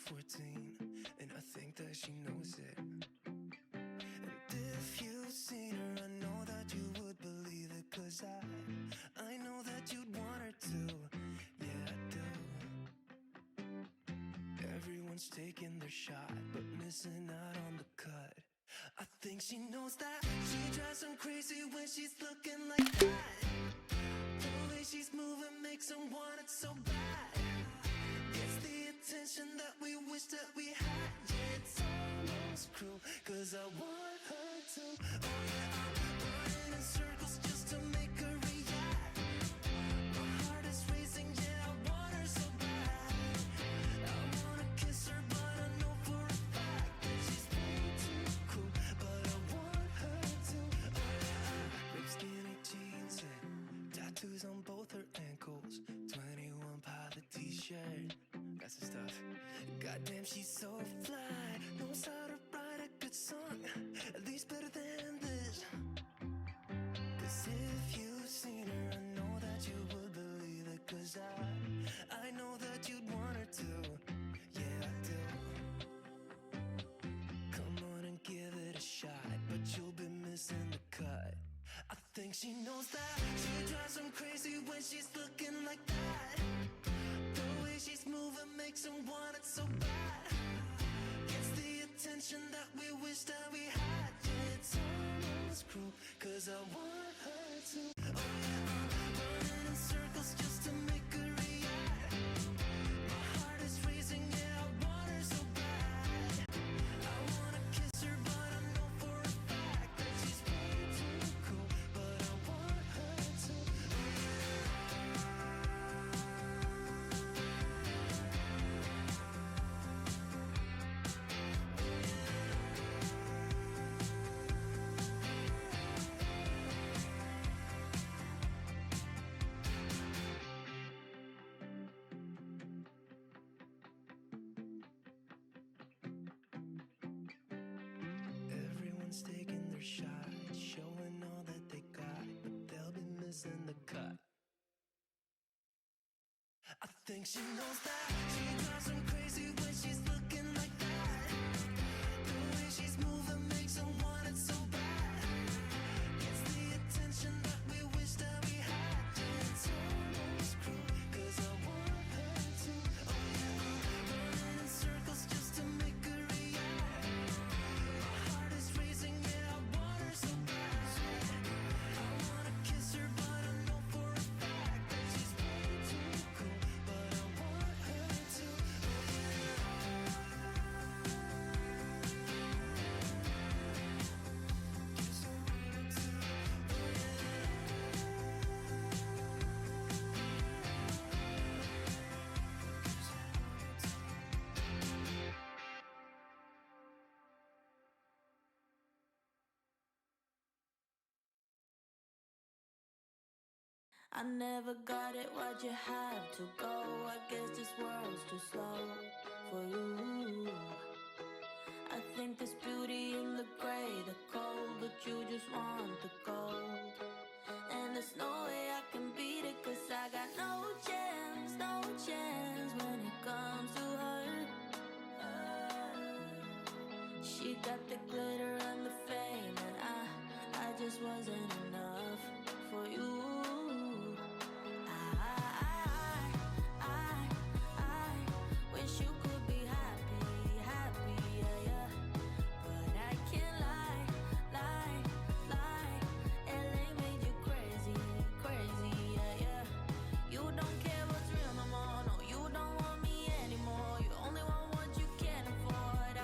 14, and I think that she knows it. And if you've seen her, I know that you would believe it, 'cause I know that you'd want her to. Yeah, I do. Everyone's taking their shot, but missing out on the cut. I think she knows that. She drives them crazy when she's looking like that. The way she's moving makes them want it so bad. It's the attention that we wish that we had. Yeah, it's almost cruel, 'cause I want her to. Oh yeah, I'm running in circles just to make her react. My heart is racing, yeah, I want her so bad. I wanna kiss her, but I know for a fact that she's way too cool. But I want her to. Oh yeah, ripped skinny jeans and tattoos on both her ankles. 21 Pilot t-shirt, that's the stuff. Goddamn, she's so fly. Knows how to write a good song, at least better than this. 'Cause if you've seen her, I know that you would believe it. 'Cause I know that you'd want her to. Yeah, I do. Come on and give it a shot, but you'll be missing the cut. I think she knows that. She drives them crazy when she's looking like that. The way she's moving makes them want it so bad. Gets the attention that we wish that we had. Yeah, it's almost cruel, 'cause I want her to. Oh yeah, I'm running in circles just to make her react. My heart is racing, yeah, I want her so bad. I wanna kiss her, but I know for a fact that she's way too cool. But I want her to. Everyone's taking their shot, showing all that they got, but they'll be missing the cut. I think she knows that. She drives them crazy when she's looking like that. The way she's moving makes them want it so bad. Gets the attention that we wish that we had. Yeah, it's almost cruel, 'cause I want her to. Oh yeah, I'm running in circles just to make her react. My heart is racing, yeah, I want her so bad. I wanna kiss her, but I know for a fact that she's way too cool. But I want her to. Oh yeah. Kiss her, want her to. Oh I never got it, why'd you have to go? I guess this world's too slow for you. I think there's beauty in the gray, the cold, but you just want the gold. And there's no way I can beat it, 'cause I got no chance, no chance when it comes to her. She got the glitter and the fame, and I just wasn't enough for you. I wish you could be happy, happy, yeah, yeah. But I can't lie. LA made you crazy, crazy, yeah, yeah. You don't care what's real no more, no, you don't want me anymore. You only want what you can't afford.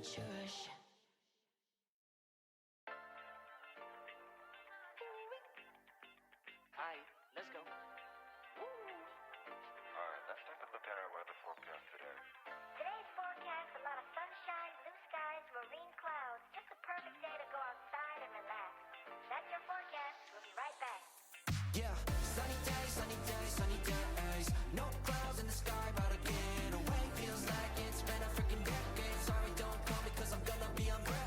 shush. Hi, let's go. Alright, let's take a look at our weather forecast today. Today's forecast, a lot of sunshine, blue skies, marine clouds. Just a perfect day to go outside and relax. That's your forecast. We'll be right back. Yeah, sunny days, sunny days, sunny days. No clouds in the sky, about to get away. Feels like it's been a freaking decade. Sorry, don't call me cause I'm gonna be on break.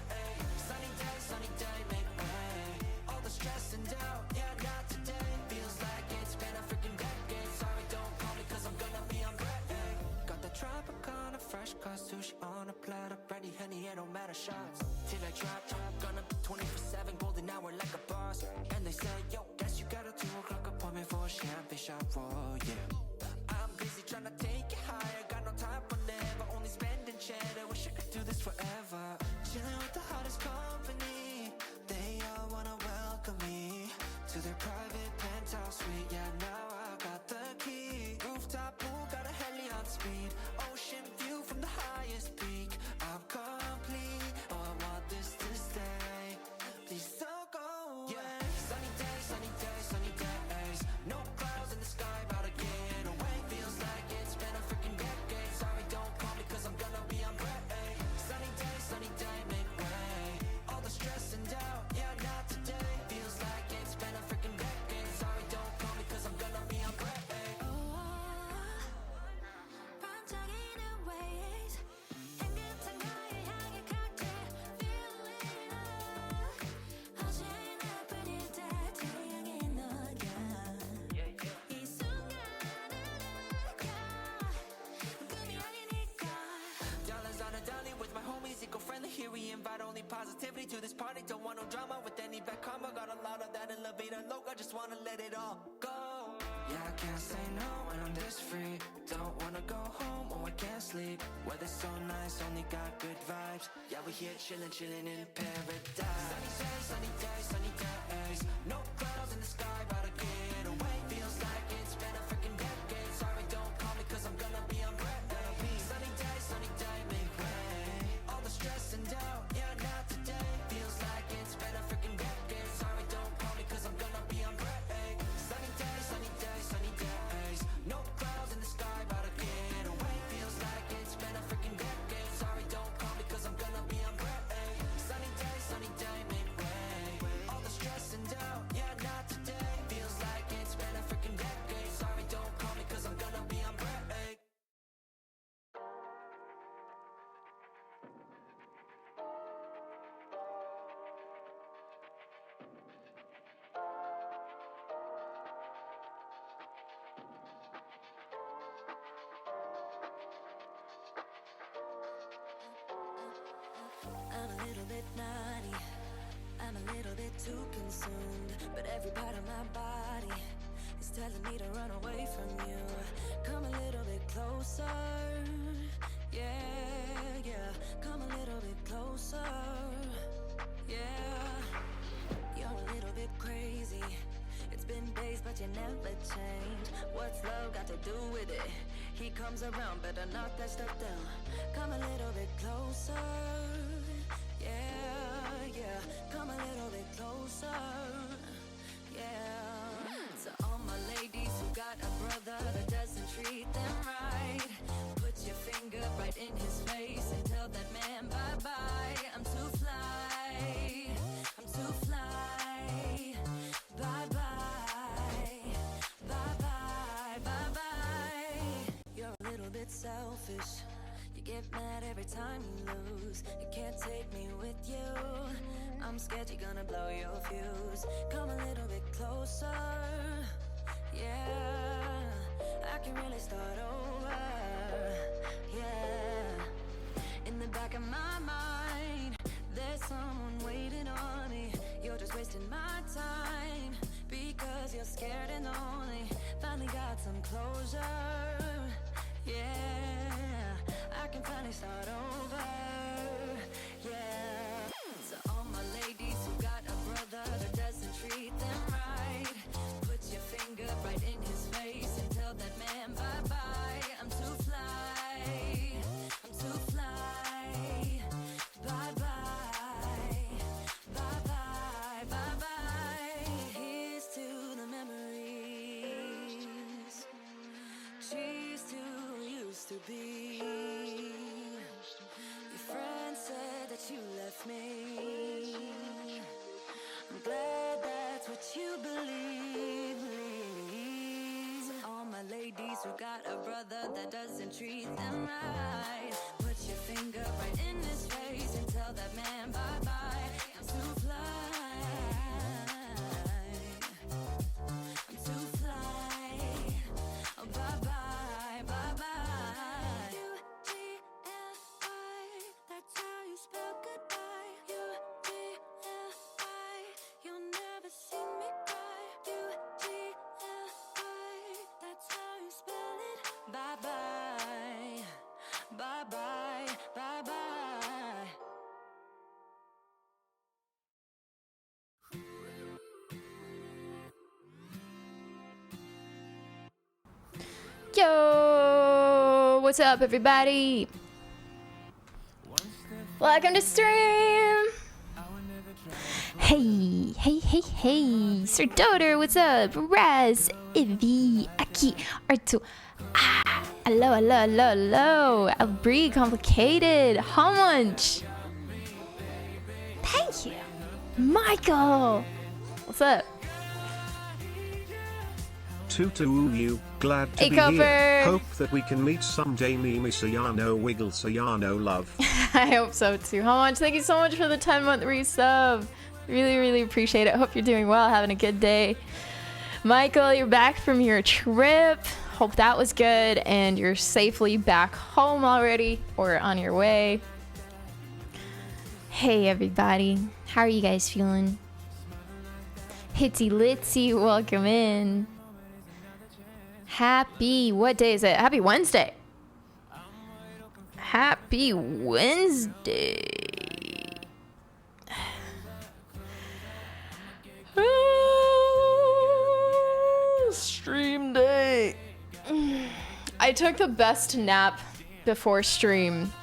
Sunny day, make way. All the stress and doubt, yeah, not today. Feels like it's been a freaking decade. Sorry, don't call me cause I'm gonna be on break. Got the Tropicana, fresh cut sushi on a platter. Ready, honey, it don't matter shots. Till I drop, gonna be 24/7, golden hour like a boss. And they say, yo, guess you got a 2 o'clock appointment for a champagne shot, whoa, yeah. I'm busy trying to take it higher, got no time for never, only spending cheddar. Wish I could do this forever. Chilling with the hottest company, they all wanna welcome me to their private penthouse suite. Yeah, now I got the key. Rooftop pool, got a heli on speed. Ocean view from the highest peak. I'm complete, oh I want this to stay. Please don't go away. Sunny days, sunny days, sunny days. No clouds in the sky, about to get away. Feels like it's been a freaking decade. Sorry, don't call me cause I'm gonna be on break. Sunny day, make way. All the stress and doubt, yeah, not today. Feels like it's been a freaking decade. Sorry, don't call me cause I'm gonna be on break. 반짝이는 waves 향긋한 나의 향의 cocktail feeling love 어제는 아플 때 태양이 너야 이 순간을 느껴 꿈이 아니니까 Dollars on a dolly with my homies, eco-friendly. Here we invite only positivity to this party. Don't want no drama with any bad karma. Got a lot of that in La Vida Loca. Just wanna let it all go. Yeah, I can't say no when I'm this free. Don't wanna go home, oh I can't sleep. Weather's so nice, only got good vibes. Yeah, we here chillin', chillin' in paradise. Sunny days, sunny days. No clouds in the sky, about to get away. Feels like it's been a freaking decade. Sorry, don't call me cause I'm gonna be on break. Sunny day, make way. All the stress and doubt, yeah, not today. Feels like it's been a freaking decade. Sorry, don't call me cause I'm gonna be on break. Sunny days, sunny days, sunny days. No clouds in the sky, about to get away. Feels like it's been a freaking decade. Sorry, don't call me cause I'm gonna be on break. Sunny day, make way. All the stress and doubt, yeah, not today. Feels like it's been a freaking decade. Sorry, don't call me cause I'm gonna be on break. I'm a little bit naughty, I'm a little bit too consumed, but every part of my body is telling me to run away from you. Come a little bit closer, yeah, come a little bit closer, yeah. You're a little bit crazy, it's been days but you never change. What's love got to do with it? He comes around, better knock that stuff down. Come a little bit closer, yeah, come a little bit closer, yeah. To all my ladies who got a brother that doesn't treat them right, put your finger right in his face and tell that man bye-bye. I'm too fly, I'm too fly. Bye-bye, bye-bye, bye-bye. You're a little bit selfish, you get mad every time you lose. You can't take me with you, I'm scared you're gonna blow your fuse. Come a little bit closer, yeah, I can really start over, yeah. In the back of my mind, there's someone waiting on me. You're just wasting my time because you're scared and lonely. Finally got some closure, yeah, I can finally start over, yeah. To all my ladies who got a brother that doesn't treat them right, put your finger right in his face and tell that man bye-bye. I'm too fly, I'm too fly. she's too used to be. Your friend said that you left me. I'm glad that's what you believe. So all my ladies who got a brother that doesn't treat them right, put your finger right in his face and tell that man bye-bye. I'm too fly. I'm too fly. Oh, bye-bye, bye-bye. U-G-L-I, that's how you spell goodbye. U-G-L-I, you'll never see me cry. U-G-L-I, that's how you spell it. Bye-bye, bye-bye, bye-bye. Yo, what's up, everybody? Welcome to stream. Hey, hey, hey, hey, Sir Doder, what's up? Raz, Ivy, Aki, Artu, hello, hello, hello, hello, Albrie, Complicated, Hamunch. Thank you, Michael. What's up? To you, glad to Hey, be Copper. here. Hope that we can meet someday. Mimi Sayano Wiggle Sayano love. I hope so too. Hamunch, thank you so much for the 10-month resub. Really, really appreciate it. Hope you're doing well, having a good day. Michael, you're back from your trip. Hope that was good and you're safely back home already or on your way. Hey, everybody. How are you guys feeling? Hitsy Litsy, welcome in. Happy, what day is it? Happy Wednesday. Happy Wednesday. Stream day. I took the best nap before stream,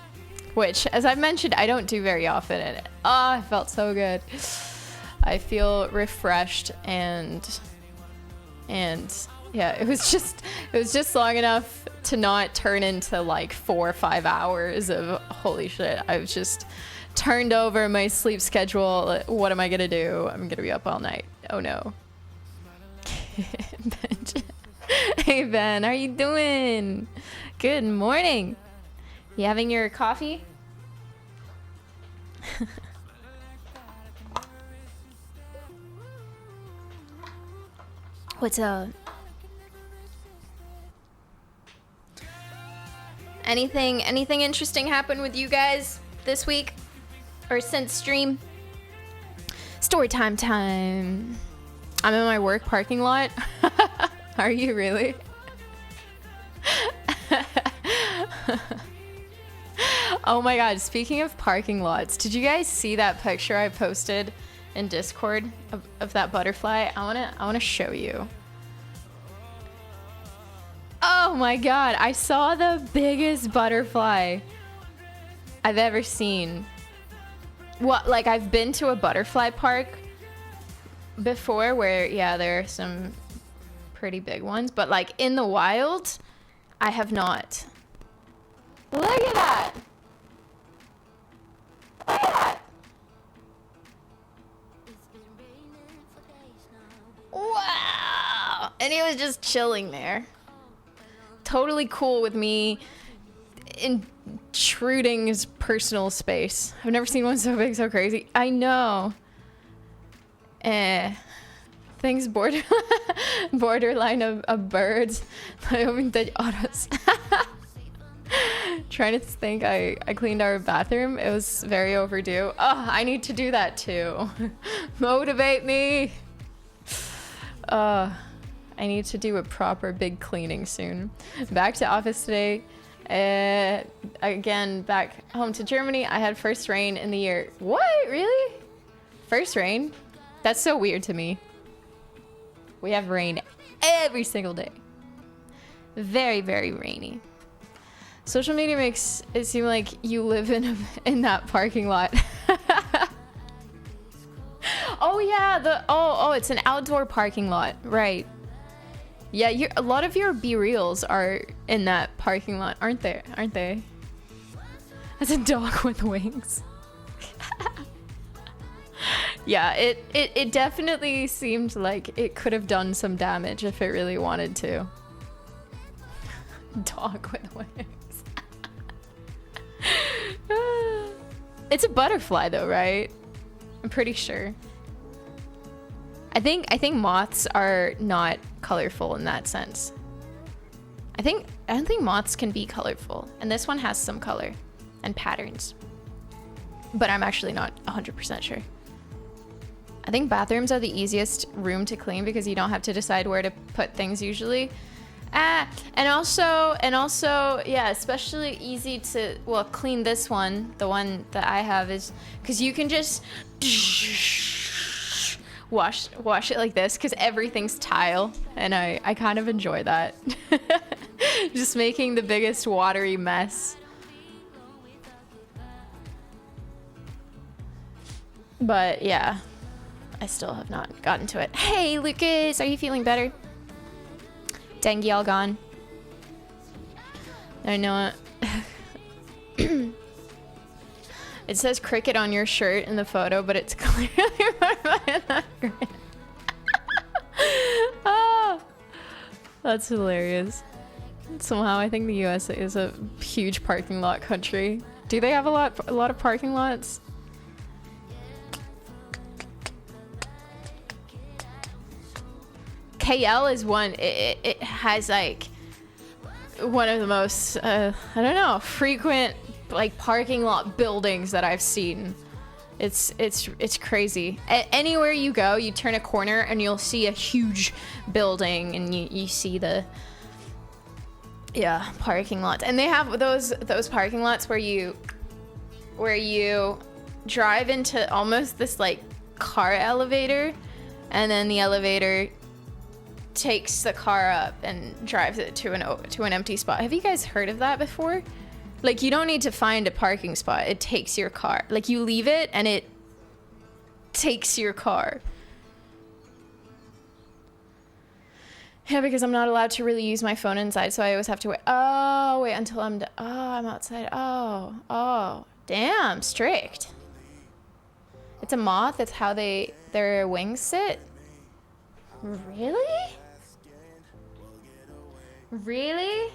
which, as I've mentioned, I don't do very often. And I felt so good. I feel refreshed and yeah, it was just long enough to not turn into like 4 or 5 hours of holy shit. I was just turned over my sleep schedule. What am I gonna do? I'm gonna be up all night. Oh no. Hey Ben, how you doing? Good morning. You having your coffee? What's up? Anything interesting happened with you guys this week or since stream? Story time. I'm in my work parking lot. Are you really? Oh my god, speaking of parking lots, did you guys see that picture I posted in Discord of that butterfly? I wanna show you. Oh my god, I saw the biggest butterfly I've ever seen. What, like, I've been to a butterfly park before where, yeah, there are some pretty big ones, but like in the wild, I have not. Look at that! Look at that! Wow! And he was just chilling there. Totally cool with me intruding his personal space. I've never seen one so big, so crazy. I know. Things borderline of birds. Trying to think, I cleaned our bathroom. It was very overdue. Oh, I need to do that too. Motivate me. I need to do a proper big cleaning soon. Back to office today. Again, back home to Germany. I had first rain in the year. What? Really? First rain? That's so weird to me. We have rain every single day. Very, very rainy. Social media makes it seem like you live in that parking lot. Oh yeah, it's an outdoor parking lot, right? Yeah, a lot of your B-reels are in that parking lot, aren't they? Aren't they? That's a dog with wings. Yeah, it definitely seemed like it could have done some damage if it really wanted to. Dog with wings. It's a butterfly though, right? I'm pretty sure. I think moths are not colorful in that sense. I don't think moths can be colorful, and this one has some color and patterns. But I'm actually not 100% sure. I think bathrooms are the easiest room to clean because you don't have to decide where to put things usually. And also, yeah, especially easy to, well, clean this one. The one that I have is, because you can just wash it like this because everything's tile, and I kind of enjoy that. Just making the biggest watery mess. But yeah, I still have not gotten to it. Hey Lucas, are you feeling better? Dengue all gone. I know it. It says cricket on your shirt in the photo, but it's clearly oh, that's hilarious. Somehow I think the US is a huge parking lot country. Do they have a lot of parking lots? KL is one. It has like one of the most I don't know, frequent like parking lot buildings that I've seen. It's crazy. Anywhere you go, you turn a corner and you'll see a huge building, and you see the parking lots. And they have those parking lots where you drive into almost this like car elevator, and then the elevator takes the car up and drives it to an empty spot. Have you guys heard of that before? Like, you don't need to find a parking spot. It takes your car. Like, you leave it and it takes your car. Yeah, because I'm not allowed to really use my phone inside, so I always have to wait. Oh, wait until I'm I'm outside. Oh, damn, strict. It's a moth. That's how their wings sit. Really? Really?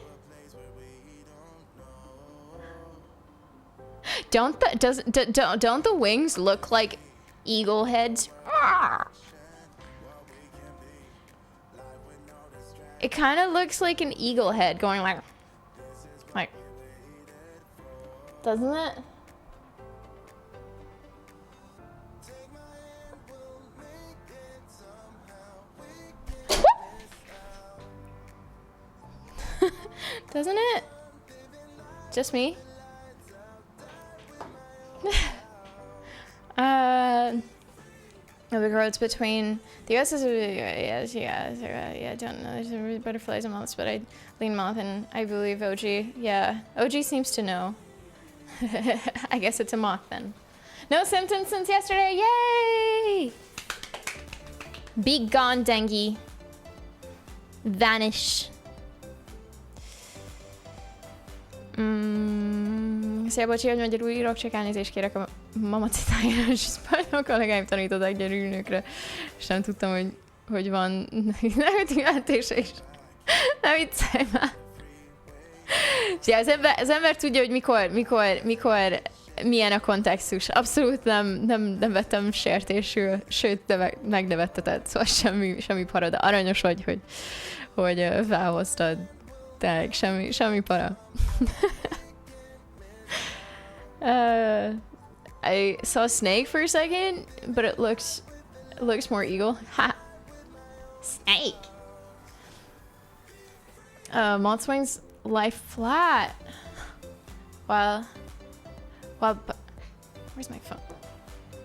Don't the wings look like eagle heads? It kind of looks like an eagle head going like, doesn't it? Doesn't it? Just me? The roads between the US is don't know. There's butterflies and moths, but I lean moth, and I believe OG. Yeah, OG seems to know. I guess it's a moth then. No symptoms since yesterday. Yay! Be gone, dengue. Vanish. Szia, bocsi, hogy magyarul írok, csak elnézést kérek a mamacitájára, és spanyol kollégáim tanították gyerűnökre, és nem tudtam, hogy van jelentése is. Ne viccelj már! Ja, az ember tudja, hogy mikor milyen a kontextus. Abszolút nem vettem sértésül, sőt, de megnevettetett, szóval semmi para, de aranyos vagy, hogy felhoztad. Tehát semmi para. I saw a snake for a second, but it looks more eagle. Ha! Snake! Moth's wings lie flat. While where's my phone?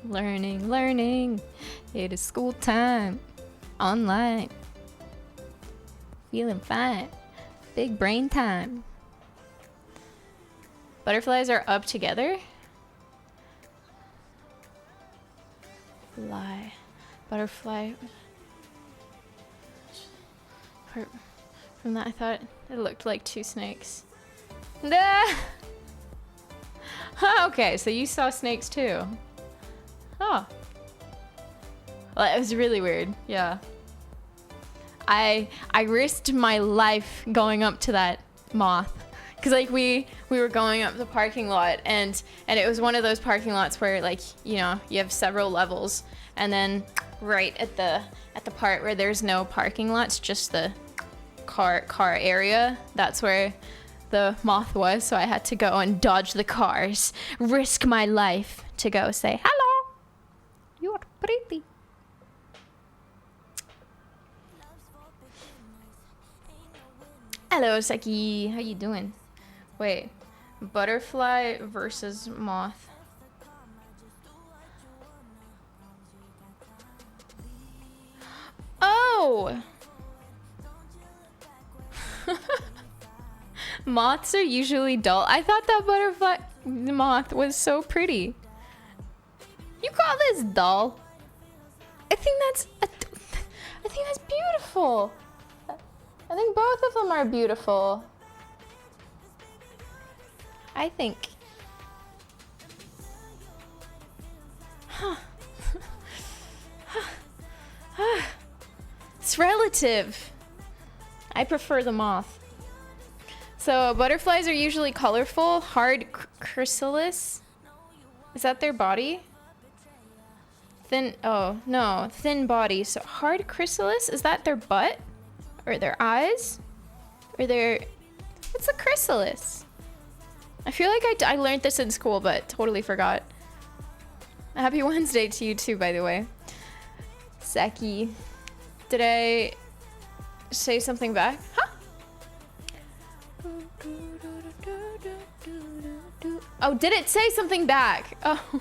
Learning. It is school time. Online. Feeling fine. Big brain time. Butterflies are up together. Fly. Butterfly. from that. I thought it looked like two snakes. Nah. Okay, so you saw snakes too. Oh. Well, it was really weird. Yeah. I risked my life going up to that moth. Cause like we were going up the parking lot and it was one of those parking lots where like, you know, you have several levels and then right at the part where there's no parking lots, just the car area, that's where the moth was. So I had to go and dodge the cars, risk my life to go say, hello, you're pretty. Hello, Seki. How you doing? Wait, butterfly versus moth. Oh! Moths are usually dull. I thought that butterfly moth was so pretty. You call this dull? I think that's beautiful. I think both of them are beautiful. I think. It's relative. I prefer the moth. So butterflies are usually colorful, hard chrysalis. Is that their body? Thin, oh no, thin body. So hard chrysalis, is that their butt? Or their eyes? Or their, what's a chrysalis? I feel like I learned this in school, but totally forgot. Happy Wednesday to you too, by the way. Seki. Did I say something back? Huh? Oh, did it say something back? Oh.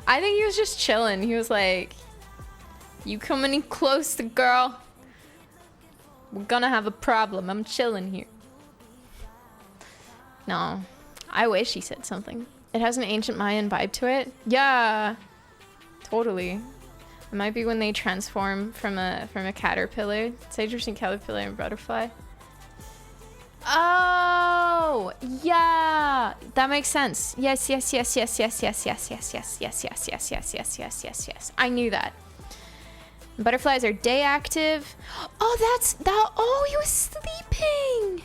I think he was just chilling. He was like, you come any close, girl, we're gonna have a problem. I'm chilling here. No, I wish he said something. It has an ancient Mayan vibe to it. Yeah, totally. It might be when they transform from a caterpillar. Sage and caterpillar and butterfly. Oh, yeah, that makes sense. Yes. I knew that. Butterflies are day active. Oh, that's that. Oh, he was sleeping.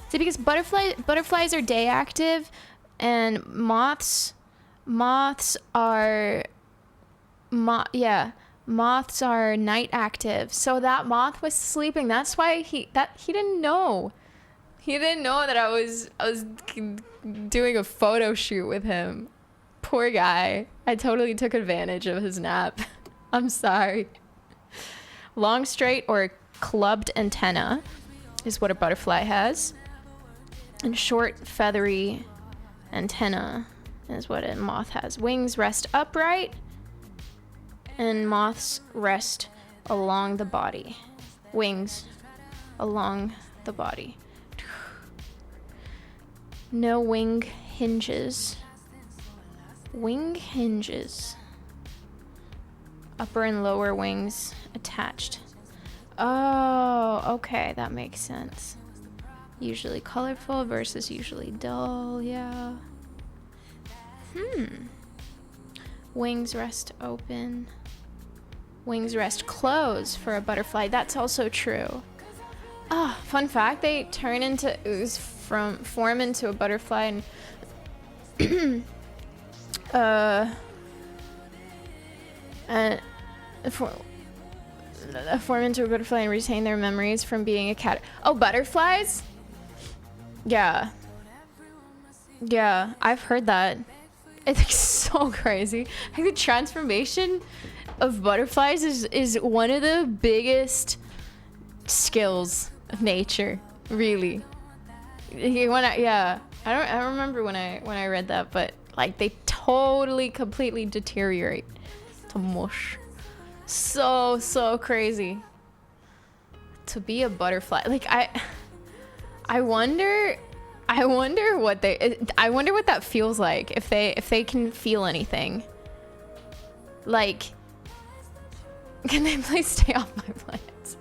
See, because butterflies are day active, and moths are moths are night active. So that moth was sleeping. That's why he didn't know. He didn't know that I was doing a photo shoot with him. Poor guy. I totally took advantage of his nap. I'm sorry. Long, straight, or clubbed antenna is what a butterfly has. And short, feathery antenna is what a moth has. Wings rest upright, and moths rest along the body. Wings along the body. No wing hinges. Wing hinges. Upper and lower wings attached. Oh, okay, that makes sense. Usually colorful versus usually dull, yeah. Wings rest open. Wings rest closed for a butterfly. That's also true. Ah, fun fact, they turn into ooze form into a butterfly and form into a butterfly and retain their memories from being a cat. Oh, butterflies? Yeah, I've heard that. It's so crazy. I think the transformation of butterflies is one of the biggest skills of nature, really. I don't remember when I read that, but like they totally completely deteriorate to mush. So crazy to be a butterfly. Like I wonder what that feels like, if they can feel anything. Like, can they please stay off my plants?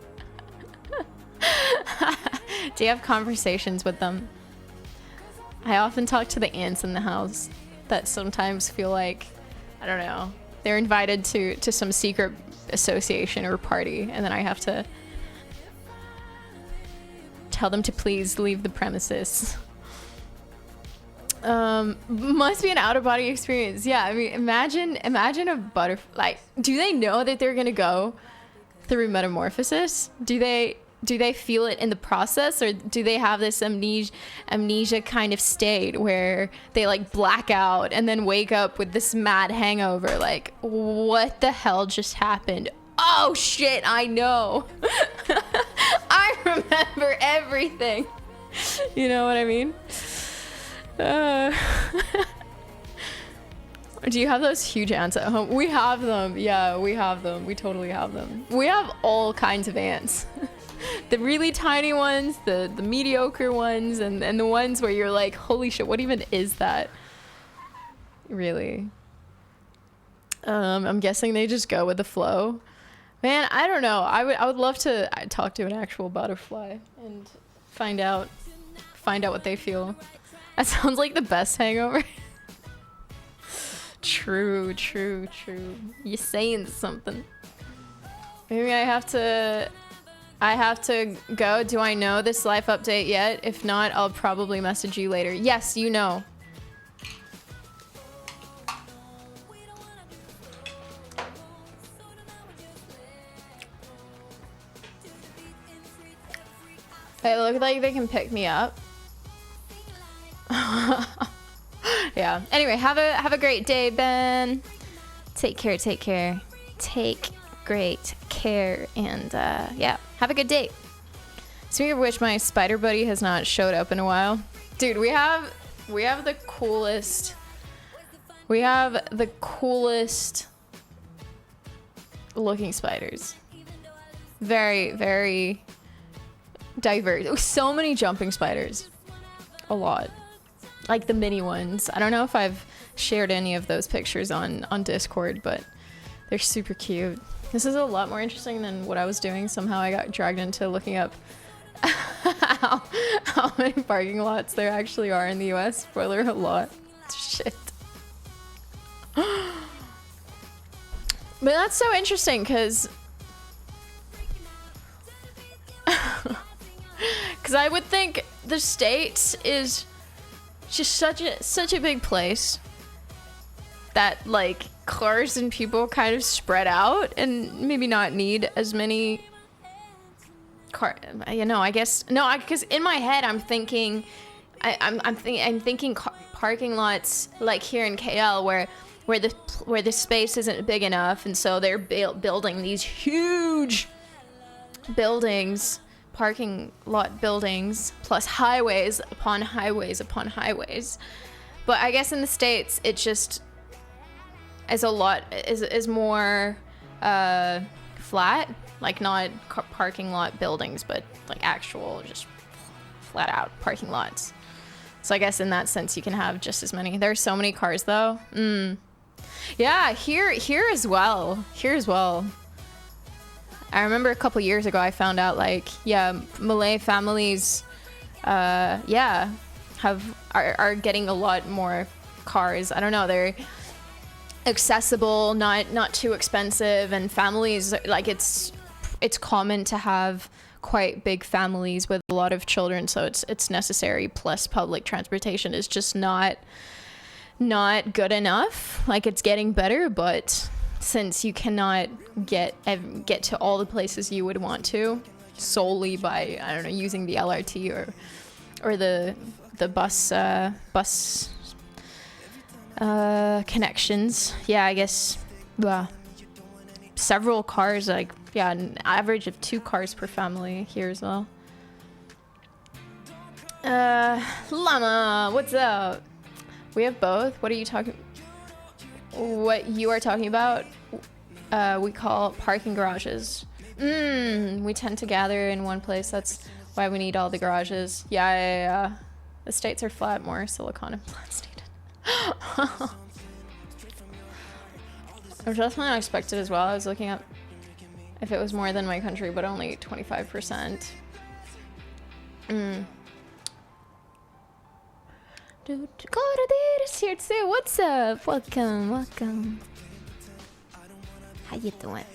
Do you have conversations with them? I often talk to the ants in the house that sometimes feel like, I don't know, they're invited to some secret association or party, and then I have to tell them to please leave the premises. Must be an out-of-body experience. Yeah, I mean, imagine a butterfly. Like, do they know that they're gonna go through metamorphosis? Do they feel it in the process, or do they have this amnesia kind of state where they like black out and then wake up with this mad hangover? Like, what the hell just happened? Oh shit, I know. I remember everything. You know what I mean? Do you have those huge ants at home? We have them. Yeah, we have them. We totally have them. We have all kinds of ants. The really tiny ones, the mediocre ones, and the ones where you're like, holy shit, what even is that? Really? I'm guessing they just go with the flow. Man, I don't know. I would love to talk to an actual butterfly and find out what they feel. That sounds like the best hangover. True. You're saying something. Maybe I have to go. Do I know this life update yet? If not, I'll probably message you later. Yes, you know. They look like they can pick me up. Yeah. Anyway, have a great day, Ben. Take care. Take great care, and yeah, have a good day. Speaking of which, my spider buddy has not showed up in a while. Dude, we have the coolest. We have the coolest looking spiders. Very, very diverse. So many jumping spiders. A lot. Like the mini ones. I don't know if I've shared any of those pictures on Discord, but they're super cute. This is a lot more interesting than what I was doing. Somehow I got dragged into looking up how many parking lots there actually are in the US. Spoiler, a lot. Shit. But that's so interesting because I would think the States is just such a big place that like cars and people kind of spread out and maybe not need as many car. You know, I guess no, because in my head I'm thinking, I'm thinking parking lots like here in KL where the space isn't big enough, and so they're building these huge buildings. Parking lot buildings plus highways upon highways upon highways. But I guess in the States it just is is more flat, like not parking lot buildings, but like actual just flat out parking lots. So I guess in that sense you can have just as many. There's so many cars though. Yeah, here as well. I remember a couple years ago I found out like, yeah, Malay families are getting a lot more cars. I don't know, they're accessible, not too expensive, and families like it's common to have quite big families with a lot of children, so it's necessary. Plus public transportation is just not good enough. Like it's getting better, but since you cannot get to all the places you would want to solely by, I don't know, using the LRT or the bus connections. Yeah, I guess several cars, like an average of 2 cars per family here as well. Llama, what's up? We have both. What you are talking about, we call parking garages. We tend to gather in one place. That's why we need all the garages. Yeah. The States are flat, more silicon implants needed. Which was definitely unexpected as well. I was looking up if it was more than my country, but only 25%. Cordeiros here too. What's up? Welcome. How you doing?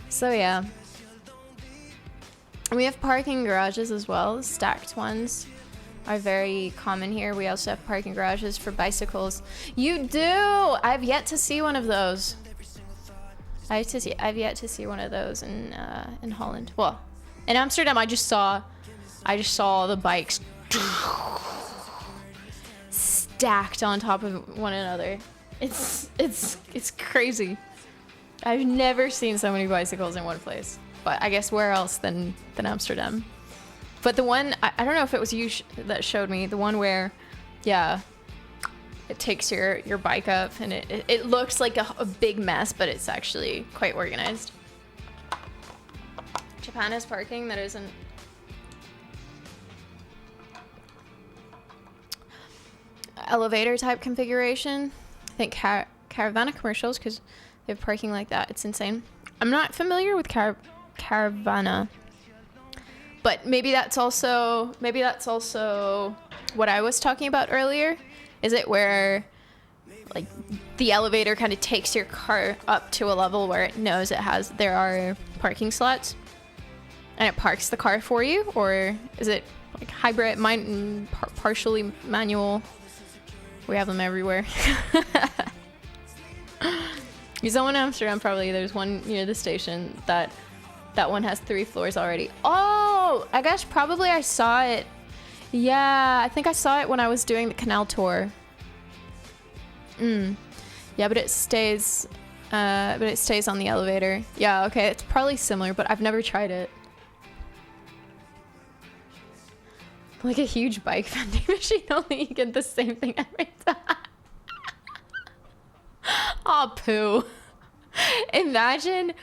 So yeah, we have parking garages as well. Stacked ones are very common here. We also have parking garages for bicycles. You do? I've yet to see one of those. I've yet to see one of those in Holland. Well, in Amsterdam, I just saw the bikes stacked on top of one another. It's crazy. I've never seen so many bicycles in one place. But I guess where else than Amsterdam? But the one, I don't know if it was you that showed me, the one where, yeah, it takes your bike up and it looks like a big mess, but it's actually quite organized. Japan has parking that isn't... elevator type configuration. I think Caravana commercials, because they have parking like that. It's insane. I'm not familiar with Caravana, but maybe that's also what I was talking about earlier. Is it where like the elevator kind of takes your car up to a level where it knows there are parking slots and it parks the car for you, or is it like hybrid, partially manual? We have them everywhere. There's one in Amsterdam, probably. There's one near the station that one has 3 floors already. Oh, I guess probably I saw it. Yeah, I think I saw it when I was doing the canal tour. Yeah, but it stays on the elevator. Yeah, okay, it's probably similar, but I've never tried it. Like a huge bike vending machine, only you get the same thing every time. Aw, poo. Imagine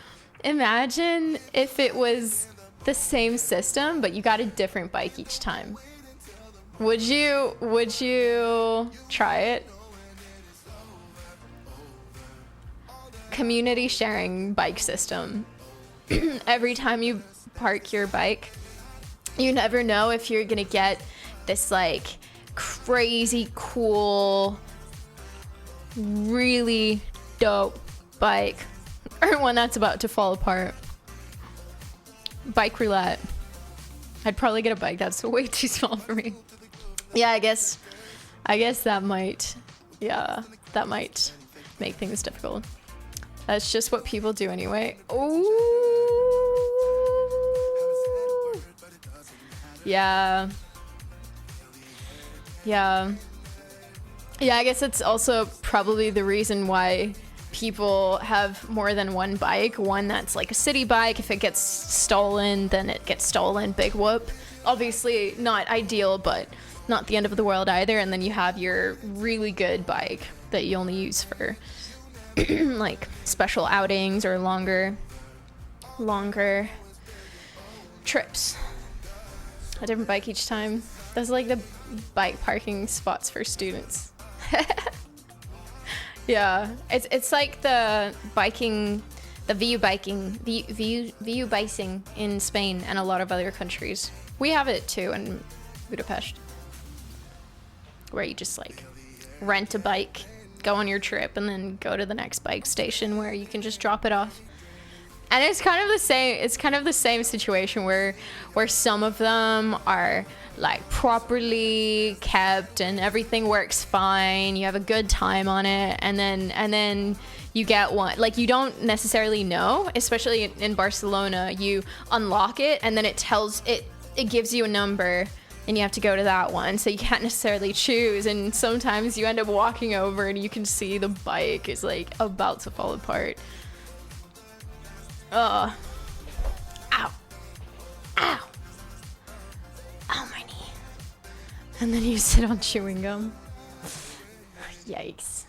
if it was the same system, but you got a different bike each time. Would you try it? Community sharing bike system. Every time you park your bike, you never know if you're gonna get this like crazy cool, really dope bike or one that's about to fall apart. Bike roulette. I'd probably get a bike that's way too small for me. Yeah, I guess that might make things difficult. That's just what people do anyway. Ooh. Yeah, I guess it's also probably the reason why people have more than one bike. One that's like a city bike. If it gets stolen, then it gets stolen. Big whoop. Obviously not ideal, but not the end of the world either. And then you have your really good bike that you only use for like special outings or longer trips. A different bike each time. That's like the bike parking spots for students. Yeah, it's like the biking, the VU biking in Spain and a lot of other countries. We have it too in Budapest, where you just like rent a bike, go on your trip, and then go to the next bike station where you can just drop it off. And it's kind of the same. It's kind of the same situation where some of them are like properly kept and everything works fine. You have a good time on it, and then you get one like you don't necessarily know. Especially in Barcelona, you unlock it and then it gives you a number, and you have to go to that one. So you can't necessarily choose. And sometimes you end up walking over and you can see the bike is like about to fall apart. Ow. Ow, my knee. And then you sit on chewing gum. Yikes.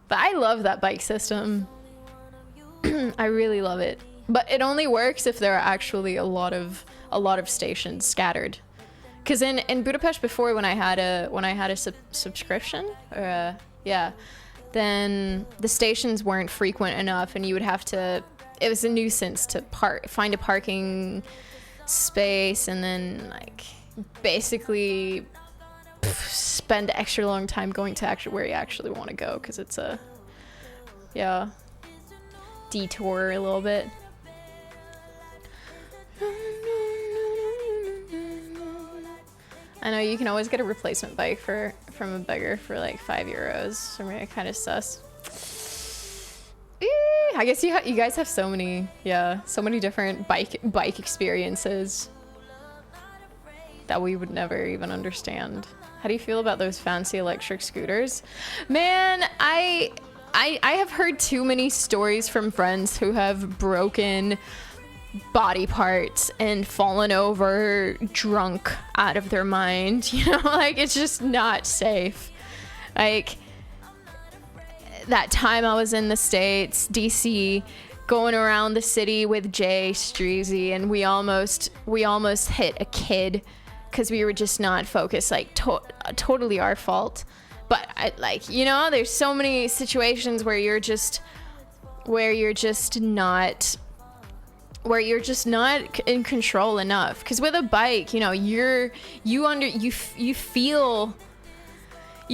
But I love that bike system. I really love it. But it only works if there are actually a lot of stations scattered. Because in Budapest before, when I had a subscription, then the stations weren't frequent enough, and you would have to. It was a nuisance to find a parking space, and then like basically spend extra long time going to where you actually want to go, because it's a detour a little bit. I know you can always get a replacement bike from a beggar for like €5. So I mean, it kind of sus. I guess you guys have so many different bike experiences that we would never even understand. How do you feel about those fancy electric scooters? Man, I have heard too many stories from friends who have broken body parts and fallen over drunk out of their mind. You know, like, it's just not safe. Like, that time I was in the States, DC, going around the city with Jay Streezy, and we almost hit a kid because we were just not focused. Like, totally our fault. But there's so many situations where you're just not in control enough. Because with a bike, you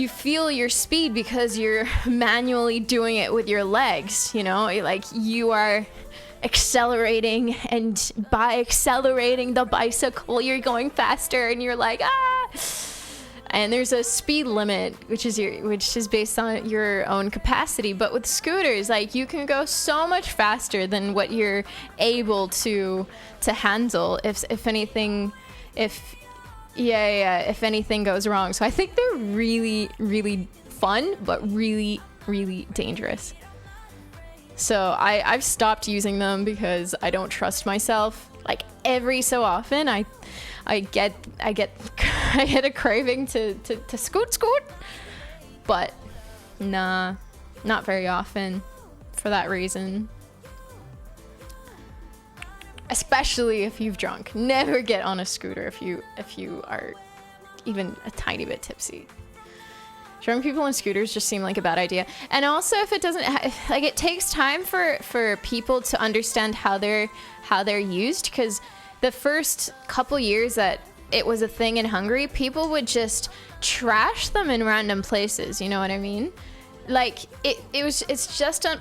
feel your speed because you're manually doing it with your legs. Like, you are accelerating, and by accelerating the bicycle, you're going faster, and you're like, ah. And there's a speed limit, which is based on your own capacity. But with scooters, like, you can go so much faster than what you're able to handle. If anything goes wrong. So I think they're really, really fun, but really, really dangerous. So I've stopped using them because I don't trust myself. Like, every so often, I get a craving to scoot, but nah, not very often for that reason. Especially if you've drunk. Never get on a scooter if you are even a tiny bit tipsy. Drunk people on scooters just seem like a bad idea. And also, if it doesn't it takes time for people to understand how they're used, because the first couple years that it was a thing in Hungary, people would just trash them in random places. You know what I mean? Like, it was just up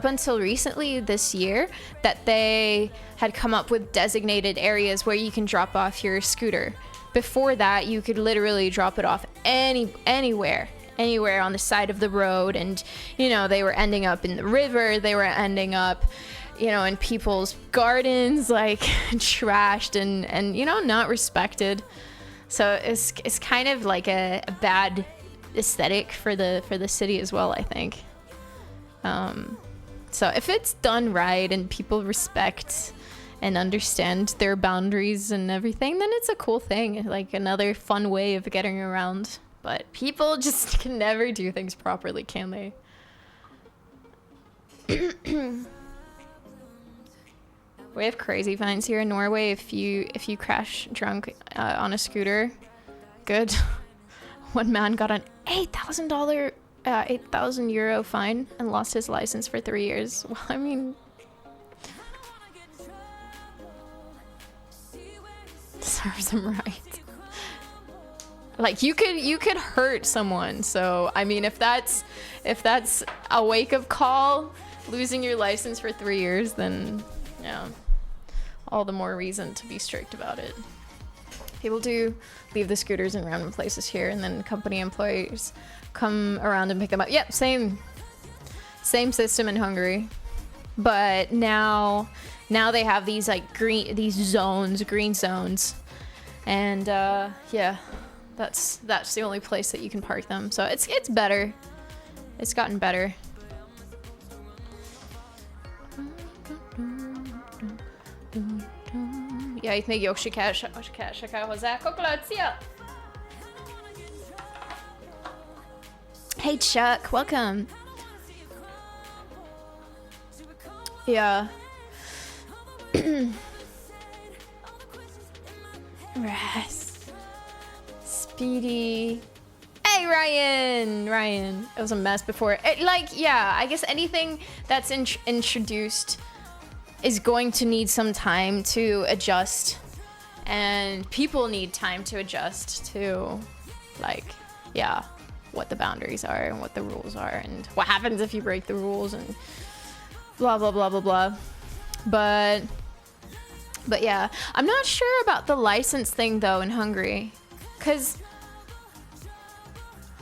until recently this year that they had come up with designated areas where you can drop off your scooter. Before that, you could literally drop it off anywhere on the side of the road, and they were ending up in the river, they were ending up in people's gardens, like, trashed and not respected. So it's kind of like a bad aesthetic for the city as well, I think. So if it's done right and people respect and understand their boundaries and everything, then it's a cool thing, like another fun way of getting around. But people just can never do things properly, can they? We have crazy fines here in Norway if you crash drunk on a scooter. Good. One man got an €8,000 fine and lost his license for 3 years. Well, I mean, serves him right. Like, you could hurt someone. So I mean, if that's a wake-up call, losing your license for 3 years, then yeah, all the more reason to be strict about it. People do leave the scooters in random places here, and then company employees come around and pick them up. Yep, same system in Hungary, but now they have these like green zones, and yeah, that's the only place that you can park them. So it's better. It's gotten better. Ja, itt még jogsikál hozzá. Kokolat, szia! Hey Chuck, welcome. Yeah. Ras. Speedy. Hey Ryan. It was a mess before. Yeah, I guess anything that's introduced is going to need some time to adjust, and people need time to adjust to, like, yeah, what the boundaries are and what the rules are and what happens if you break the rules and blah blah blah blah blah. But yeah, I'm not sure about the license thing though in Hungary, because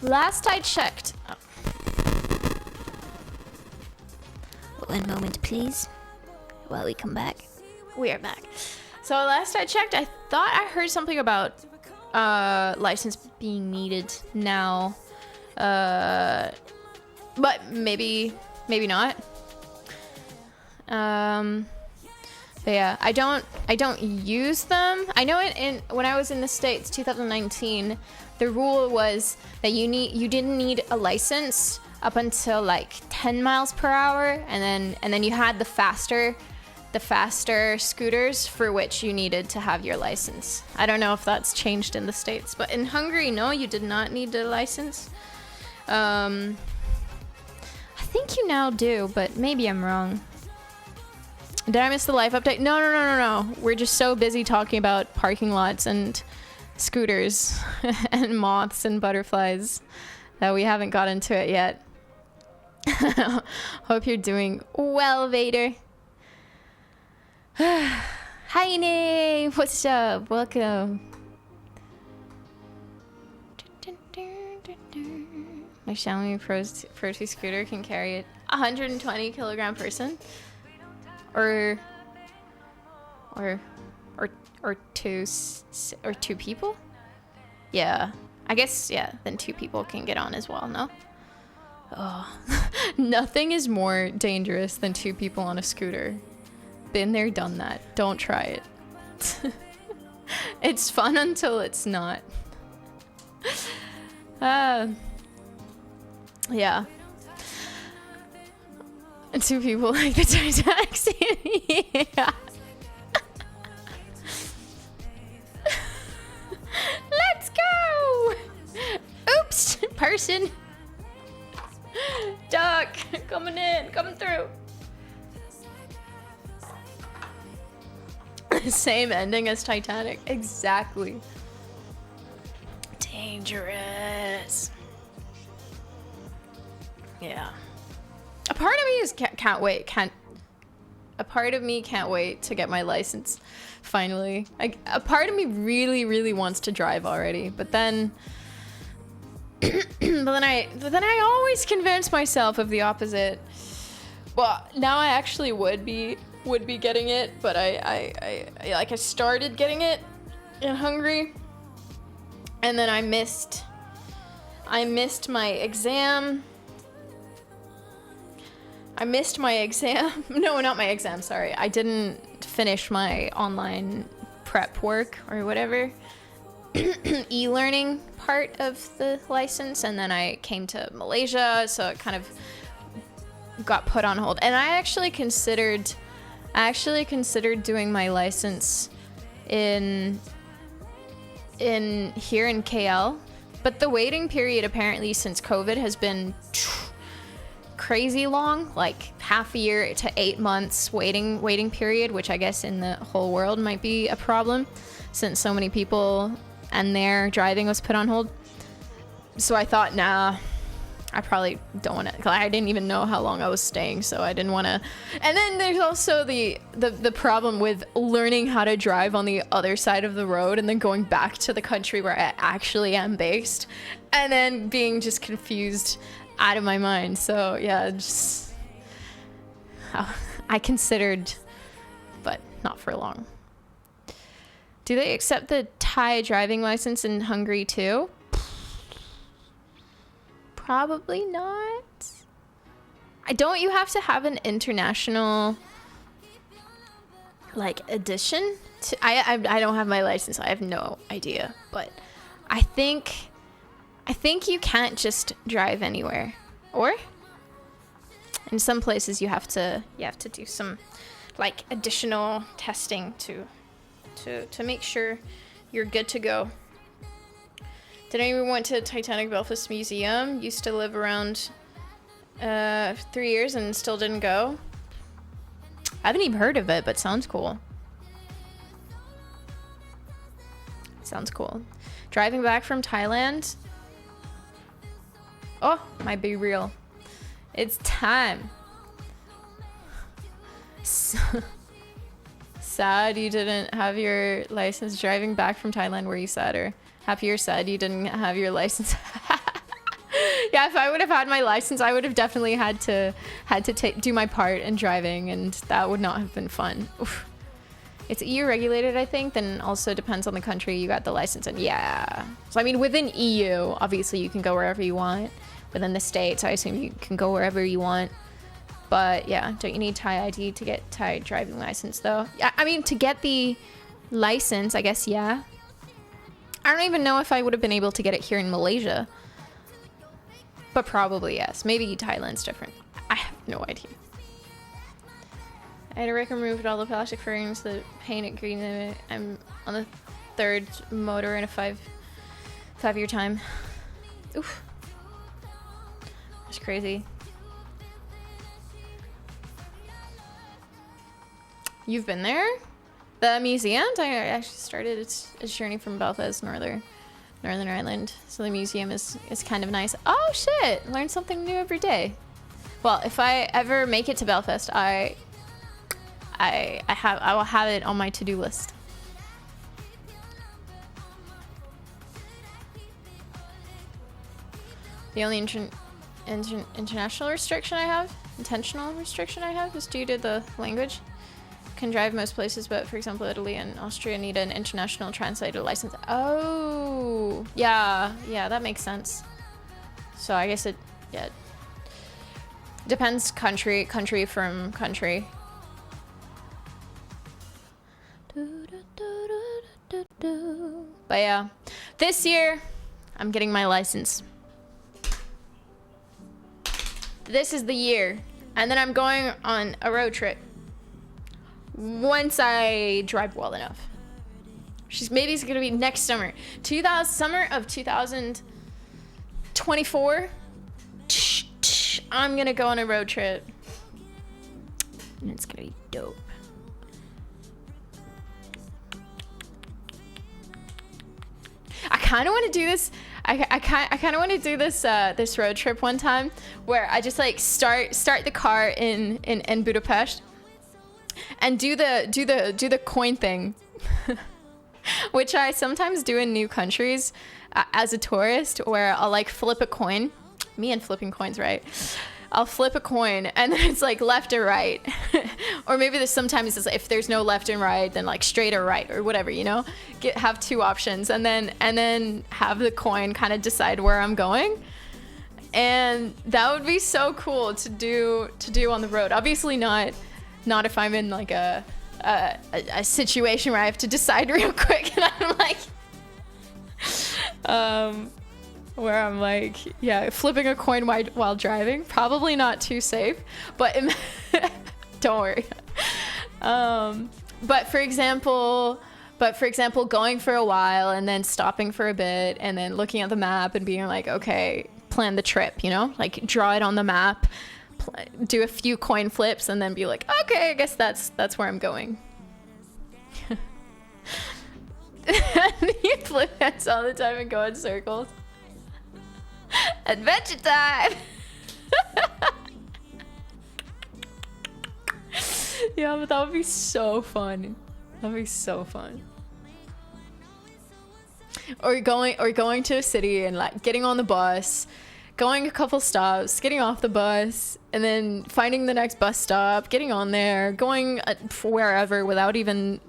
last I checked, One moment, please, while we come back. we are back. So last I checked, I thought I heard something about license being needed now, but maybe not. But yeah, I don't use them. I know when I was in the States, 2019, the rule was that you didn't need a license up until like 10 miles per hour, and then you had the faster scooters for which you needed to have your license. I don't know if that's changed in the States, but in Hungary, no, you did not need a license. I think you now do, but maybe I'm wrong. Did I miss the life update? No. We're just so busy talking about parking lots and scooters and moths and butterflies that we haven't got into it yet. Hope you're doing well, Vader. Hi, Nate. What's up? Welcome. My Xiaomi Pro 2 scooter can carry a 120 kilogram person. Or two people? Yeah. I guess, yeah, then 2 people can get on as well, no? Oh. Nothing is more dangerous than 2 people on a scooter. Been there, done that. Don't try it. It's fun until it's not. Yeah. 2 people like the Titanic scene. Yeah. Let's go! Oops! Person! Duck! Coming through. Same ending as Titanic. Exactly. Dangerous. Yeah. A part of me can't wait. A part of me can't wait to get my license finally. Like, a part of me really, really wants to drive already, but then I always convince myself of the opposite. Well, now I actually would be getting it, but I started getting it in Hungary, and then I missed my exam. No, not my exam, sorry. I didn't finish my online prep work or whatever. E-learning part of the license, and then I came to Malaysia, so it kind of got put on hold. And I actually considered doing my license in here in KL, but the waiting period apparently since COVID has been crazy long, like half a year to 8 months waiting period, which I guess in the whole world might be a problem since so many people and their driving was put on hold. So I thought, nah, I probably don't want to. I didn't even know how long I was staying, so I didn't want to. And then there's also the problem with learning how to drive on the other side of the road and then going back to the country where I actually am based, and then being just confused out of my mind. So yeah, just I considered, but not for long. Do they accept the Thai driving license in Hungary too? Probably not. Don't you have to have an international like edition? I don't have my license, so I have no idea. But I think you can't just drive anywhere. Or in some places you have to do some like additional testing to make sure you're good to go. Did anyone went to Titanic Belfast Museum? Used to live around 3 years and still didn't go. I haven't even heard of it, but sounds cool. Sounds cool. Driving back from Thailand. Oh, might be real. It's time. Sad you didn't have your license driving back from Thailand. Were you sad or happy or sad you didn't have your license? Yeah, if I would have had my license, I would have definitely had to do my part in driving, and that would not have been fun. Oof. It's EU regulated, I think, then also depends on the country you got the license in. Yeah. So I mean, within EU, obviously you can go wherever you want. Within the States, I assume you can go wherever you want. But yeah, don't you need Thai ID to get Thai driving license though? Yeah, I mean, to get the license, I guess, yeah. I don't even know if I would have been able to get it here in Malaysia. But probably yes. Maybe Thailand's different. I have no idea. I had to remove all the plastic fairings, the paint it green. I'm on the 3rd motor in a 5-year time. Oof. That's crazy. You've been there? The museum? I actually started its journey from Belfast, Northern Ireland. So the museum is kind of nice. Oh shit! Learn something new every day. Well, if I ever make it to Belfast, I will have it on my to-do list. The only international restriction I have, intentional restriction I have, is due to the language. Can drive most places, but for example, Italy and Austria need an international translator license. Oh, yeah, that makes sense. So I guess it depends country from country. But yeah, this year I'm getting my license. This is the year, and then I'm going on a road trip. Once I drive well enough. Maybe it's gonna be next summer. Summer of 2024. I'm gonna go on a road trip. And it's gonna be dope. I kinda wanna do this. I kind of want to do this this road trip one time where I just like start the car in Budapest and do the coin thing, which I sometimes do in new countries as a tourist, where I'll like flip a coin. Me and flipping coins, right? I'll flip a coin and then it's like left or right. Or maybe sometimes it's if there's no left and right, then like straight or right or whatever, you know? Have two options and then have the coin kind of decide where I'm going. And that would be so cool to do on the road. Obviously not if I'm in like a situation where I have to decide real quick and I'm like where I'm like, yeah, flipping a coin while driving. Probably not too safe, but don't worry. But for example, going for a while and then stopping for a bit and then looking at the map and being like, okay, plan the trip, you know, like draw it on the map, do a few coin flips and then be like, okay, I guess that's where I'm going. You flip heads all the time and go in circles. Adventure time! Yeah, but that would be so fun. That'd be so fun. Or going to a city and like getting on the bus, going a couple stops, getting off the bus, and then finding the next bus stop, getting on there, going wherever without even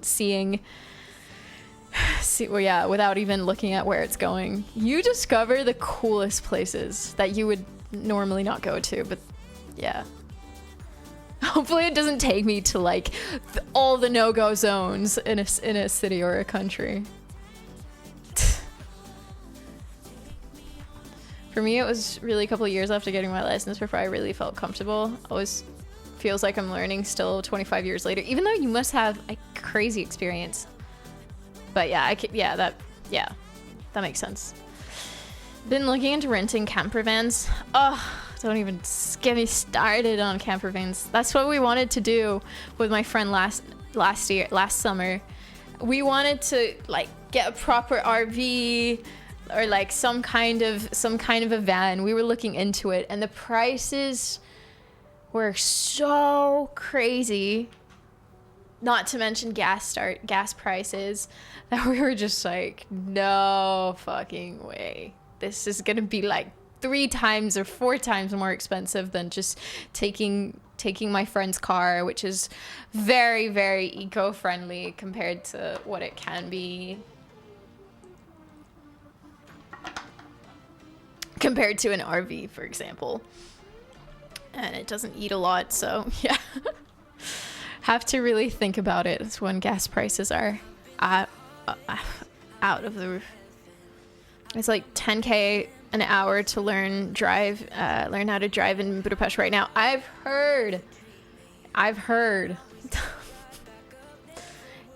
without even looking at where it's going. You discover the coolest places that you would normally not go to, but yeah. Hopefully it doesn't take me to like all the no-go zones in a city or a country. For me, it was really a couple of years after getting my license before I really felt comfortable. Always feels like I'm learning still 25 years later, even though you must have a crazy experience. But yeah, that makes sense. Been looking into renting camper vans. Oh, don't even get me started on camper vans. That's what we wanted to do with my friend last summer. We wanted to like get a proper RV or like some kind of a van. We were looking into it, and the prices were so crazy. Not to mention gas prices, that we were just like, no fucking way. This is gonna be like 3 times or 4 times more expensive than just taking my friend's car, which is very, very eco-friendly compared to what it can be compared to an RV, for example. And it doesn't eat a lot, so yeah. Have to really think about it when gas prices are out of the roof. It's like 10K an hour to learn how to drive in Budapest right now. I've heard.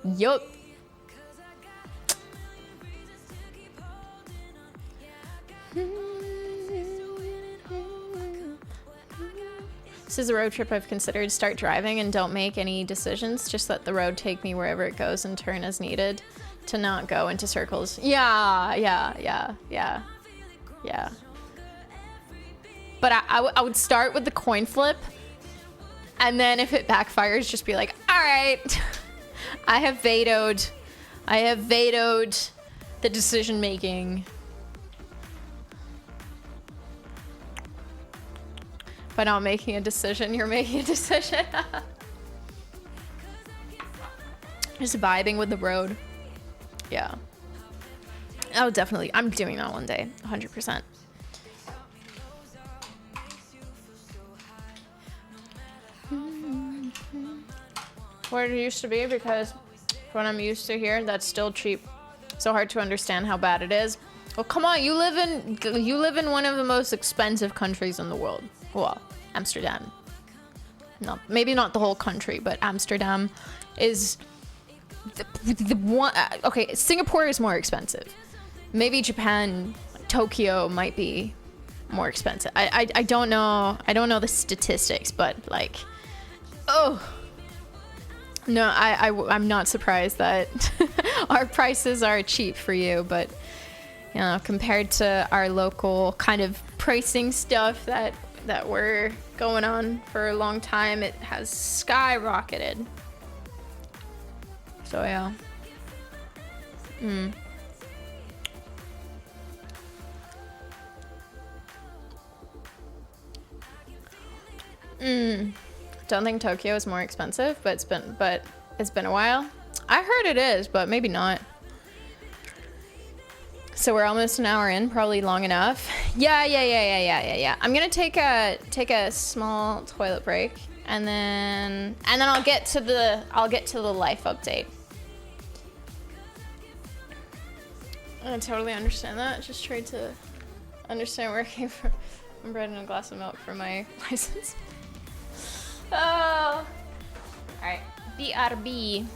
Yup. This is a road trip I've considered. Start driving and don't make any decisions. Just let the road take me wherever it goes and turn as needed to not go into circles. Yeah. But I would start with the coin flip, and then if it backfires, just be like, all right, I have vetoed the decision making. By not making a decision, you're making a decision. Just vibing with the road. Yeah. Oh, definitely. I'm doing that one day. 100%. Where it used to be, because when I'm used to here, that's still cheap. So hard to understand how bad it is. Well, come on. You live in one of the most expensive countries in the world. Well, Amsterdam. No, maybe not the whole country, but Amsterdam is the one. Okay, Singapore is more expensive. Maybe Japan, Tokyo might be more expensive. I don't know. I don't know the statistics, but like, oh no, I'm not surprised that our prices are cheap for you, but you know, compared to our local kind of pricing stuff that were going on for a long time, it has skyrocketed. So yeah. Don't think Tokyo is more expensive, but it's been a while. I heard it is, but maybe not. So we're almost an hour in, probably long enough. Yeah. I'm gonna take a small toilet break, and then I'll get to the life update. I totally understand that. Just tried to understand where it came from. Bread and a glass of milk for my license. Oh. All right. BRB.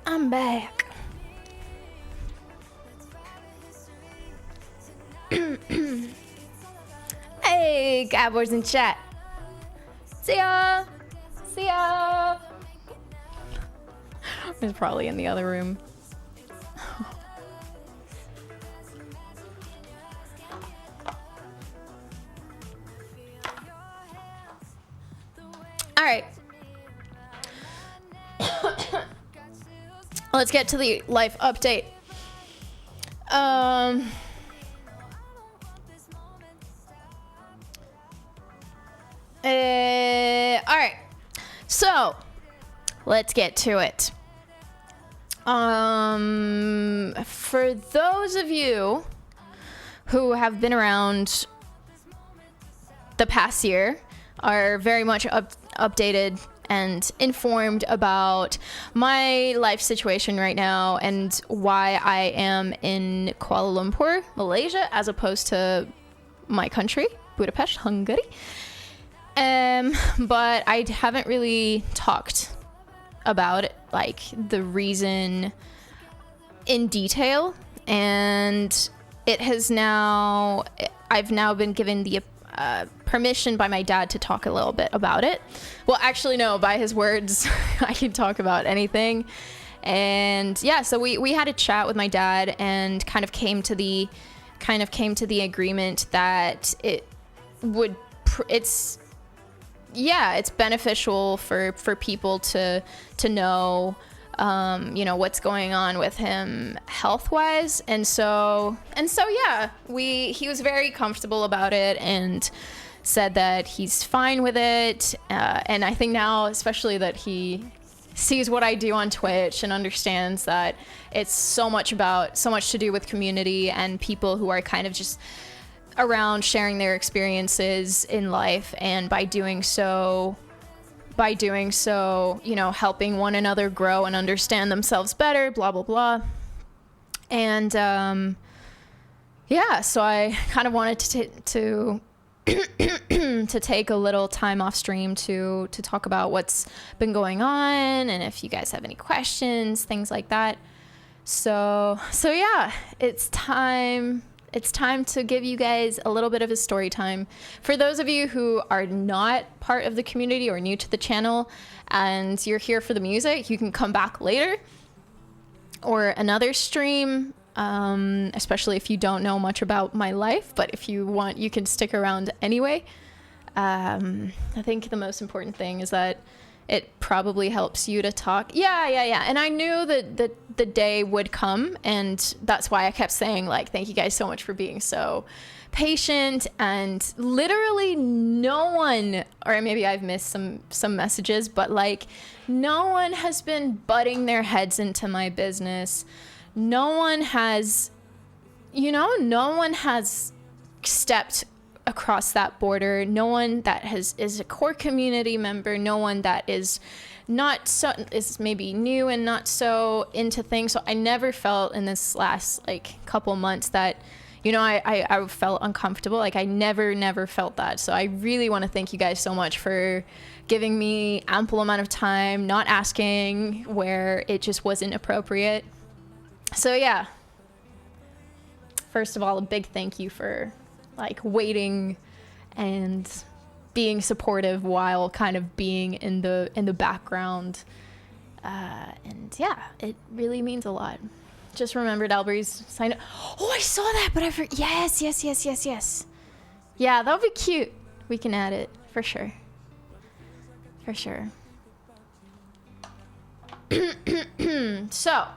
I'm back. Hey, cowboys in chat. See ya. See ya. He's probably in the other room. All right. Let's get to the life update. All right. So, let's get to it. For those of you who have been around the past year, are very much updated and informed about my life situation right now and why I am in Kuala Lumpur, Malaysia, as opposed to my country, Budapest, Hungary. But I haven't really talked about it, like the reason in detail, and I've now been given the permission by my dad to talk a little bit about it. Well, actually, no, by his words, I can talk about anything. And yeah, so we had a chat with my dad and kind of came to the agreement that it's beneficial for people to know, what's going on with him health-wise. And so yeah, he was very comfortable about it and said that he's fine with it. And I think now, especially that he sees what I do on Twitch and understands that it's so much to do with community and people who are kind of just around sharing their experiences in life, and by doing so, helping one another grow and understand themselves better, blah, blah, blah. And, so I kind of wanted to to take a little time off stream to talk about what's been going on, and if you guys have any questions, things like that. So yeah, it's time to give you guys a little bit of a story time. For those of you who are not part of the community or new to the channel and you're here for the music, you can come back later or another stream, especially if you don't know much about my life. But if you want, you can stick around anyway. I think the most important thing is that it probably helps you to talk. Yeah. And I knew that the day would come, and that's why I kept saying, like, thank you guys so much for being so patient. And literally no one, or maybe I've missed some messages, but like no one has been butting their heads into my business. No one has stepped across that border. No one that is a core community member, no one that is maybe new and not so into things. So I never felt in this last couple months that I felt uncomfortable. Like I never felt that. So I really want to thank you guys so much for giving me ample amount of time, not asking where it just wasn't appropriate. So yeah, first of all, a big thank you for waiting and being supportive while kind of being in the background. And yeah, it really means a lot. Just remembered Albury's sign up. Oh, I saw that, but I forgot. Yes. Yeah, that'll be cute. We can add it for sure. So,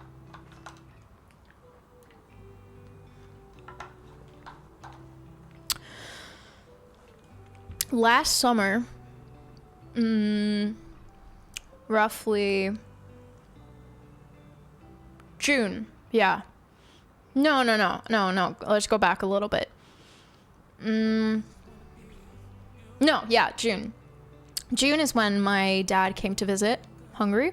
last summer, roughly June. Yeah. No. Let's go back a little bit. June. June is when my dad came to visit Hungary.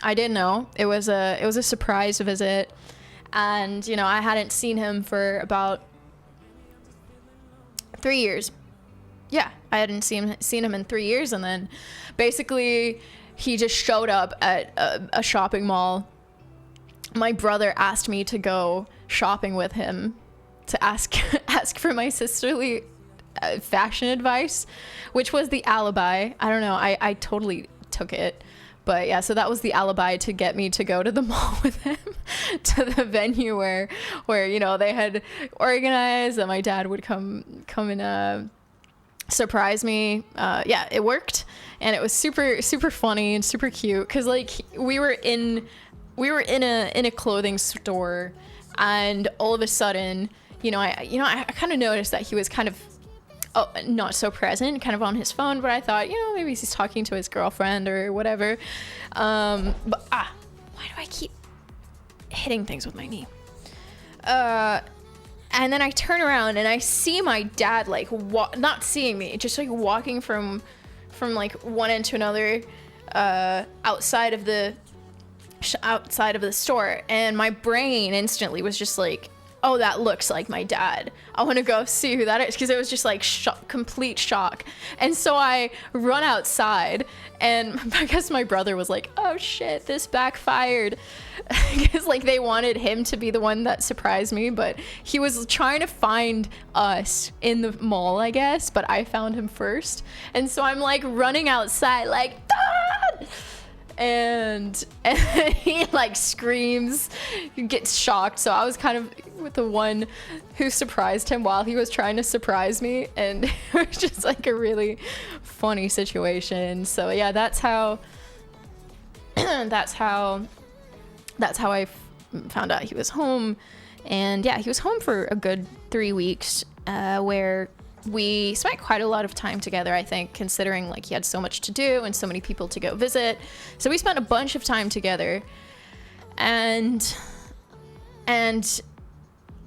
I didn't know. It was a surprise visit, and I hadn't seen him for about 3 years. Yeah, I hadn't seen him in 3 years, and then basically he just showed up at a shopping mall. My brother asked me to go shopping with him to ask for my sisterly fashion advice, which was the alibi. I don't know. I totally took it, But yeah, so that was the alibi to get me to go to the mall with him to the venue where you know, they had organized that my dad would come and surprise me. Yeah, it worked, and it was super funny and super cute because like we were in a clothing store, and all of a sudden, I kind of noticed that he was kind of not so present, kind of on his phone, but I thought, maybe he's talking to his girlfriend or whatever. Why do I keep hitting things with my knee? And then I turn around and I see my dad like not seeing me, just like walking from like one end to another, outside of the store, and my brain instantly was just like, oh, that looks like my dad. I want to go see who that is, because it was just like complete shock. And so I run outside, and I guess my brother was like, oh shit, this backfired, because like they wanted him to be the one that surprised me, but he was trying to find us in the mall, I guess, but I found him first. And so I'm like running outside like, Dad! And he like screams, gets shocked. So I was kind of with the one who surprised him while he was trying to surprise me, and it was just like a really funny situation. So yeah, that's how I found out he was home. And yeah, he was home for a good 3 weeks, where we spent quite a lot of time together, I think, considering like he had so much to do and so many people to go visit. So we spent a bunch of time together, and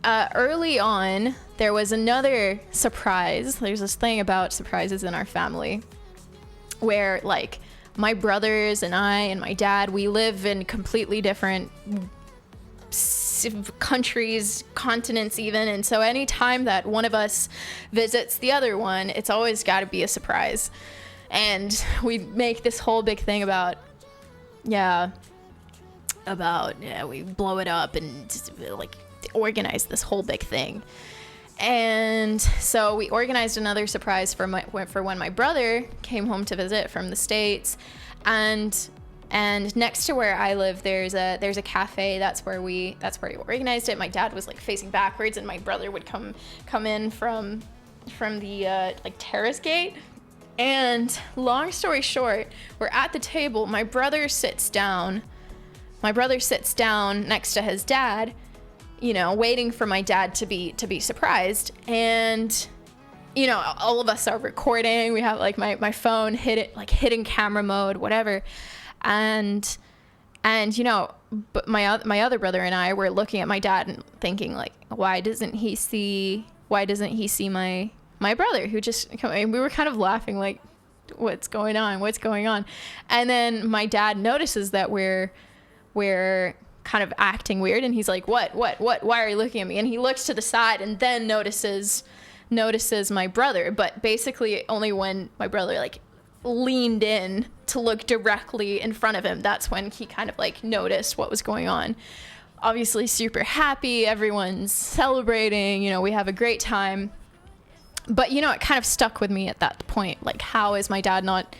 early on there was another surprise. There's this thing about surprises in our family where like my brothers and I and my dad, we live in completely different countries, continents even, and so anytime that one of us visits the other one, it's always got to be a surprise. And we make this whole big thing about we blow it up and like organize this whole big thing. And so we organized another surprise for when my brother came home to visit from the States. And next to where I live, there's a cafe. That's where we organized it. My dad was like facing backwards, and my brother would come in from the like terrace gate. And long story short, we're at the table. My brother sits down next to his dad, waiting for my dad to be surprised. And all of us are recording. We have like my phone hidden camera mode, whatever. And but my other brother and I were looking at my dad and thinking like, why doesn't he see my brother who just come? And we were kind of laughing like, what's going on? And then my dad notices that we're kind of acting weird, and he's like, what, why are you looking at me? And he looks to the side and then notices my brother, but basically only when my brother like leaned in to look directly in front of him, that's when he kind of like noticed what was going on. Obviously super happy, everyone's celebrating, we have a great time. But it kind of stuck with me at that point, like, how is my dad not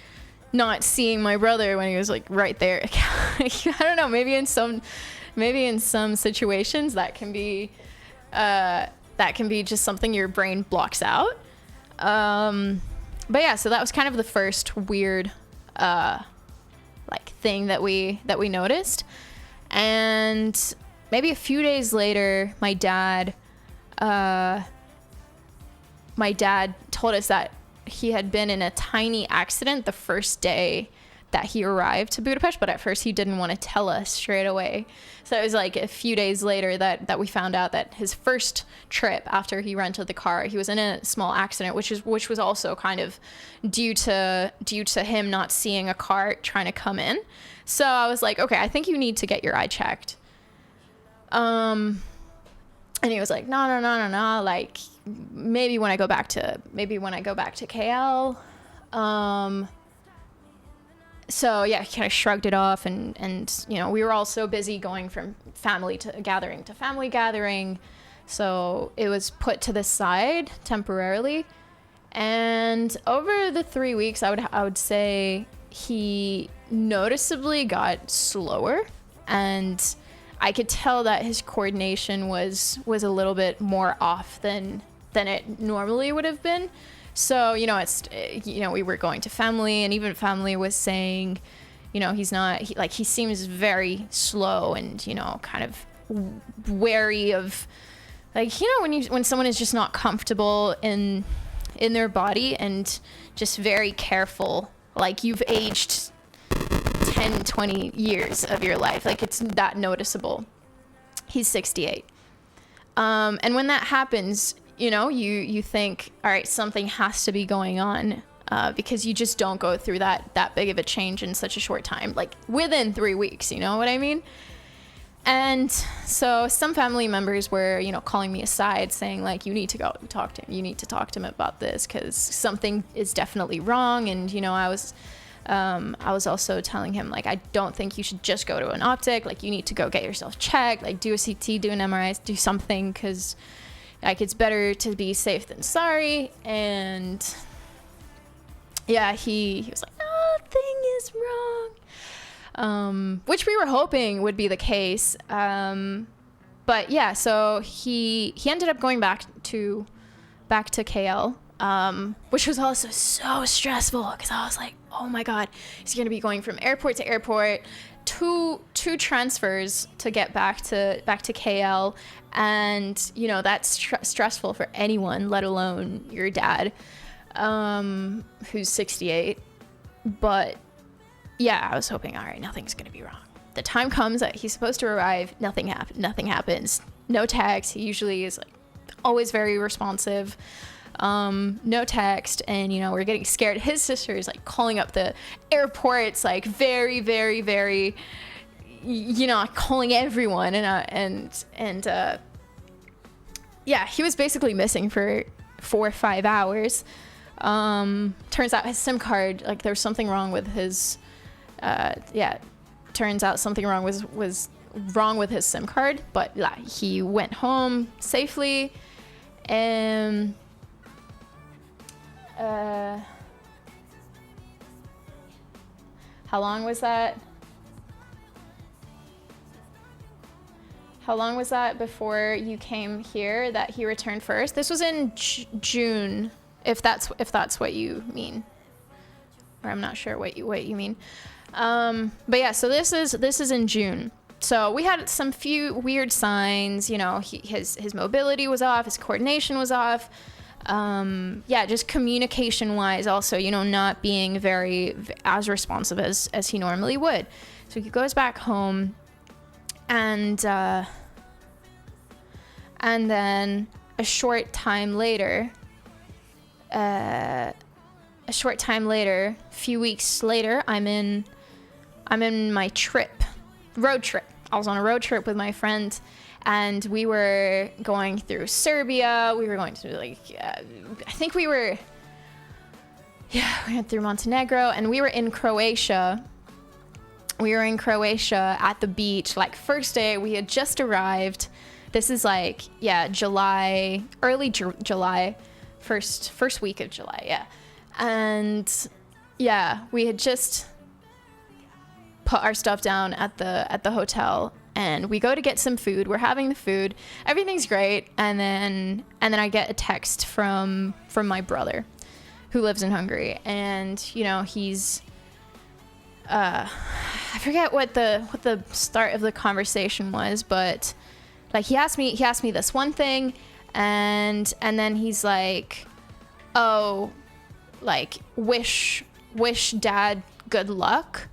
seeing my brother when he was like right there? I don't know, maybe in some situations that can be just something your brain blocks out. But yeah, so that was kind of the first weird like thing that we noticed. And maybe a few days later, my dad told us that he had been in a tiny accident the first day that he arrived to Budapest, but at first he didn't want to tell us straight away. So it was like a few days later that we found out that his first trip after he rented the car, he was in a small accident, which was also kind of due to him not seeing a car trying to come in. So I was like, okay, I think you need to get your eye checked. And he was like, no, like maybe when I go back to KL. So yeah, he kind of shrugged it off, and we were all so busy going from family gathering, so it was put to the side temporarily. And over the 3 weeks, I would say he noticeably got slower, and I could tell that his coordination was a little bit more off than it normally would have been. So, you know, we were going to family, and even family was saying, you know, he seems very slow and, you know, kind of wary of, like, you know, when someone is just not comfortable in their body and just very careful, like you've aged 10, 20 years of your life. Like, it's that noticeable. He's 68. And when that happens, you know, you think, all right, something has to be going on, because you just don't go through that big of a change in such a short time, like within 3 weeks, you know what I mean? And so some family members were, you know, calling me aside saying, like, you need to go talk to him. You need to talk to him about this because something is definitely wrong. And, you know, I was also telling him, like, I don't think you should just go to an optic. Like, you need to go get yourself checked, like do a CT, do an MRI, do something, because, like, it's better to be safe than sorry. And yeah, he was like, nothing is wrong. Which we were hoping would be the case. But yeah, so he ended up going back to KL, which was also so stressful because I was like, oh my God, he's going to be going from airport to airport, two transfers to get back to KL. And, you know, that's stressful for anyone, let alone your dad, who's 68. But yeah, I was hoping, all right, nothing's going to be wrong. The time comes that he's supposed to arrive, nothing happens. No text. He usually is, like, always very responsive. No text. And, you know, we're getting scared. His sister is, like, calling up the airports, like, very, very, very, you know, calling everyone. And yeah, he was basically missing for 4 or 5 hours. Turns out his SIM card, like, there was something wrong with his, turns out something wrong was wrong with his SIM card, but yeah, he went home safely. And how long was that? How long was that before you came here that he returned first? This was in June, if that's what you mean, or I'm not sure what you mean. But yeah, so this is in June. So we had some few weird signs, you know, his mobility was off, his coordination was off. Yeah, just communication wise also, you know, not being very as responsive as he normally would. So he goes back home, and then a short time later, few weeks later, I'm in my road trip. I was on a road trip with my friend, and we were going through Serbia. We were going to, like, I think we went through Montenegro, and we were in Croatia. We were in Croatia at the beach. Like, first day, we had just arrived. This is like, yeah, July, early July, first week of July, yeah. And yeah, we had just put our stuff down at the hotel, and we go to get some food. We're having the food. Everything's great. And then I get a text from my brother who lives in Hungary. And, you know, he's, I forget what the start of the conversation was, but, like, he asked me this one thing, and then he's like, oh, like, wish dad good luck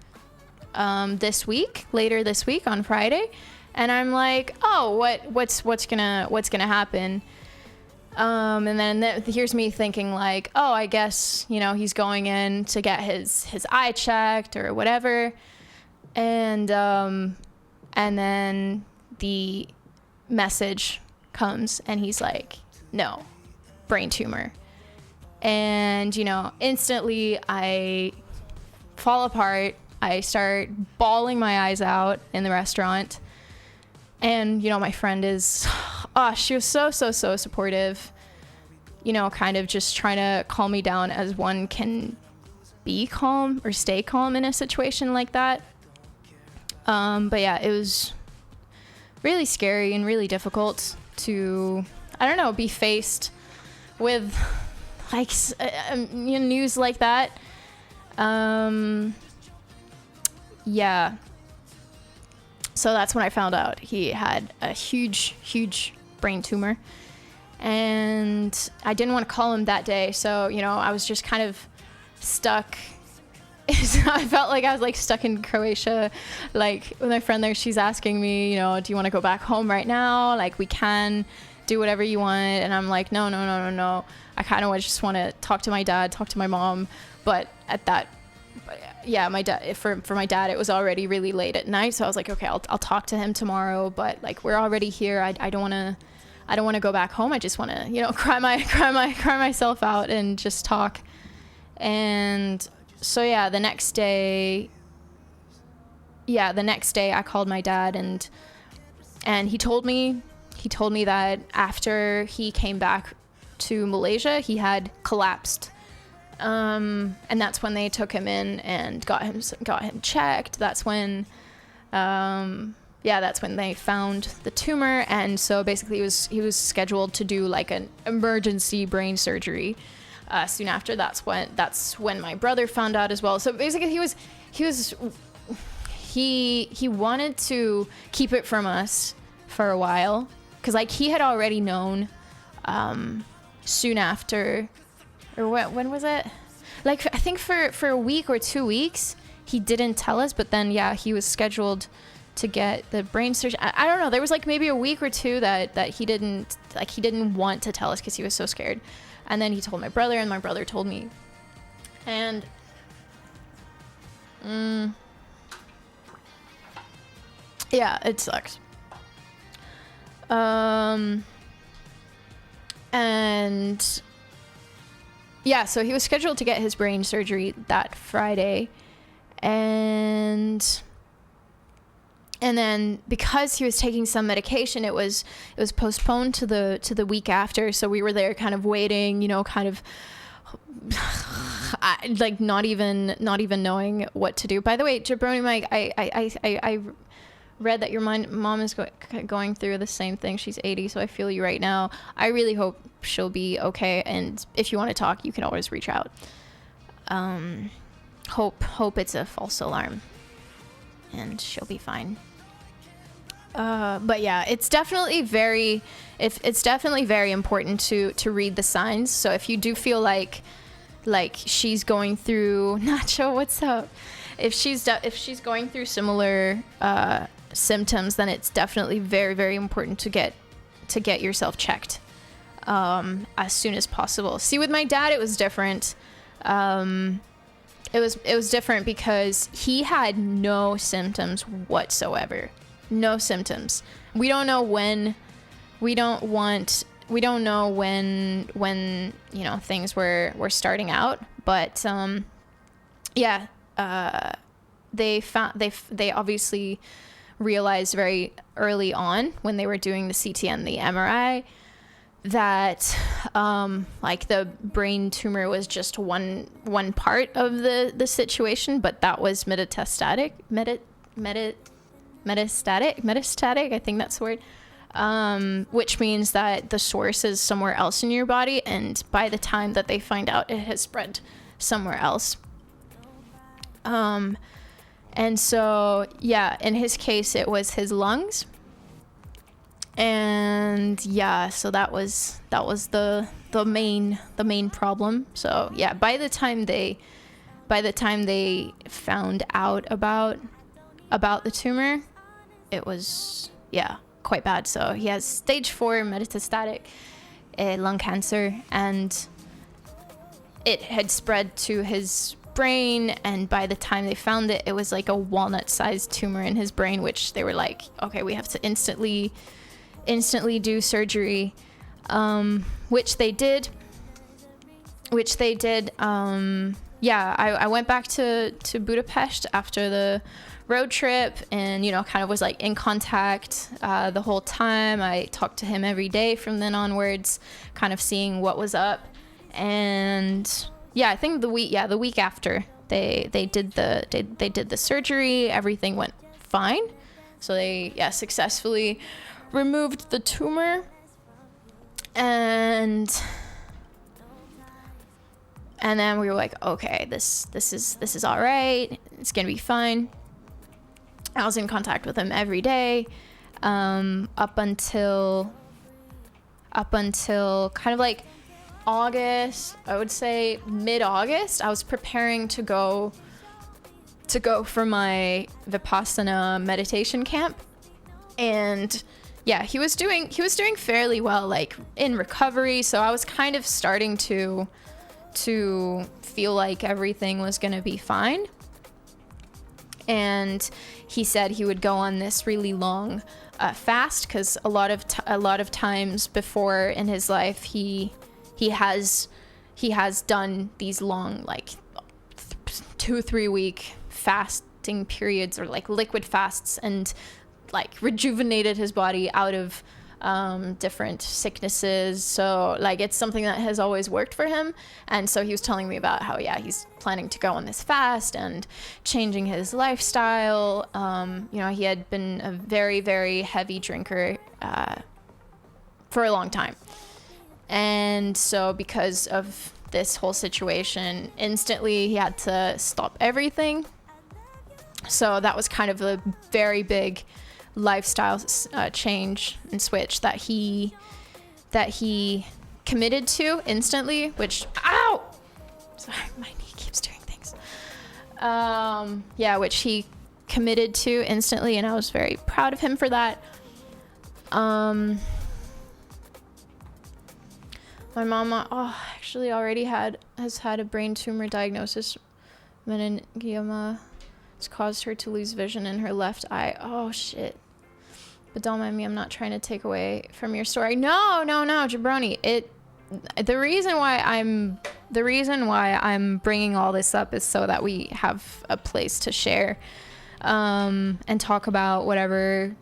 later this week on Friday. And I'm like, oh, what's gonna happen? And then here's me thinking, like, oh, I guess, you know, he's going in to get his eye checked or whatever. And then the message comes, and he's like, no, brain tumor. And, you know, instantly I fall apart. I start bawling my eyes out in the restaurant. And, you know, my friend is, she was so supportive, you know, kind of just trying to calm me down as one can be calm or stay calm in a situation like that. But yeah, it was really scary and really difficult to, I don't know, be faced with like news like that. Yeah. So that's when I found out he had a huge brain tumor. And I didn't want to call him that day. So, you know, I was just kind of stuck. I felt like I was like stuck in Croatia. Like with my friend there, she's asking me, you know, do you want to go back home right now? Like we can do whatever you want. And I'm like, no. I kind of just want to talk to my dad, talk to my mom. But at that, yeah, my dad, for my dad, it was already really late at night. So I was like, okay, I'll talk to him tomorrow. But like, we're already here. I don't want to go back home. I just want to, you know, cry myself out and just talk. And so yeah, the next day I called my dad and he told me that after he came back to Malaysia, he had collapsed. And that's when they took him in and got him checked. That's when they found the tumor. And so basically he was scheduled to do like an emergency brain surgery soon after. That's when my brother found out as well. So basically he wanted to keep it from us for a while, because like he had already known soon after, or when was it? Like I think for a week or 2 weeks he didn't tell us, but then yeah, he was scheduled to get the brain surgery. I don't know, there was like maybe a week or two that he didn't want to tell us because he was so scared. And then he told my brother, and my brother told me. And yeah, it sucked. And yeah, so he was scheduled to get his brain surgery that Friday, and then because he was taking some medication, it was postponed to the week after. So we were there kind of waiting, you know, kind of like not even knowing what to do. By the way, Jabroni Mike, I read that your mom is going through the same thing. She's 80, so I feel you right now. I really hope she'll be okay, and if you want to talk, you can always reach out. Hope it's a false alarm and she'll be fine. But yeah, it's definitely very important to read the signs. So if you do feel like she's going through, Nacho, what's up? If she's going through similar symptoms, then it's definitely very, very important to get yourself checked as soon as possible. See, with my dad, it was different. It was different because he had no symptoms whatsoever. No symptoms. We don't know when, you know, things were starting out, but yeah, they obviously realized very early on when they were doing the CT and the MRI that like the brain tumor was just one part of the situation, but that was metastatic, I think that's the word, which means that the source is somewhere else in your body, and by the time that they find out, it has spread somewhere else. And so yeah, in his case, it was his lungs. And yeah, so that was the main problem. So yeah, by the time they found out about the tumor, it was, yeah, quite bad. So he has stage 4 metastatic lung cancer, and it had spread to his brain, and by the time they found it, it was like a walnut-sized tumor in his brain, which they were like, okay, we have to instantly do surgery, which they did. Yeah, I went back to Budapest after the road trip, and, you know, kind of was like in contact the whole time. I talked to him every day from then onwards, kind of seeing what was up. And yeah, I think the week after they did the surgery. Everything went fine. So they successfully removed the tumor, and then we were like, okay, this is all right. It's gonna be fine. I was in contact with him every day, up until kind of like August. I would say mid-August. I was preparing to go for my Vipassana meditation camp, and yeah, he was doing fairly well, like in recovery. So I was kind of starting to feel like everything was gonna be fine. And he said he would go on this really long fast, because a lot of times before in his life he has done these long, like 2-3 week fasting periods, or like liquid fasts, and like rejuvenated his body out of different sicknesses. So like it's something that has always worked for him. And so he was telling me about how he's planning to go on this fast and changing his lifestyle. He had been a very, very heavy drinker for a long time, and so because of this whole situation, instantly he had to stop everything. So that was kind of a very big lifestyle change and switch that he committed to instantly, which sorry, my knee keeps doing things. Which he committed to instantly, and I was very proud of him for that. My mama actually already has had a brain tumor diagnosis. Meningioma. It's caused her to lose vision in her left eye. Oh shit. But don't mind me, I'm not trying to take away from your story. No, jabroni. The reason why I'm bringing all this up is so that we have a place to share, and talk about whatever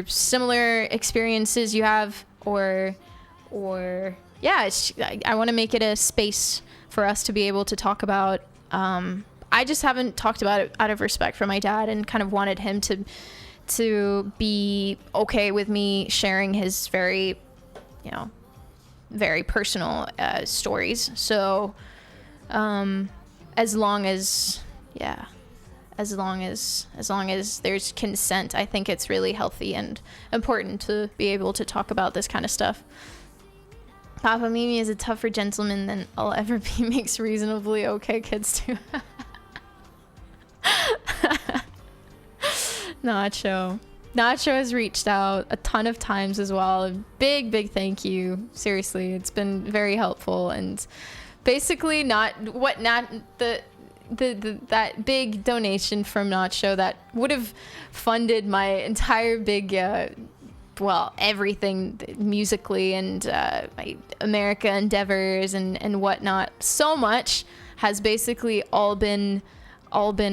similar experiences you have, or I want to make it a space for us to be able to talk about. I just haven't talked about it out of respect for my dad, and kind of wanted him to be okay with me sharing his very, very personal stories. So as long as there's consent, I think it's really healthy and important to be able to talk about this kind of stuff. Papa Mimi is a tougher gentleman than I'll ever be, makes reasonably okay kids too. Nacho has reached out a ton of times as well. Big thank you. Seriously, it's been very helpful, and basically that big donation from Nacho that would have funded my entire big everything musically, and my America endeavors and whatnot. So much has basically all been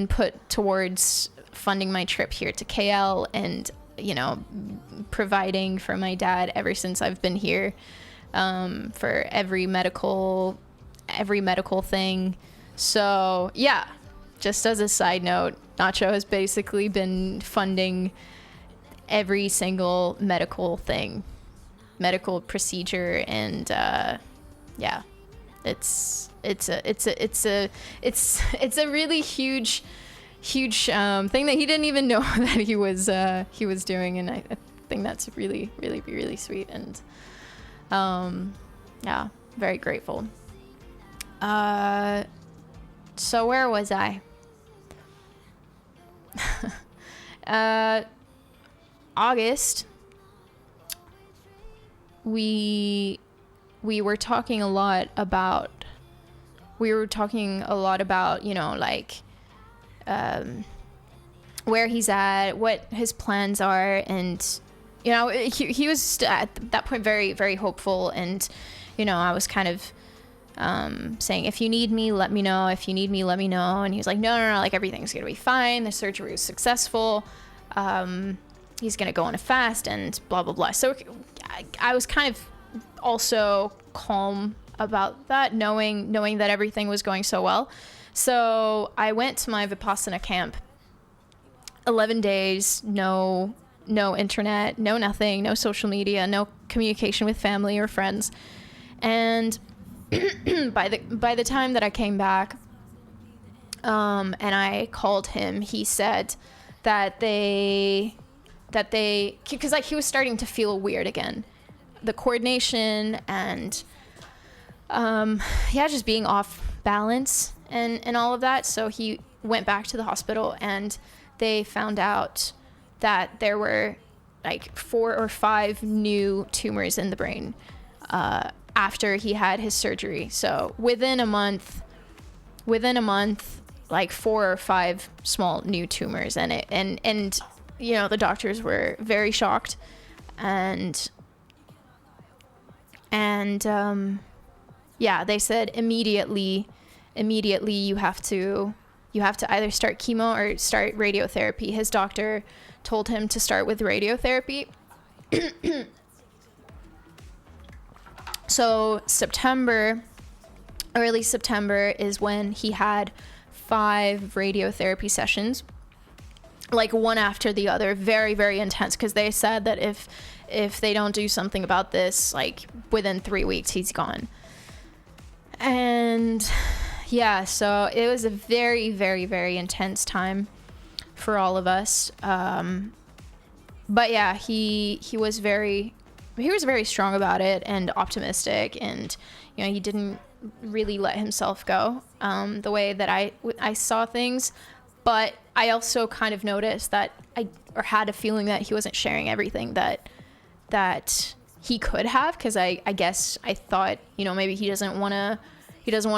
put towards funding my trip here to KL, and providing for my dad ever since I've been here, for every medical thing. So yeah, just as a side note, Nacho has basically been funding every single medical procedure, and it's a really huge thing that he didn't even know that he was doing, and I think that's really, really, really sweet, and very grateful. So where was I? August, we were talking a lot about where he's at, what his plans are, and he was at that point very, very hopeful, and I was kind of saying, if you need me, let me know. If you need me, let me know. And he was like, no, like everything's gonna be fine. The surgery was successful. He's gonna go on a fast and blah blah blah. So I was kind of also calm about that, knowing that everything was going so well. So I went to my Vipassana camp. 11 days, no internet, no nothing, no social media, no communication with family or friends. And by the time that I came back, and I called him, he said that because like he was starting to feel weird again, the coordination and just being off balance and all of that. So he went back to the hospital, and they found out that there were like 4 or 5 new tumors in the brain after he had his surgery. So within a month, like 4 or 5 small new tumors in it, and you know, the doctors were very shocked, and they said immediately you have to either start chemo or start radiotherapy. His doctor told him to start with radiotherapy. So early September is when he had 5 radiotherapy sessions, like one after the other, very, very intense, because they said that if they don't do something about this, like within 3 weeks, he's gone. And yeah, so it was a very, very, very intense time for all of us. But yeah, he was very strong about it and optimistic, and you know, he didn't really let himself go the way that I saw things. But I also kind of noticed that or had a feeling that he wasn't sharing everything that he could have, because I guess I thought, you know, maybe he doesn't want to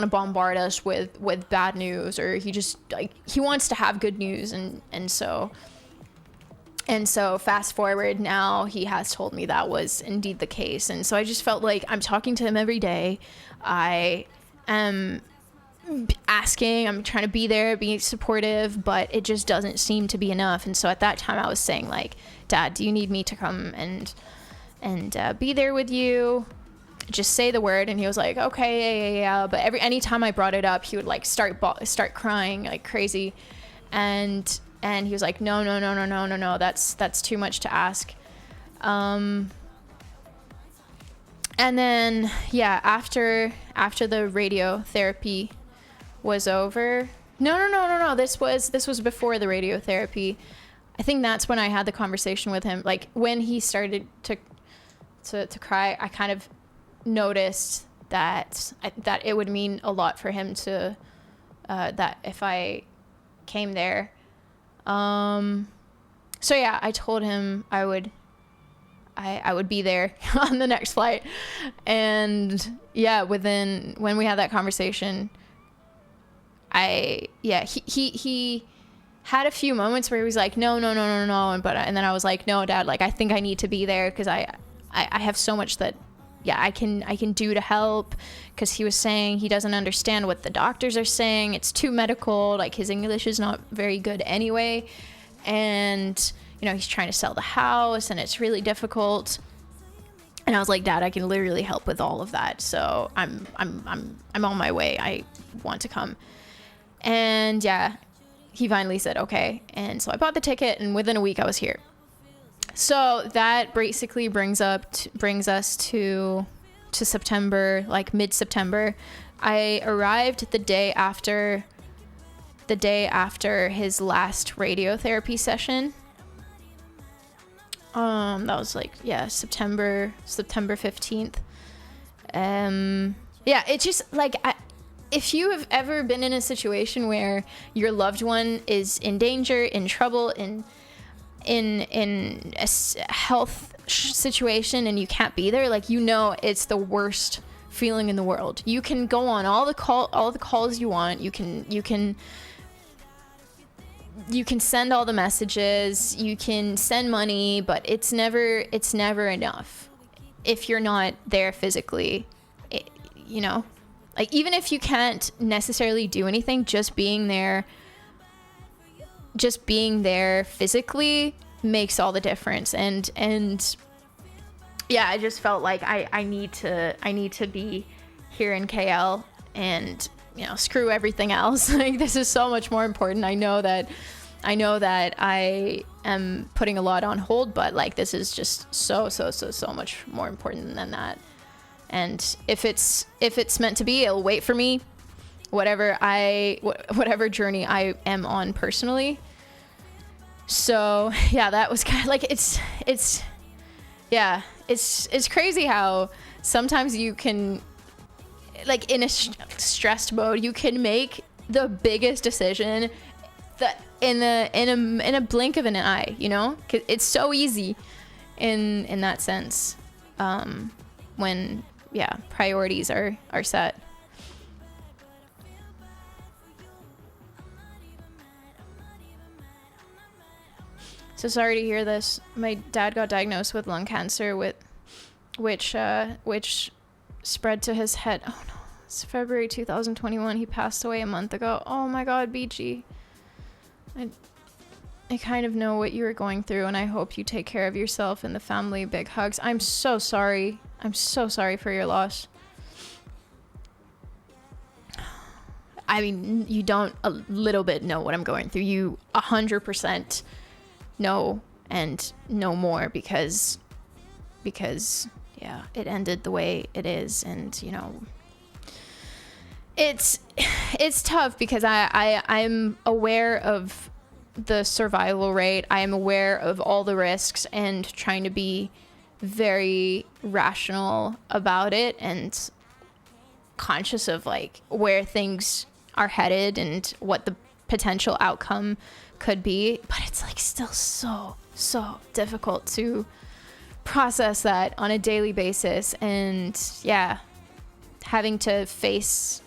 bombard us with bad news, or he just like he wants to have good news, and so fast forward, now he has told me that was indeed the case. And so I just felt like I'm talking to him every day. I am asking, I'm trying to be there, be supportive, but it just doesn't seem to be enough. And so at that time I was saying, like, Dad, do you need me to come and be there with you? Just say the word. And he was like, okay, yeah. But any time I brought it up, he would like start crying like crazy. And he was like, no, that's too much to ask. And then, yeah, after the radiotherapy was over, no, this was before the radiotherapy. I think that's when I had the conversation with him. Like when he started to cry, I kind of noticed that it would mean a lot for him to that if I came there. So yeah, I told him I would be there on the next flight. And yeah, when we had that conversation, he had a few moments where he was like, no, and then I was like, no, Dad, like I think I need to be there, because I have so much that I can do to help, because he was saying he doesn't understand what the doctors are saying. It's too medical, like his English is not very good anyway, and you know, he's trying to sell the house and it's really difficult. And I was like, Dad, I can literally help with all of that, so I'm on my way. I want to come. And yeah, he finally said okay, and so I bought the ticket, and within a week I was here. So that basically brings us to September, like mid-September. I arrived the day after his last radiotherapy session. That was like, yeah, September 15th. Yeah, it's just like, if you have ever been in a situation where your loved one is in danger, in trouble, in a health situation, and you can't be there, like, you know, it's the worst feeling in the world. You can go on all the calls you want. You can send all the messages, you can send money, but it's never enough if you're not there physically. You know, like, even if you can't necessarily do anything, just being there physically makes all the difference. And yeah, I just felt like I need to be here in KL and you know, screw everything else. Like, this is so much more important. I know that I am putting a lot on hold, but like, this is just so much more important than that. And if it's meant to be, it'll wait for me, whatever journey I am on personally. So yeah, that was kind of like, it's crazy how sometimes you can, like, in a stressed mode, you can make the biggest decision that in a blink of an eye, you know? 'Cause it's so easy in that sense, when priorities are set. So sorry to hear this. My dad got diagnosed with lung cancer, which spread to his head. Oh no, it's February 2021. He passed away a month ago. Oh my God, Beachy. I kind of know what you were going through, and I hope you take care of yourself and the family. Big hugs. I'm so sorry. I'm so sorry for your loss. I mean, you don't a little bit know what I'm going through. You 100% know and know more because yeah, it ended the way it is. And you know, it's tough because I'm aware of the survival rate. I am aware of all the risks and trying to be very rational about it and conscious of like where things are headed and what the potential outcome could be. But it's like still so difficult to process that on a daily basis. And yeah, having to face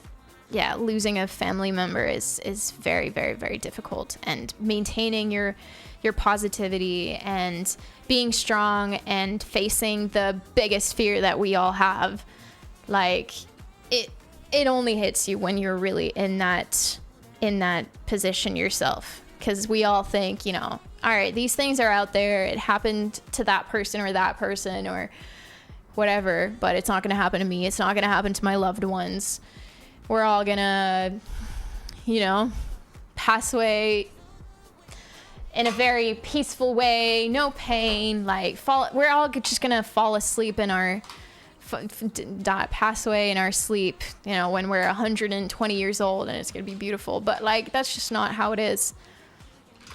losing a family member is very difficult, and maintaining your positivity and being strong and facing the biggest fear that we all have, like it only hits you when you're really in that position yourself, because we all think, you know, all right, these things are out there, it happened to that person or whatever, but it's not going to happen to me, it's not going to happen to my loved ones. We're all gonna, you know, pass away in a very peaceful way, no pain, like we're all just gonna fall asleep in our, pass away in our sleep, you know, when we're 120 years old, and it's gonna be beautiful. But like, that's just not how it is.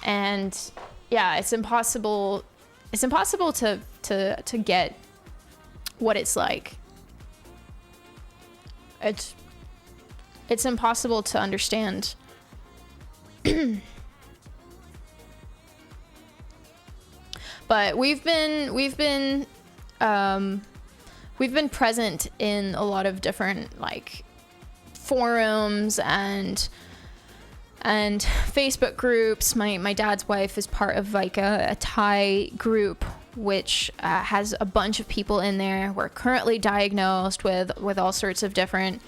And yeah, it's impossible to get what it's like. It's impossible to understand. But we've been present in a lot of different like forums and Facebook groups. My dad's wife is part of like a Thai group which has a bunch of people in there. We're currently diagnosed with all sorts of different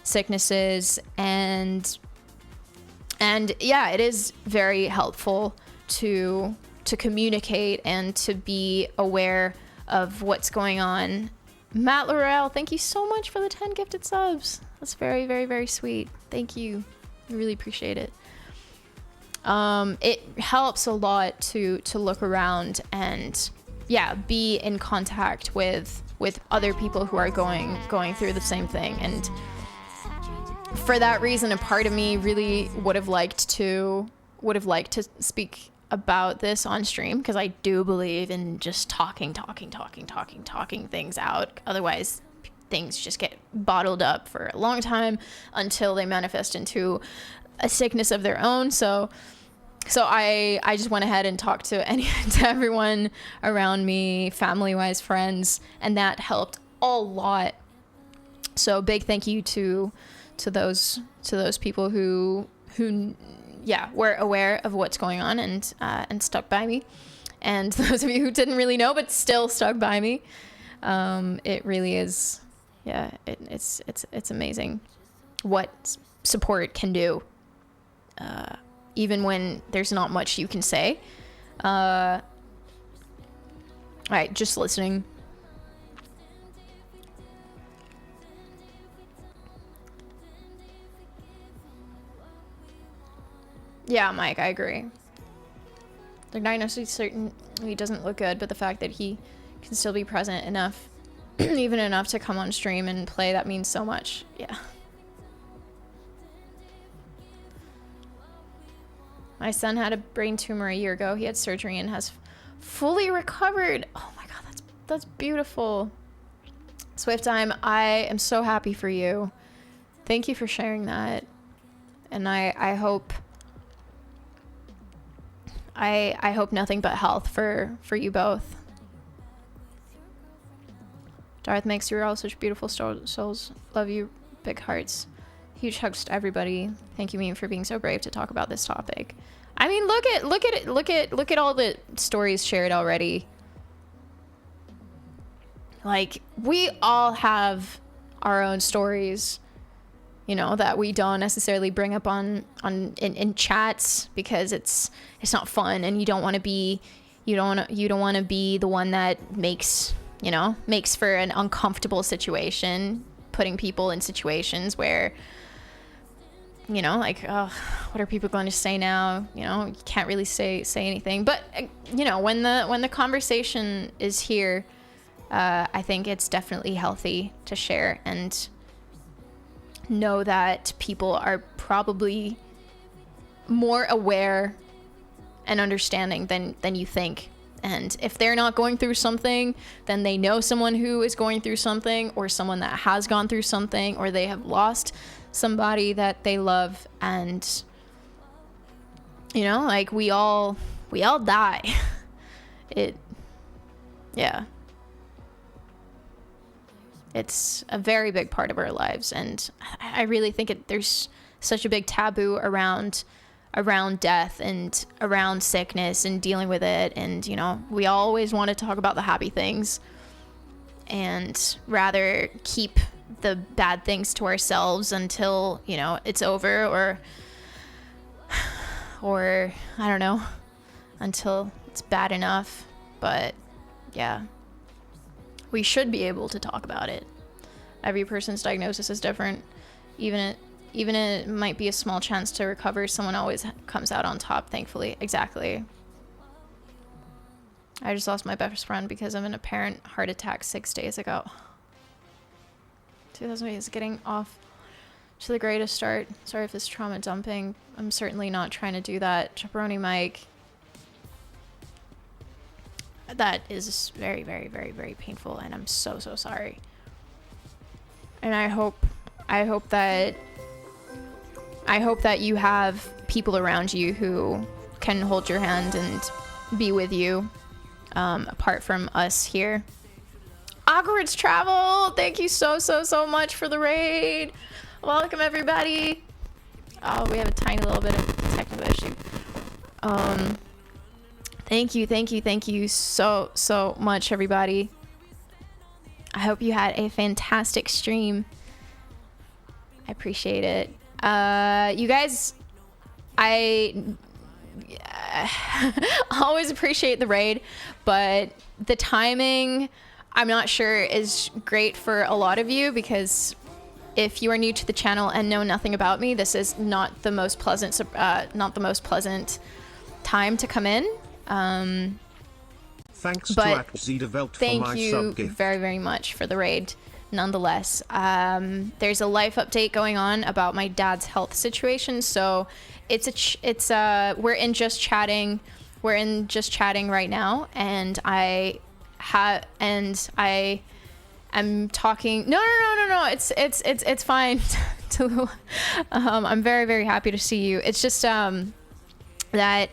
sicknesses, and yeah, it is very helpful to communicate and to be aware of what's going on. Matt Laurel, thank you so much for the 10 gifted subs. That's very sweet. Thank you. I really appreciate it. It helps a lot to look around and be in contact with other people who are going through the same thing. And for that reason, a part of me really would have liked to speak about this on stream, because I do believe in just talking things out. Otherwise, things just get bottled up for a long time until they manifest into a sickness of their own. So I just went ahead and talked to everyone around me, family-wise, friends, and that helped a lot. So big thank you to those people who were aware of what's going on and stuck by me, and those of you who didn't really know but still stuck by me. It really is, it's amazing what support can do, even when there's not much you can say. All right, just listening. Yeah, Mike, I agree. The diagnosis certainly doesn't look good, but the fact that he can still be present enough, even enough to come on stream and play, that means so much. Yeah. My son had a brain tumor a year ago. He had surgery and has fully recovered. Oh my god, that's beautiful. Swifttime, I am so happy for you. Thank you for sharing that. And I hope I hope nothing but health for you both. Darth makes you all such beautiful souls. Love you, big hearts. Huge hugs to everybody. Thank you, Meme, for being so brave to talk about this topic. I mean, look at all the stories shared already. Like, we all have our own stories, you know, that we don't necessarily bring up in chats because it's not fun, and you don't want to be the one that makes for an uncomfortable situation, putting people in situations where, you know, like, oh, what are people going to say now? You know, you can't really say anything. But you know, when the conversation is here, I think it's definitely healthy to share and know that people are probably more aware and understanding than you think. And if they're not going through something, then they know someone who is going through something, or someone that has gone through something, or they have lost somebody that they love. And, you know, like, we all die. Yeah. It's a very big part of our lives, and I really think there's such a big taboo around death and around sickness and dealing with it. And, you know, we always want to talk about the happy things and rather keep the bad things to ourselves until, you know, it's over, or I don't know, until it's bad enough. But yeah, we should be able to talk about it. Every person's diagnosis is different. Even it might be a small chance to recover, someone always comes out on top, thankfully. Exactly. I just lost my best friend because of an apparent heart attack 6 days ago. 2008 is getting off to the greatest start. Sorry if this trauma dumping. I'm certainly not trying to do that. Jabroni Mike. That is very, very, very, very painful, and I'm so sorry. And I hope that you have people around you who can hold your hand and be with you, apart from us here. Awkward's Travel, thank you so much for the raid. Welcome, everybody. Oh, we have a tiny little bit of technical issue. Thank you so much, everybody. I hope you had a fantastic stream. I appreciate it. You guys, I always appreciate the raid, but the timing, I'm not sure, is great for a lot of you, because if you are new to the channel and know nothing about me, this is not the most pleasant time to come in. Thanks to @ZDeveloped for my thank you sub-gift. very, very much for the raid. Nonetheless, there's a life update going on about my dad's health situation. So we're in just chatting right now, and I am talking. No. It's fine. I'm very, very happy to see you. It's just that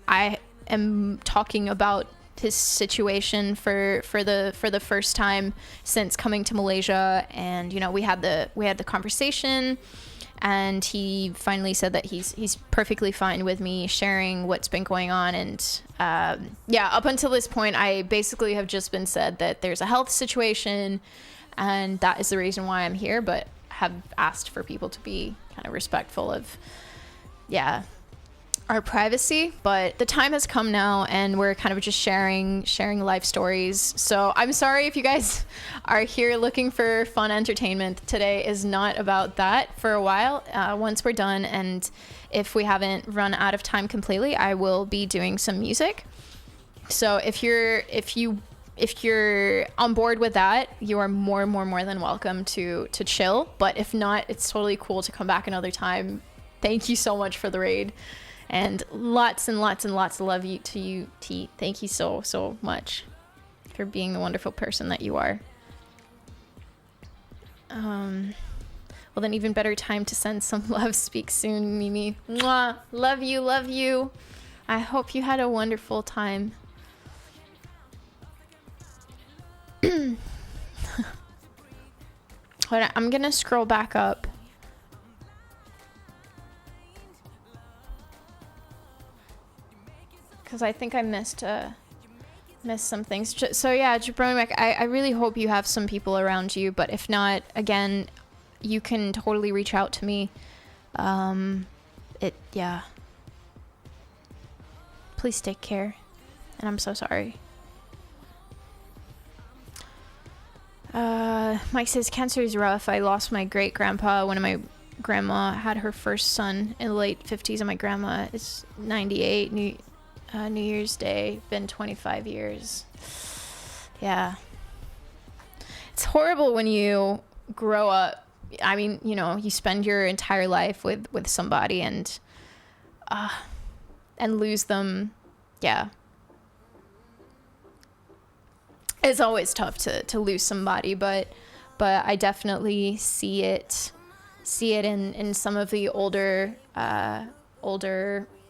I am talking about his situation for the first time since coming to Malaysia, and you know, we had the conversation, and he finally said that he's perfectly fine with me sharing what's been going on. And yeah, up until this point, I basically have just been said that there's a health situation, and that is the reason why I'm here, but have asked for people to be kind of respectful of, yeah, our privacy, but the time has come now and we're kind of just sharing life stories. So I'm sorry if you guys are here looking for fun entertainment. Today is not about that for a while. Once we're done, and if we haven't run out of time completely, I will be doing some music. So if you're on board with that, you are more than welcome to chill. But if not, it's totally cool to come back another time. Thank you so much for the raid. And lots of love to you, T. Thank you so much for being the wonderful person that you are. Well, then even better time to send some love. Speak soon, Mimi. Mwah. Love you. I hope you had a wonderful time. Hold on, I'm gonna scroll back up. Because I think I missed some things. So yeah, Jabroni Mac, I really hope you have some people around you, but if not, again, you can totally reach out to me. Yeah. Please take care. And I'm so sorry. Mike says, cancer is rough. I lost my great-grandpa when my grandma had her first son in the late 50s, and my grandma is 98. New Year's Day, been 25 years. Yeah. It's horrible when you grow up. I mean, you know, you spend your entire life with somebody and lose them. Yeah. It's always tough to lose somebody, but I definitely see it in some of the older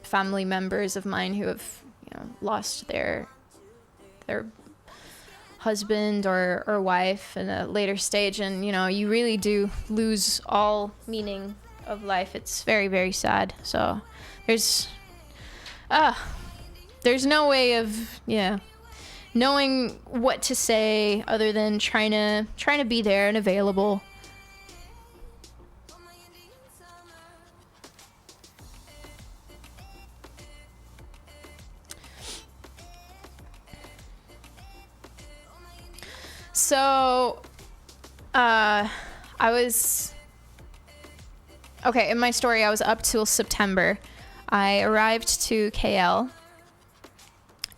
family members of mine who have, you know, lost their husband or wife in a later stage, and you know, you really do lose all meaning of life. It's very, very sad. So there's no way of knowing what to say other than trying to be there and available. So, in my story, I was up till September. I arrived to KL,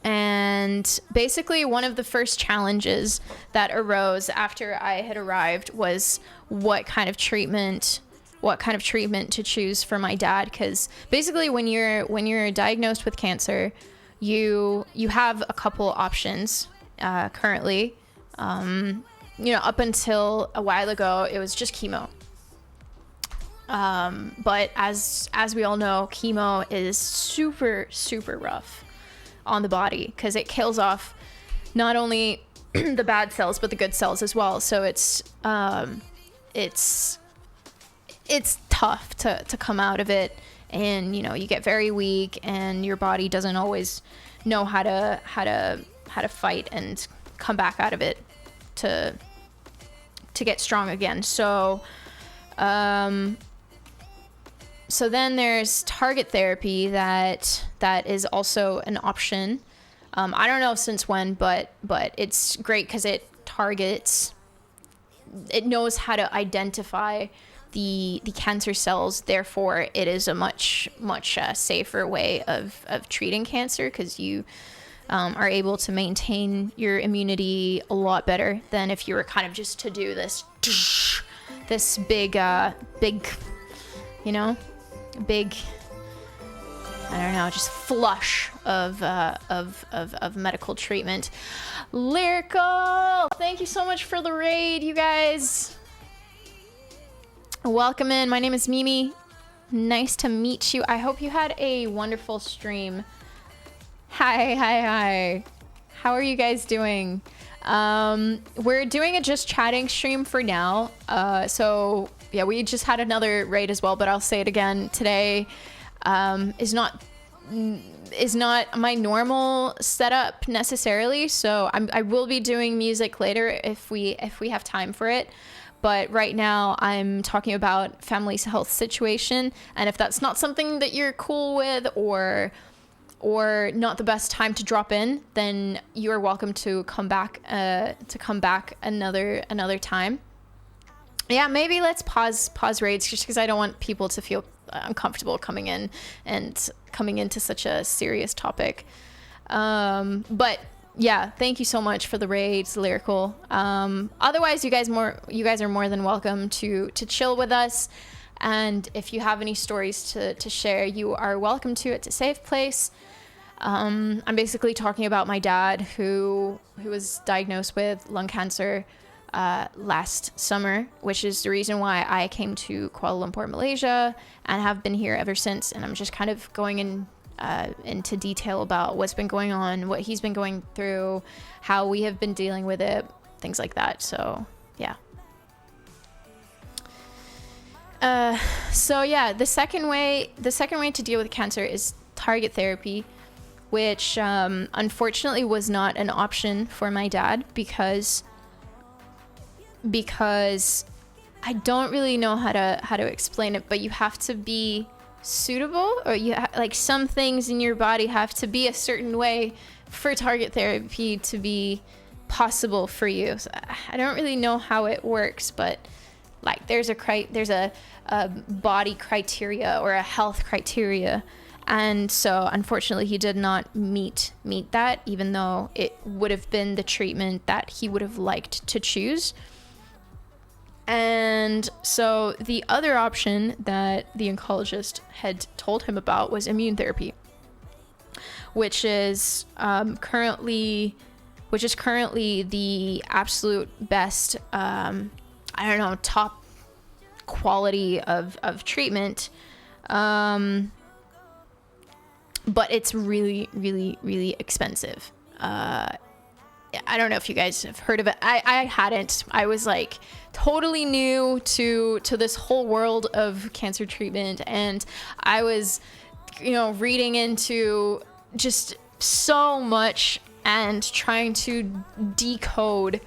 and basically one of the first challenges that arose after I had arrived was what kind of treatment to choose for my dad. Because basically when you're diagnosed with cancer, you have a couple options currently. Up until a while ago, it was just chemo. But as we all know, chemo is super, super rough on the body because it kills off not only the bad cells, but the good cells as well. So it's tough to come out of it. And, you know, you get very weak and your body doesn't always know how to fight and come back out of it to get strong again. So then there's target therapy that is also an option. I don't know since when, but it's great because it knows how to identify the cancer cells. Therefore, it is a much safer way of treating cancer because you are able to maintain your immunity a lot better than if you were kind of just to do this big, you know, I don't know, just flush of medical treatment. Lyrical, thank you so much for the raid, you guys. Welcome in. My name is Mimi. Nice to meet you. I hope you had a wonderful stream. Hi. How are you guys doing? We're doing a just chatting stream for now. So yeah, we just had another raid as well, but I'll say it again. Today is not my normal setup necessarily. So I will be doing music later if we have time for it. but right now I'm talking about family's health situation. And if that's not something that you're cool with, or not the best time to drop in, then you are welcome to come back another time. Yeah, maybe let's pause raids, just because I don't want people to feel uncomfortable coming into such a serious topic. But yeah, thank you so much for the raids, Lyrical. Otherwise, you guys are more than welcome to chill with us. And if you have any stories to share, you are welcome to. It's a safe place. I'm basically talking about my dad who was diagnosed with lung cancer last summer, which is the reason why I came to Kuala Lumpur, Malaysia, and have been here ever since. And I'm just kind of going into detail about what's been going on, what he's been going through, how we have been dealing with it, things like that. So yeah. The second way to deal with cancer is target therapy, which unfortunately was not an option for my dad because I don't really know how to explain it, but you have to be suitable, or some things in your body have to be a certain way for target therapy to be possible for you. So I don't really know how it works, but there's a body criteria or a health criteria, and so unfortunately he did not meet that, even though it would have been the treatment that he would have liked to choose. And so the other option that the oncologist had told him about was immune therapy, which is currently the absolute best, top quality of treatment. But it's really, really, really expensive. I don't know if you guys have heard of it. I hadn't. I was totally new to this whole world of cancer treatment, and I was, reading into just so much and trying to decode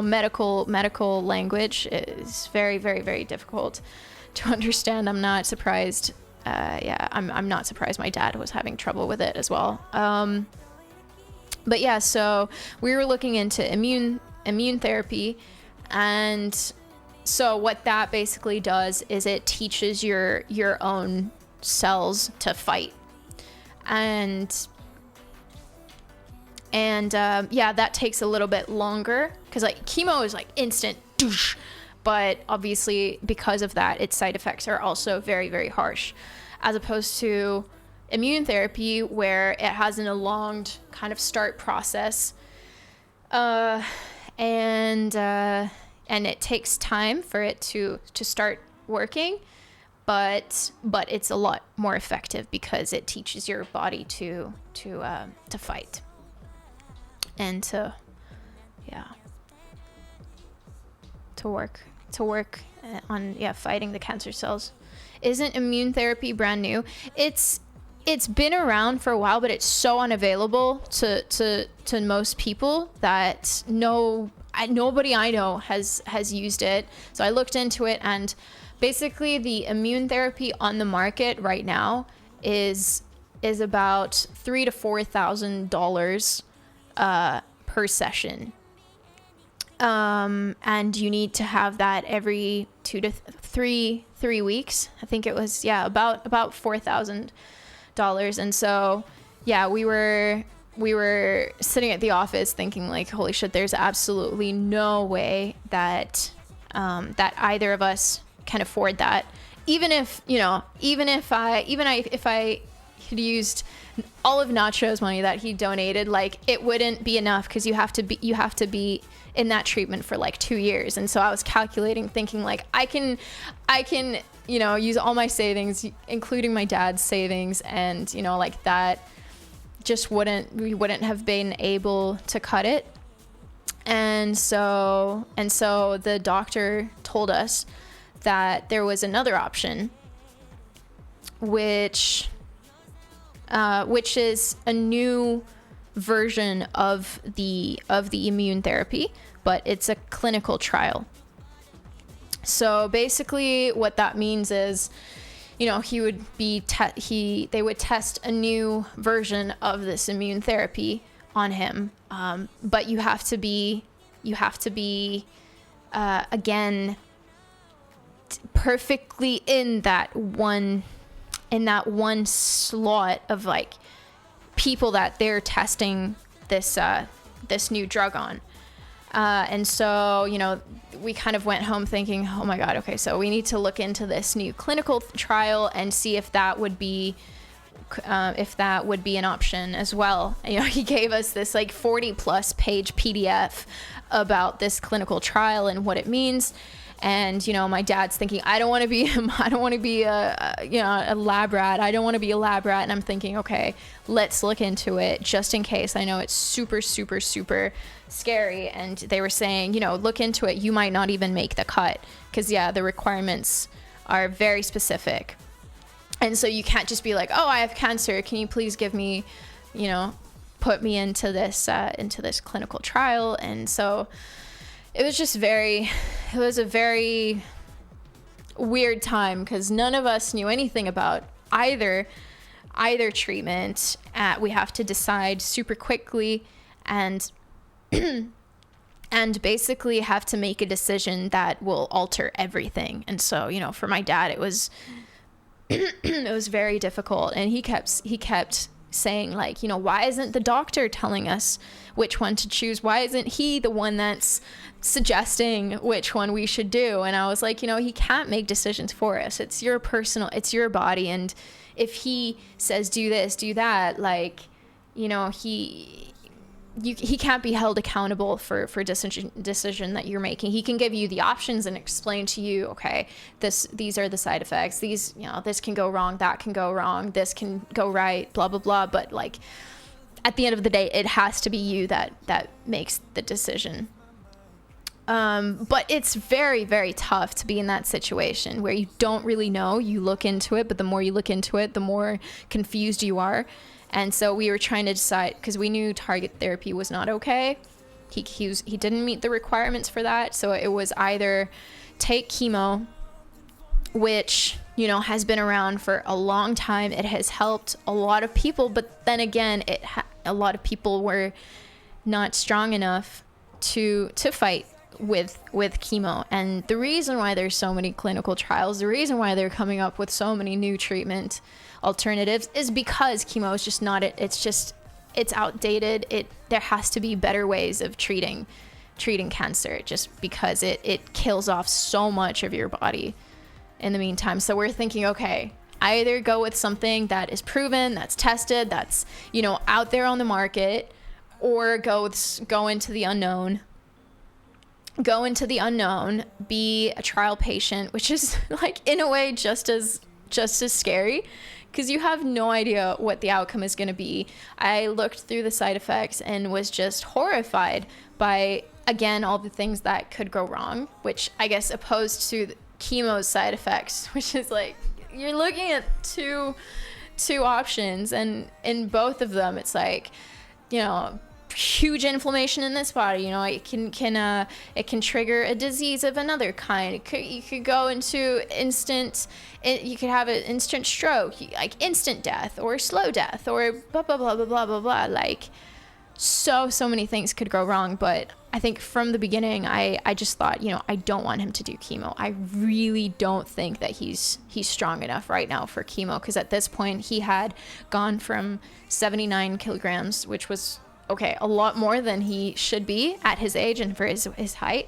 medical language. Is very, very, very difficult to understand. I'm not surprised. I'm not surprised my dad was having trouble with it as well. But yeah, so we were looking into immune therapy, and so what that basically does is it teaches your own cells to fight, and that takes a little bit longer because chemo is instant, but obviously because of that, its side effects are also very, very harsh, as opposed to immune therapy, where it has an elonged kind of start process, and it takes time for it to start working, but it's a lot more effective because it teaches your body to fight and to work on fighting the cancer cells. Isn't immune therapy brand new? It's been around for a while, but it's so unavailable to most people that nobody I know has used it. So I looked into it, and basically the immune therapy on the market right now is about $3,000 to $4,000 per session. And you need to have that every 2 to 3 weeks. I think it was about $4,000. And so we were sitting at the office thinking holy shit, there's absolutely no way that either of us can afford that, even if I had used all of Nacho's money that he donated, it wouldn't be enough, because you have to be in that treatment for 2 years. And so I was calculating, thinking I can use all my savings, including my dad's savings, and that just we wouldn't have been able to cut it. And so the doctor told us that there was another option, which is a new version of the immune therapy, but it's a clinical trial. So basically what that means is, you know, he would be they would test a new version of this immune therapy on him, but you have to be again perfectly in that one slot of like people that they're testing this new drug on. And so, you know, we kind of went home thinking, oh my God, okay, so we need to look into this new clinical trial and see if that would be an option as well. You know, he gave us this like 40+ page PDF about this clinical trial and what it means. And, you know, my dad's thinking, I don't want to be a lab rat. I don't want to be a lab rat. And I'm thinking, okay, let's look into it just in case. I know it's super, super, super scary. And they were saying, you know, look into it. You might not even make the cut because, yeah, the requirements are very specific. And so you can't just be like, oh, I have cancer. Can you please give me, you know, put me into this clinical trial? And so it was a very weird time because none of us knew anything about either treatment. We have to decide super quickly and basically have to make a decision that will alter everything. And so, you know, for my dad, it was it was very difficult. And he kept saying, like, you know, why isn't the doctor telling us which one to choose? Why isn't he the one that's suggesting which one we should do? And I was like, you know, he can't make decisions for us. It's your body. And if he says do this, do that, like, you know, he can't be held accountable for decision that you're making. He can give you the options and explain to you, okay, these are the side effects. These, you know, this can go wrong, that can go wrong, this can go right, blah, blah, blah. But like at the end of the day, it has to be you that makes the decision. But it's very, very tough to be in that situation where you don't really know. You look into it, but the more you look into it, the more confused you are. And so we were trying to decide, because we knew target therapy was not okay. He didn't meet the requirements for that. So it was either take chemo, which, you know, has been around for a long time. It has helped a lot of people, but then again, a lot of people were not strong enough to fight with chemo. And the reason why there's so many clinical trials, the reason why they're coming up with so many new treatment alternatives is because chemo is just not it. It's outdated. There has to be better ways of treating cancer, just because it kills off so much of your body in the meantime. So we're thinking, okay, either go with something that is proven, that's tested, that's, you know, out there on the market, or go into the unknown. Go into the unknown, be a trial patient, which is like in a way just as scary, because you have no idea what the outcome is going to be. I looked through the side effects and was just horrified by, again, all the things that could go wrong, which I guess opposed to the chemo's side effects, which is like you're looking at two options, and in both of them it's like, you know, huge inflammation in this body, you know, it can trigger a disease of another kind. You could go into you could have an instant stroke, like instant death or slow death or blah blah blah blah blah blah blah. Like so many things could go wrong. But I think from the beginning I just thought, you know, I don't want him to do chemo. I really don't think that he's strong enough right now for chemo, because at this point he had gone from 79 kilograms, which was okay, a lot more than he should be at his age and for his height.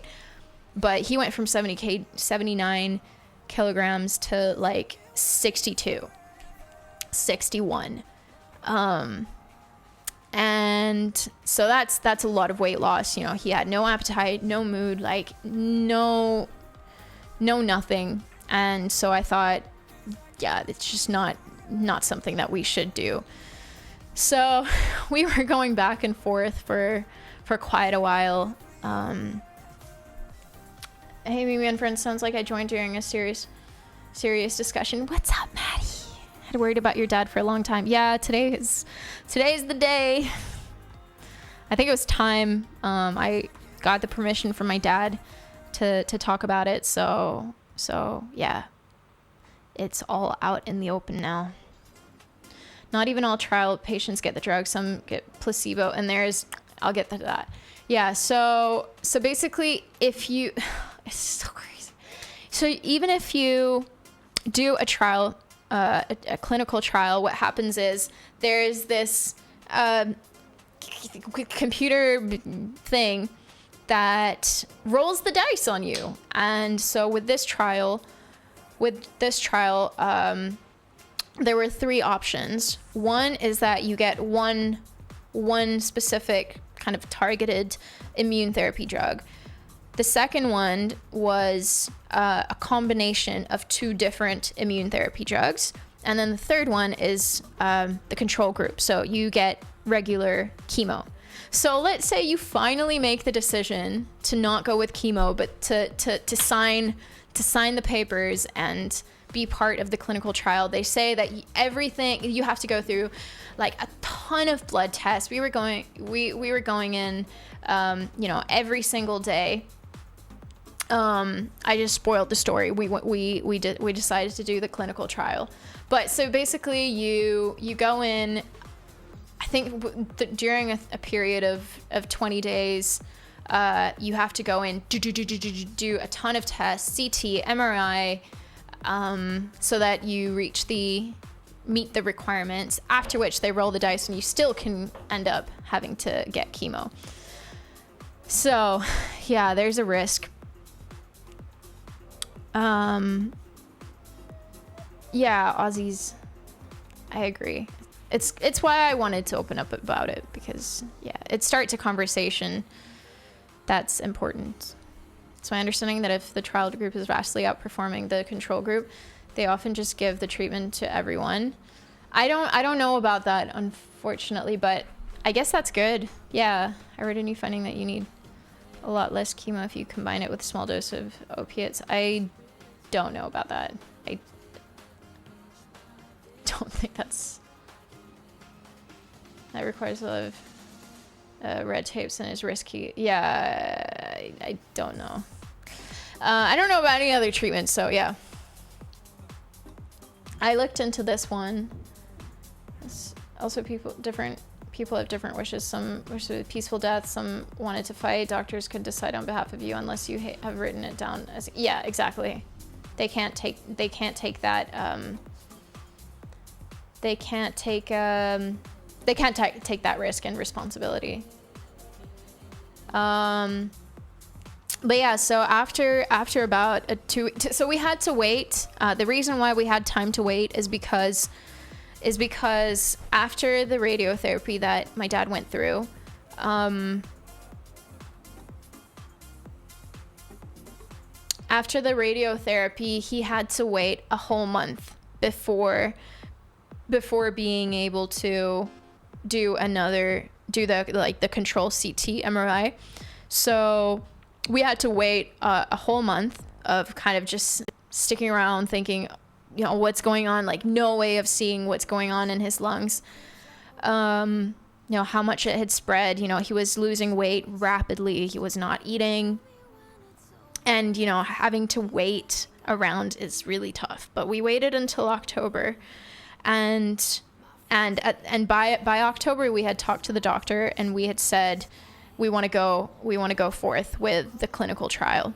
But he went from 79 kilograms to like 62, 61. And so that's a lot of weight loss. You know, he had no appetite, no mood, like no nothing. And so I thought, yeah, it's just not something that we should do. So we were going back and forth for quite a while. Hey, Mimi and friends, sounds like I joined during a serious discussion. What's up, Maddie? Had worried about your dad for a long time. Yeah, today's the day. I think it was time. I got the permission from my dad to talk about it. So yeah, it's all out in the open now. Not even all trial patients get the drug. Some get placebo, and I'll get to that. Yeah. So basically, if you, it's so crazy. So even if you do a trial, a clinical trial, what happens is there's this computer thing that rolls the dice on you. And so with this trial, there were 3 options. One is that you get one specific kind of targeted immune therapy drug. The second one was a combination of 2 different immune therapy drugs. And then the third one is the control group. So you get regular chemo. So let's say you finally make the decision to not go with chemo, but to sign the papers and be part of the clinical trial. They say that everything you have to go through, like a ton of blood tests. We were going in, every single day. I just spoiled the story. We decided to do the clinical trial, but so basically you go in. I think during a period of 20 days, you have to go in, do a ton of tests, CT, MRI, so that you meet the requirements, after which they roll the dice and you still can end up having to get chemo. So yeah, there's a risk. Yeah, Aussies, I agree. It's why I wanted to open up about it, because yeah, it starts a conversation that's important. It's my understanding that if the trial group is vastly outperforming the control group, they often just give the treatment to everyone. I don't know about that, unfortunately, but I guess that's good. Yeah, I read a new finding that you need a lot less chemo if you combine it with a small dose of opiates. I don't know about that. I don't think that requires a lot of red tapes and is risky. Yeah, I don't know. I don't know about any other treatments, so yeah. I looked into this one. It's also, different people have different wishes. Some wish for a peaceful death. Some wanted to fight. Doctors could decide on behalf of you unless you have written it down as. Yeah, exactly. They can't take that. They can't take that risk and responsibility. But yeah, so after about so we had to wait. The reason why we had time to wait is because after the radiotherapy that my dad went through, after the radiotherapy, he had to wait a whole month before being able to do the control CT MRI. So we had to wait a whole month of kind of just sticking around thinking, what's going on, like no way of seeing what's going on in his lungs. How much it had spread. He was losing weight rapidly. He was not eating. And, having to wait around is really tough. But we waited until October. And by October, we had talked to the doctor and we had said, we want to go forth with the clinical trial.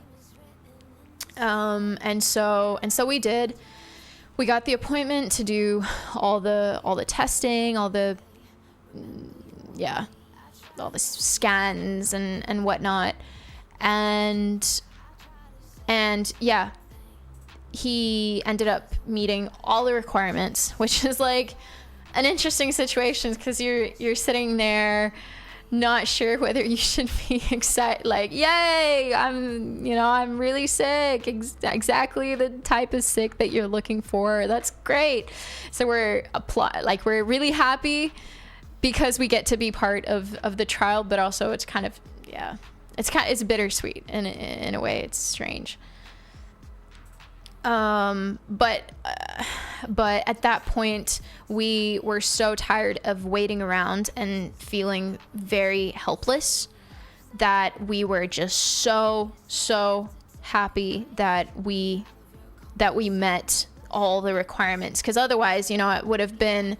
And so we did. We got the appointment to do all the testing, all the scans and whatnot. And yeah, he ended up meeting all the requirements, which is like an interesting situation because you're sitting there not sure whether you should be excited, like, yay, I'm really sick, exactly the type of sick that you're looking for. That's great. So we're really happy because we get to be part of the trial, but also it's kind of, it's bittersweet in a way. It's strange. But at that point, we were so tired of waiting around and feeling very helpless that we were just so happy that we met all the requirements, because otherwise, it would have been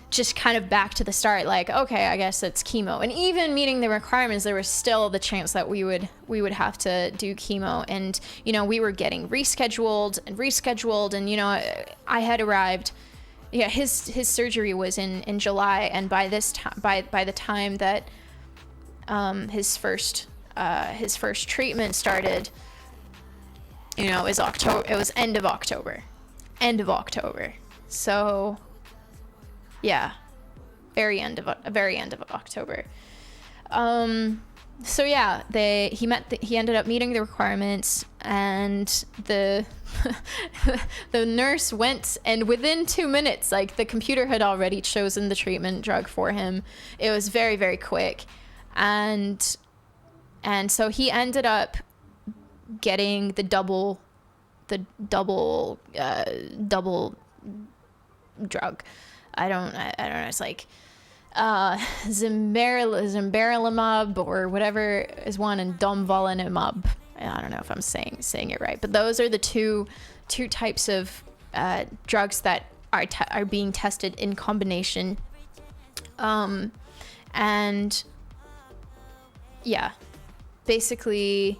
just kind of back to the start, like, okay, I guess it's chemo. And even meeting the requirements, there was still the chance that we would have to do chemo. And we were getting rescheduled, and I had arrived. Yeah, his surgery was in July, and by this time, by the time that his first treatment started, it was October. It was end of October. So, yeah, very end of October. So yeah, he ended up meeting the requirements, and the the nurse went, and within 2 minutes, like, the computer had already chosen the treatment drug for him. It was very, very quick, and so he ended up getting the double drug. I don't know. It's like zimberelimab or whatever is one, and domvanalimab. I don't know if I'm saying it right, but those are the two types of drugs that are being tested in combination. And yeah, basically,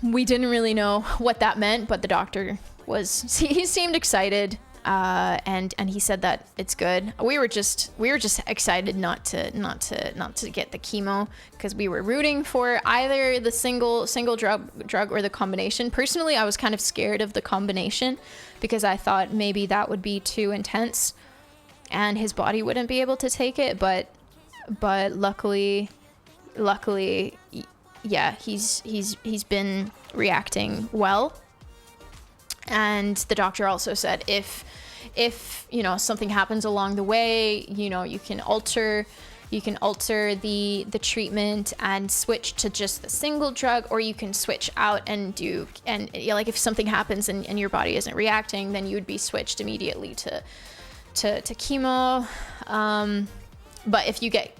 we didn't really know what that meant, but the doctor he seemed excited. And he said that it's good. We were just excited not to get the chemo, because we were rooting for either the single drug or the combination. Personally, I was kind of scared of the combination, because I thought maybe that would be too intense and his body wouldn't be able to take it. But luckily, yeah, he's been reacting well. And the doctor also said if something happens along the way, you can alter the treatment and switch to just the single drug, or you can switch out and like, if something happens and your body isn't reacting, then you would be switched immediately to chemo. But if you get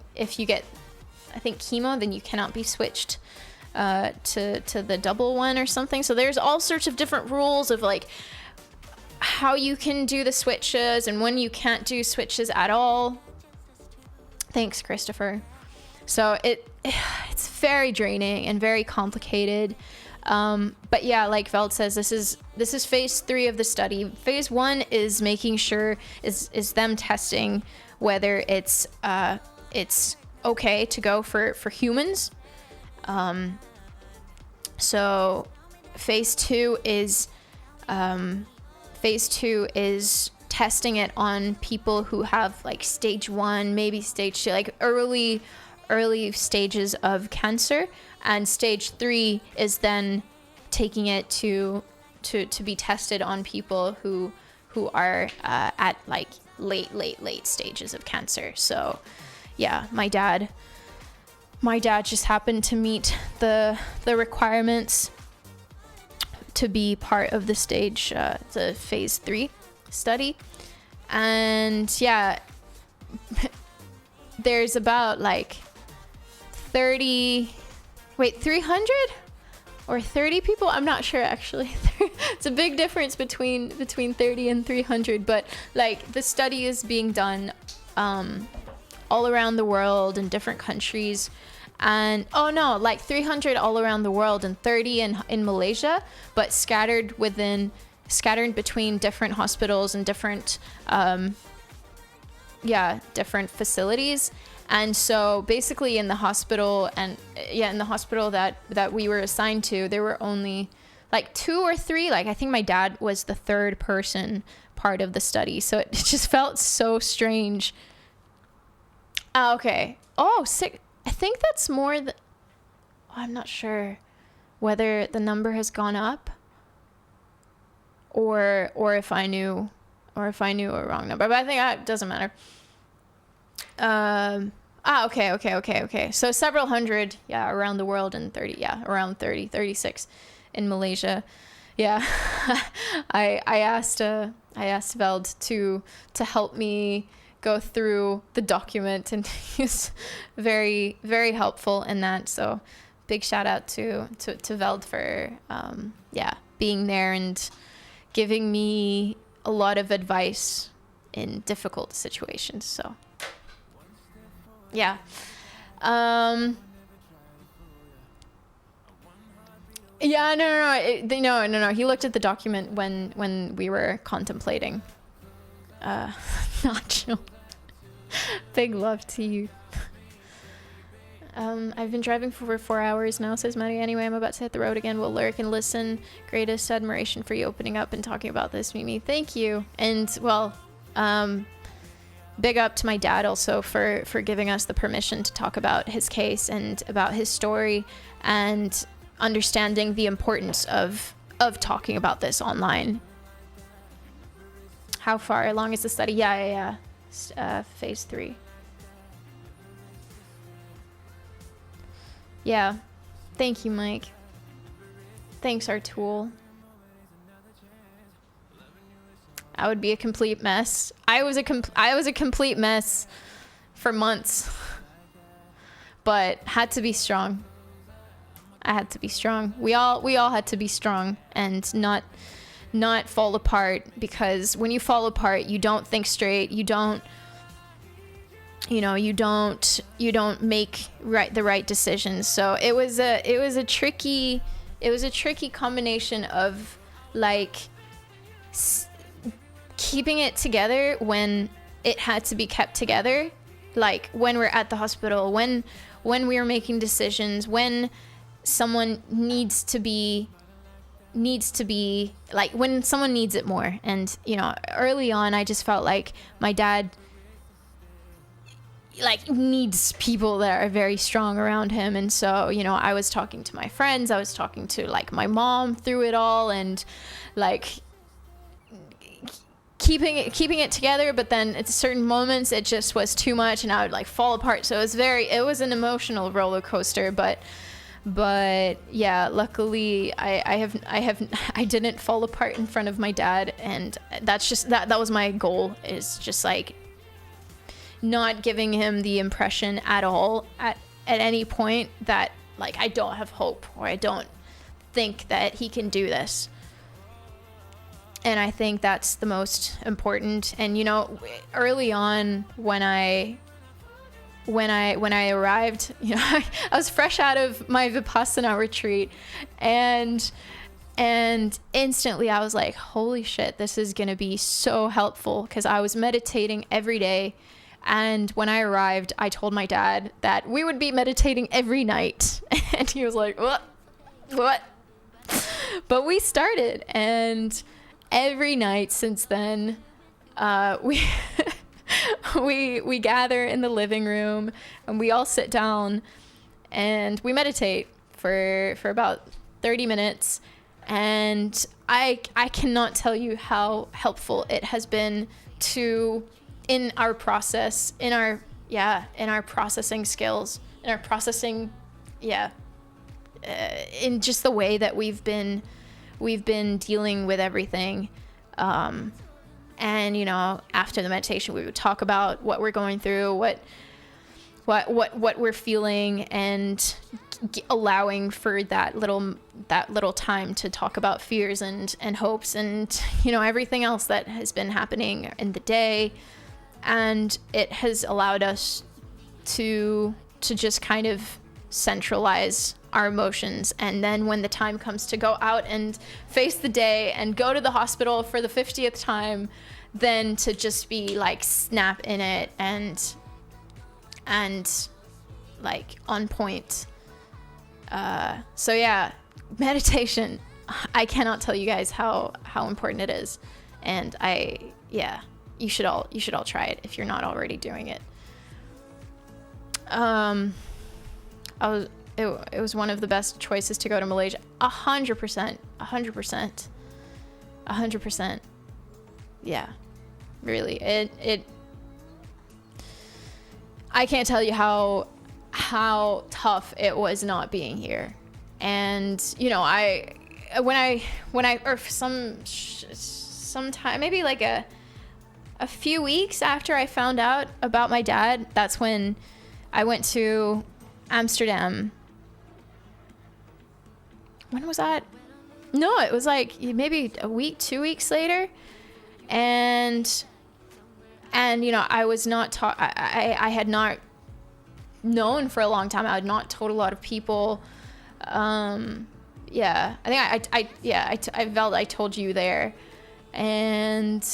I think chemo, then you cannot be switched to the double one or something. So there's all sorts of different rules of, like, how you can do the switches and when you can't do switches at all. Thanks, Christopher. So it's very draining and very complicated. But yeah, like Veld says, this is phase 3 of the study. Phase 1 is making sure is them testing whether it's okay to go for humans. So phase 2 is testing it on people who have, like, stage 1, maybe stage 2, like early stages of cancer, and stage 3 is then taking it to be tested on people who are at, like, late stages of cancer. So yeah, my dad just happened to meet the requirements to be part of the stage, the phase 3 study. And yeah, there's about, like, 300 or 30 people. I'm not sure, actually. It's a big difference between 30 and 300, but, like, the study is being done all around the world in different countries. And 300 all around the world and 30 in Malaysia, but scattered between different hospitals and different facilities. And so basically in the hospital that we were assigned to, there were only, like, 2 or 3, like, I think my dad was the third person part of the study. So it just felt so strange. Okay. Oh, 6. I think that's more than... I'm not sure whether the number has gone up or if I knew a wrong number, but I think it doesn't matter. Okay. So several hundred, around the world, and 36 in Malaysia. yeah, I asked Veld to help me go through the document, and he's very, very helpful in that. So big shout out to Veld for being there and giving me a lot of advice in difficult situations. So yeah. Yeah, no. He looked at the document when we were contemplating. Nacho. Big love to you. I've been driving for over 4 hours now, says Maddie. Anyway, I'm about to hit the road again. We'll lurk and listen. Greatest admiration for you opening up and talking about this, Mimi. Thank you. And, well, big up to my dad also for giving us the permission to talk about his case and about his story, and understanding the importance of talking about this online. How far along is the study? Yeah. Phase 3. Yeah. Thank you, Mike. Thanks, Artool. I would be a complete mess. I was a complete mess for months, but had to be strong. I had to be strong. We all had to be strong and not fall apart, because when you fall apart, you don't think straight. You don't make the right decisions. So it was a tricky combination of like keeping it together when it had to be kept together, like when we're at the hospital, when we are making decisions, when someone needs to be like, when someone needs it more. And early on I just felt like my dad like needs people that are very strong around him. And so I was talking to my friends, I was talking to like my mom through it all, and like keeping it together, but then at certain moments it just was too much and I would like fall apart. So it was an emotional roller coaster, but yeah, luckily I didn't fall apart in front of my dad, and that's just that was my goal, is just like not giving him the impression at all at any point that like I don't have hope or I don't think that he can do this. And I think that's the most important. And early on when I arrived, I was fresh out of my Vipassana retreat, and instantly I was like, holy shit, this is going to be so helpful, because I was meditating every day. And when I arrived, I told my dad that we would be meditating every night. And he was like, what? But we started, and every night since then, we gather in the living room and we all sit down and we meditate for about 30 minutes. And I cannot tell you how helpful it has been in our process, in our processing skills, in our processing, in just the way that we've been dealing with everything. And after the meditation, we would talk about what we're going through, what we're feeling, and allowing for that little time to talk about fears and hopes and everything else that has been happening in the day. And it has allowed us to just kind of centralize our emotions. And then when the time comes to go out and face the day and go to the hospital for the 50th time, then to just be like snap in it and like on point. So yeah, meditation, I cannot tell you guys how important it is. And you should all try it if you're not already doing it. It was one of the best choices to go to Malaysia. 100%. Yeah, really. I can't tell you how tough it was not being here. And, or sometime, maybe like a few weeks after I found out about my dad, that's when I went to Amsterdam. When was that? No, it was like maybe a week, 2 weeks later. And you know, I was not I had not known for a long time. I had not told a lot of people. Yeah, I think I felt I told you there. And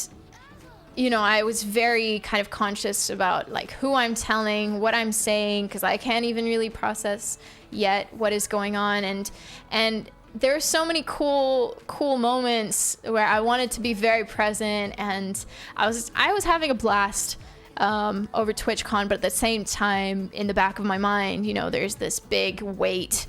you know, I was very kind of conscious about like who I'm telling, what I'm saying, because I can't even really process yet what is going on. And there are so many cool moments where I wanted to be very present, and I was having a blast over TwitchCon, but at the same time, in the back of my mind, you know, there's this big weight,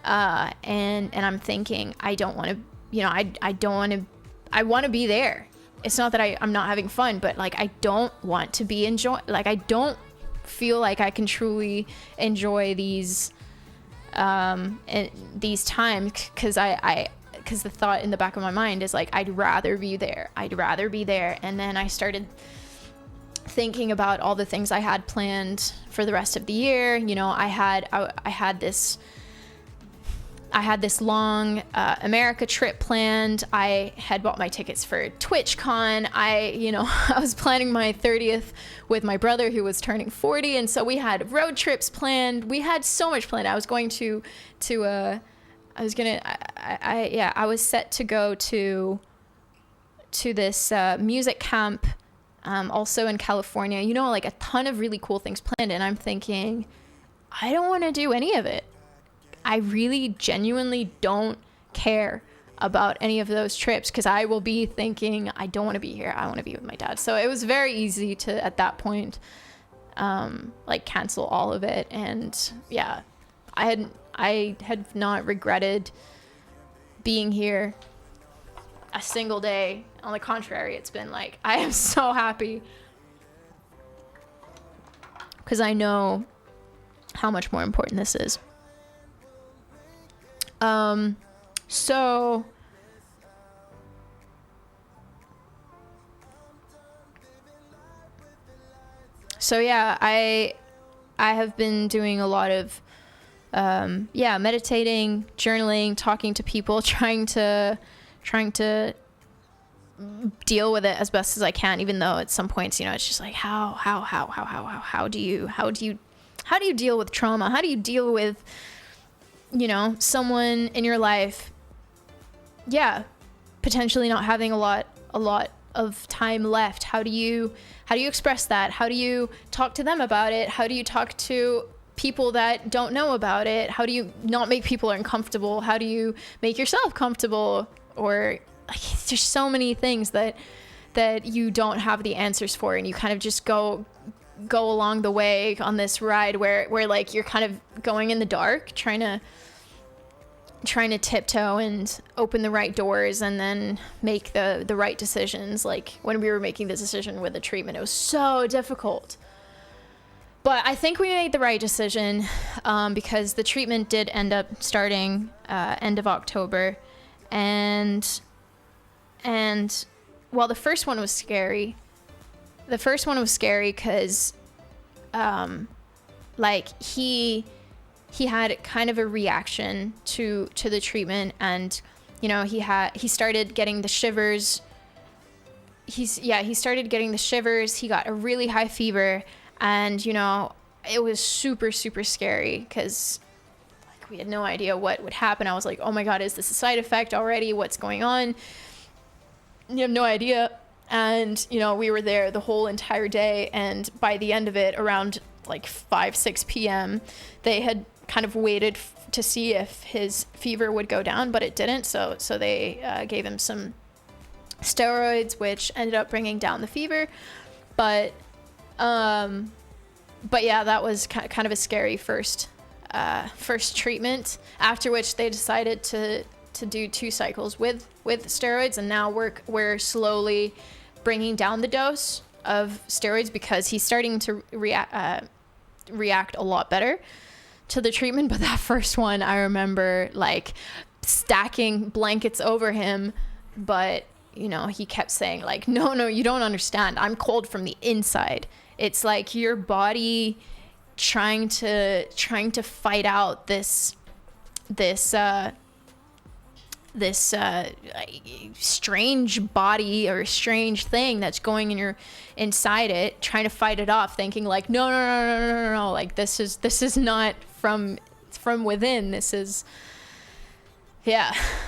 and I'm thinking, I don't want to, you know, I don't want to, I want to be there. It's not that I'm not having fun, but like I don't want to be like I don't feel like I can truly enjoy these times, because because the thought in the back of my mind is like, I'd rather be there. And then I started thinking about all the things I had planned for the rest of the year. You know, I had this long America trip planned. I had bought my tickets for TwitchCon. I was planning my 30th with my brother, who was turning 40, and so we had road trips planned. We had so much planned. I was going I was set to go to this music camp, also in California. You know, like a ton of really cool things planned, and I'm thinking, I don't want to do any of it. I really genuinely don't care about any of those trips, because I will be thinking, I don't want to be here. I want to be with my dad. So it was very easy to, at that point, like cancel all of it. And yeah, I had not regretted being here a single day. On the contrary, it's been like, I am so happy, because I know how much more important this is. So yeah, I have been doing a lot of, meditating, journaling, talking to people, trying to deal with it as best as I can, even though at some points, you know, it's just like, how do you deal with trauma? How do you deal with, you know, someone in your life, potentially not having a lot of time left? How do you express that? How do you talk to them about it? How do you talk to people that don't know about it? How do you not make people uncomfortable? How do you make yourself comfortable? Or like, there's so many things that you don't have the answers for, and you kind of just go along the way on this ride where like you're kind of going in the dark, trying to tiptoe and open the right doors, and then make the right decisions. Like when we were making the decision with the treatment, it was so difficult, but I think we made the right decision, because the treatment did end up starting end of October, and while the first one was scary because like he had kind of a reaction to the treatment, and you know, he started getting the shivers. He started getting the shivers. He got a really high fever, and you know, it was super, super scary, because like we had no idea what would happen. I was like, oh my God, is this a side effect already? What's going on? You have no idea. And you know, we were there the whole entire day, and by the end of it, around like 5-6 p.m., they had kind of waited to see if his fever would go down, but it didn't. So they gave him some steroids, which ended up bringing down the fever. But yeah, that was kind of a scary first treatment. After which they decided to do 2 cycles with steroids, and now we're slowly bringing down the dose of steroids, because he's starting to react a lot better to the treatment. But that first one, I remember like stacking blankets over him, but you know, he kept saying like, no, you don't understand, I'm cold from the inside. It's like your body trying to fight out this strange body or strange thing that's going in your inside it, trying to fight it off, thinking like, no, like this is not from within. This is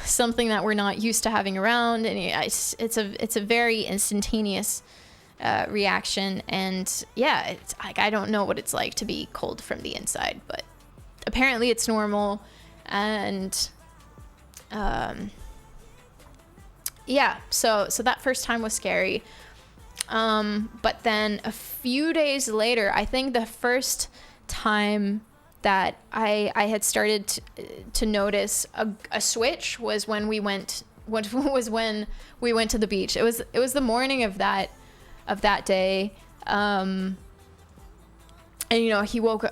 something that we're not used to having around, and it's a very instantaneous reaction. And it's like, I don't know what it's like to be cold from the inside, but apparently it's normal. And so that first time was scary. But then a few days later, I think the first time that I had started to notice a switch was when we went to the beach. It was the morning of that day. And you know, he woke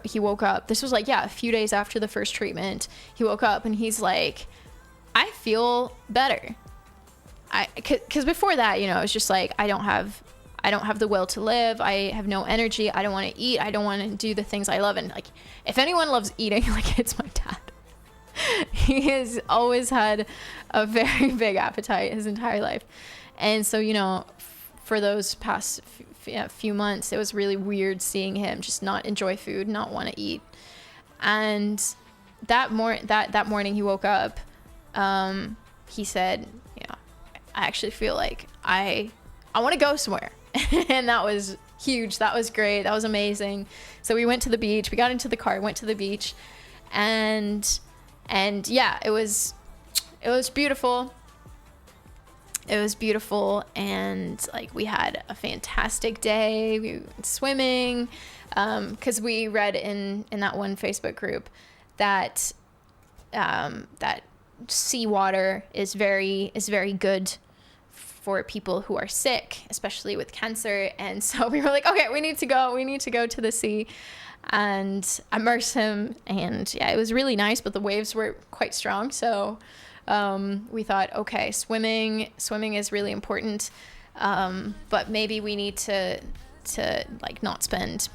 up. This was like, a few days after the first treatment. He woke up and he's like, I feel better. Cause before that, you know, it was just like, I don't have the will to live. I have no energy. I don't want to eat. I don't want to do the things I love. And like, if anyone loves eating, like, it's my dad. He has always had a very big appetite his entire life. And so, you know, for those past few months, it was really weird seeing him just not enjoy food, not want to eat. And that morning he woke up, he said, you know, I actually feel like I want to go somewhere. And that was huge. That was great. That was amazing. So we went to the beach. We got into the car, went to the beach, and it was beautiful. It was beautiful, and like, we had a fantastic day. We went swimming, because we read in that one Facebook group that that seawater is very good for people who are sick, especially with cancer. And so we were like, okay, we need to go to the sea and immerse him. And it was really nice, but the waves were quite strong. So we thought, okay, swimming is really important. But maybe we need to like not spend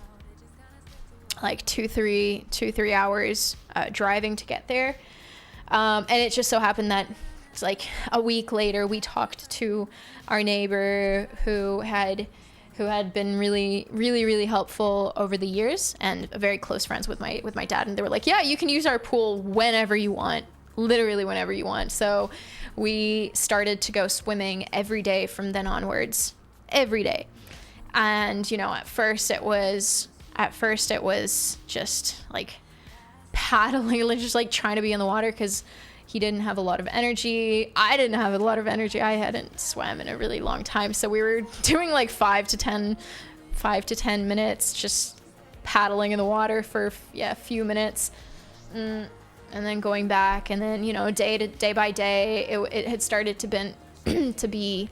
like 2-3 hours driving to get there. And it just so happened that it's like a week later, we talked to our neighbor who had been really helpful over the years, and very close friends with my dad. And they were like, yeah, you can use our pool whenever you want, literally whenever you want. So we started to go swimming every day from then onwards, every day. And, you know, at first it was just like paddling, just like trying to be in the water, because he didn't have a lot of energy. I didn't have a lot of energy. I hadn't swam in a really long time. So we were doing like 5 to 10 minutes, just paddling in the water for a few minutes, and then going back. And then, you know, day by day, it had started to be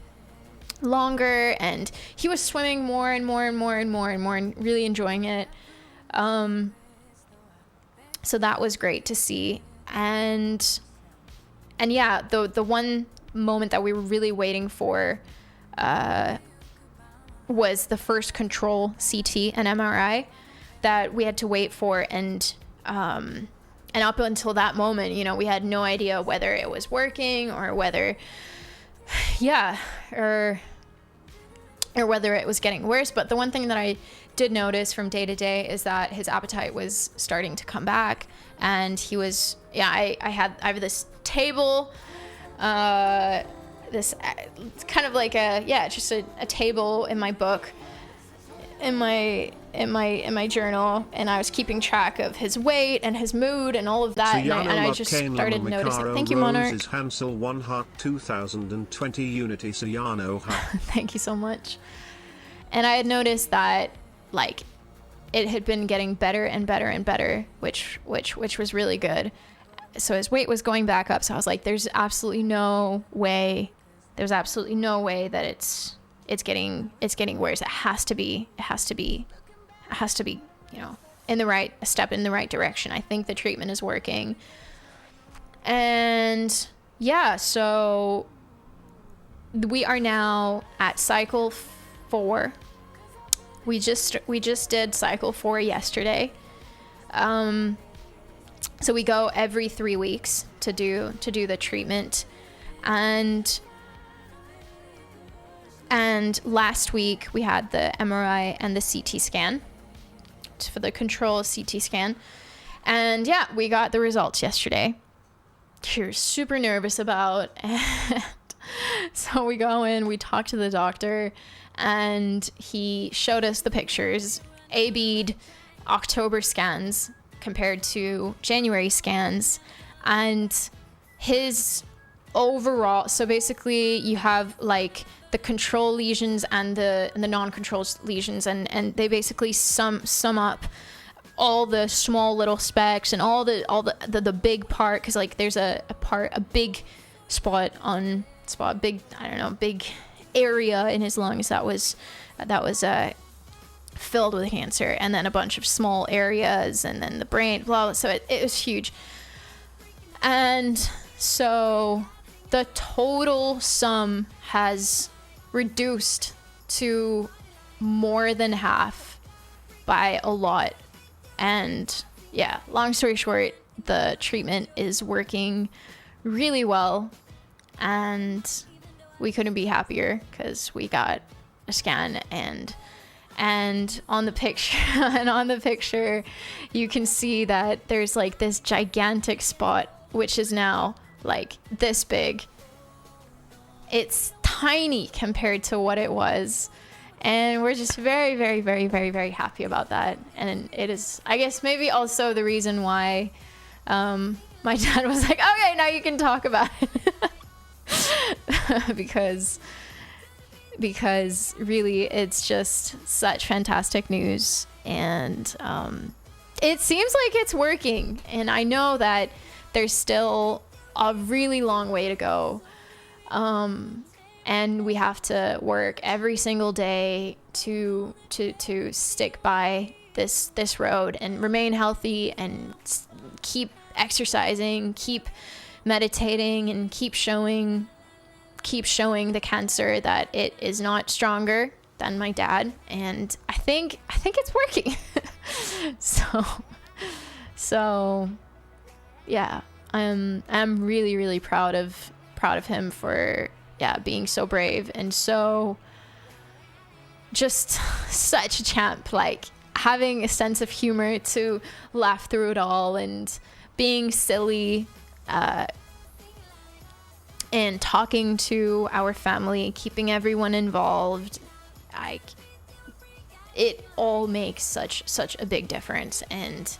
longer, and he was swimming more and more and really enjoying it. So that was great to see. And yeah, the one moment that we were really waiting for was the first control CT and MRI that we had to wait for. And up until that moment, you know, we had no idea whether it was working or whether, or whether it was getting worse. But the one thing that I did notice from day to day is that his appetite was starting to come back. And he was, I have this table, this kind of like just a table in my book, in my journal, and I was keeping track of his weight and his mood and all of that, and I just started noticing. Thank you, Monarch. Hansel 1 Heart 2020 Unity Sayano. Thank you so much. And I had noticed that, like, it had been getting better and better, which was really good. So his weight was going back up. So I was like, there's absolutely no way that it's getting worse. It has to be, you know, a step in the right direction. I think the treatment is working. And yeah, so we are now at cycle 4. We just did cycle 4 yesterday. So we go every 3 weeks to do the treatment, and last week we had the MRI and the CT scan for the control CT scan, and yeah, we got the results yesterday. You're super nervous about, and so we go in, we talk to the doctor, and he showed us the pictures, A-B'd October scans compared to January scans, and his overall, so basically you have like the control lesions and the non-control lesions, and they basically sum up all the small little specks and all the big part, because like there's a big big area in his lungs that was filled with cancer, and then a bunch of small areas, and then the brain, blah, blah. So it was huge. And so the total sum has reduced to more than half by a lot. And yeah, long story short, the treatment is working really well, and we couldn't be happier because we got a scan, and on the picture you can see that there's like this gigantic spot which is now like this big. It's tiny compared to what it was, and we're just very, very, very, very, very happy about that. And it is, I guess, maybe also the reason why my dad was like, okay, now you can talk about it. because really it's just such fantastic news, and it seems like it's working, and I know that there's still a really long way to go, and we have to work every single day to stick by this road and remain healthy and keep exercising, keep meditating, and keep showing the cancer that it is not stronger than my dad. And I think it's working. so yeah, I'm really, really proud of him for being so brave and so just such a champ, like having a sense of humor to laugh through it all, and being silly, and talking to our family, keeping everyone involved. Like, it all makes such a big difference. And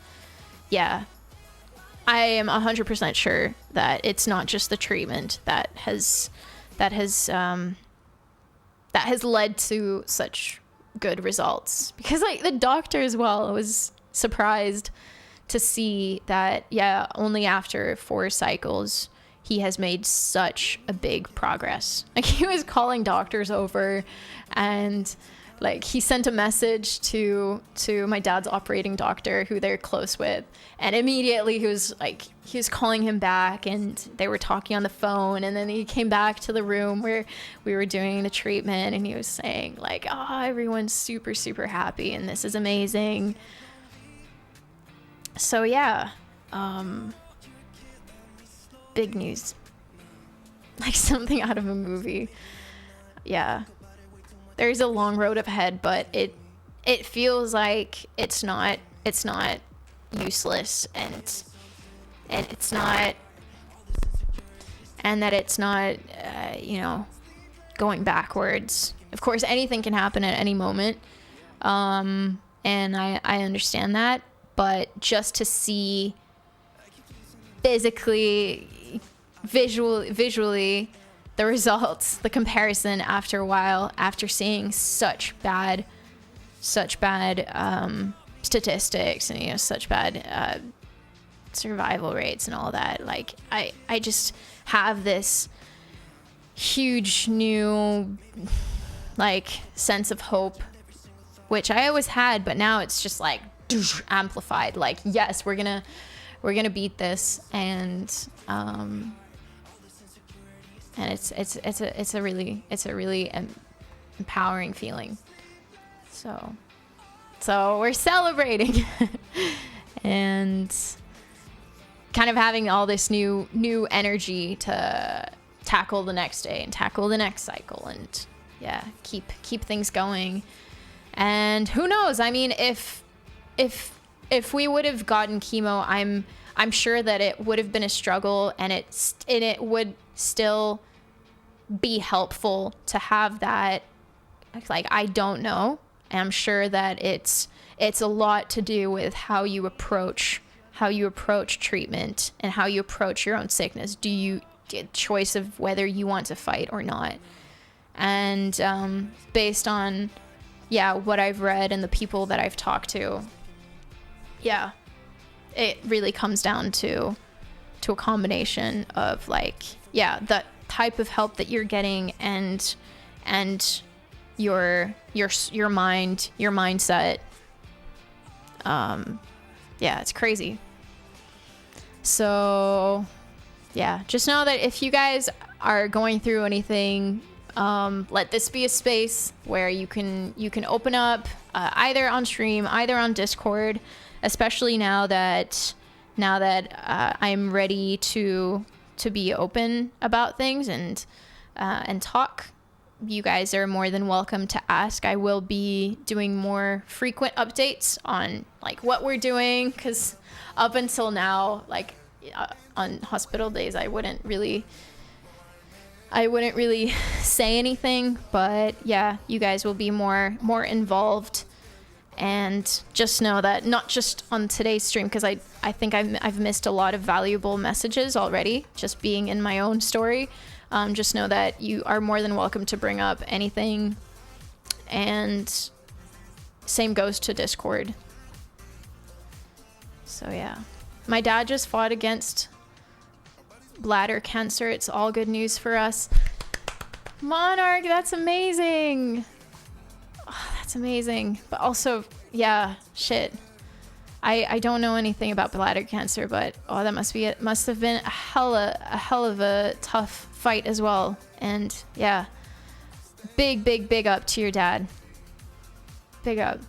yeah, I am 100% sure that it's not just the treatment that has led to such good results, because like the doctor as well was surprised to see that only after 4 cycles he has made such a big progress. Like, he was calling doctors over, and like he sent a message to my dad's operating doctor, who they're close with, and immediately he was calling him back, and they were talking on the phone, and then he came back to the room where we were doing the treatment, and he was saying like, oh, everyone's super, super happy, and this is amazing. So yeah, big news, like something out of a movie. Yeah, there's a long road ahead, but it feels like it's not useless, and it's not, and that it's not going backwards. Of course, anything can happen at any moment, and I understand that, but just to see physically, visually the results, the comparison after a while, after seeing such bad statistics, and such bad survival rates and all that, like I just have this huge new like sense of hope, which I always had, but now it's just like amplified. Like, yes, we're gonna we're gonna beat this, and it's a really empowering feeling. So we're celebrating and kind of having all this new energy to tackle the next day and tackle the next cycle, and yeah, keep things going. And who knows? I mean, if we would have gotten chemo, I'm sure that it would have been a struggle, and it would still be helpful to have that. Like, I don't know. I'm sure that it's a lot to do with how you approach treatment and how you approach your own sickness. Do you get choice of whether you want to fight or not? And based on what I've read and the people that I've talked to, it really comes down to a combination of the type of help that you're getting and your mindset. It's crazy. So just know that if you guys are going through anything, let this be a space where you can open up, either on stream, either on Discord, especially now that I'm ready to be open about things and talk. You guys are more than welcome to ask. I will be doing more frequent updates on what we're doing, because up until now, on hospital days, I wouldn't really say anything, but you guys will be more involved. And just know that not just on today's stream, because I think I've missed a lot of valuable messages already just being in my own story. Just know that you are more than welcome to bring up anything, and same goes to Discord. So my dad just fought against bladder cancer. It's all good news for us. Monarch, that's amazing. Oh, that's amazing. But also, shit. I don't know anything about bladder cancer, but that must have been a hell of a tough fight as well. And big up to your dad. Big up.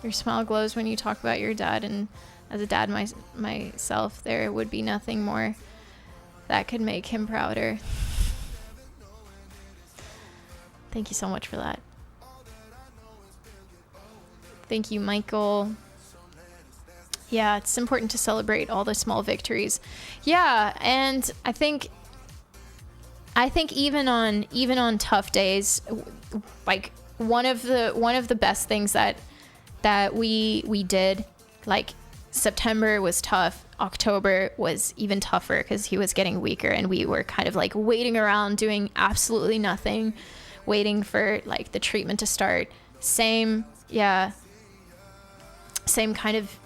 Your smile glows when you talk about your dad, and as a dad myself, there would be nothing more that could make him prouder. Thank you so much for that. Thank you, Michael. Yeah, it's important to celebrate all the small victories. Yeah, and I think even on tough days, one of the best things that we did, September was tough. October was even tougher because he was getting weaker, and we were kind of waiting around doing absolutely nothing, waiting for the treatment to start. Same kind of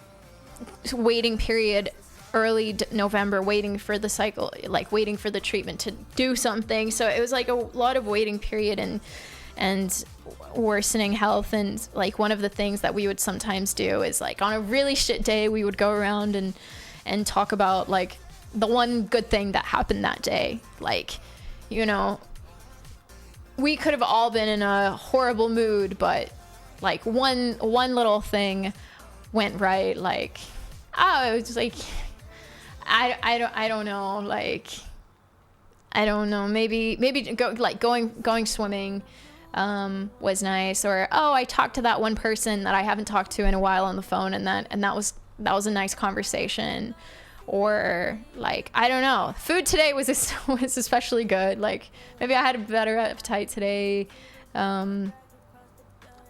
waiting period, early November, waiting for the cycle, waiting for the treatment to do something. So it was a lot of waiting period and worsening health. And one of the things that we would sometimes do is on a really shit day, we would go around and talk about the one good thing that happened that day. We could have all been in a horrible mood, but one little thing went right. It was I don't know, I don't know, maybe going swimming was nice, or I talked to that one person that I haven't talked to in a while on the phone, and that was a nice conversation. Or I don't know, food today was especially good. Maybe I had a better appetite today. I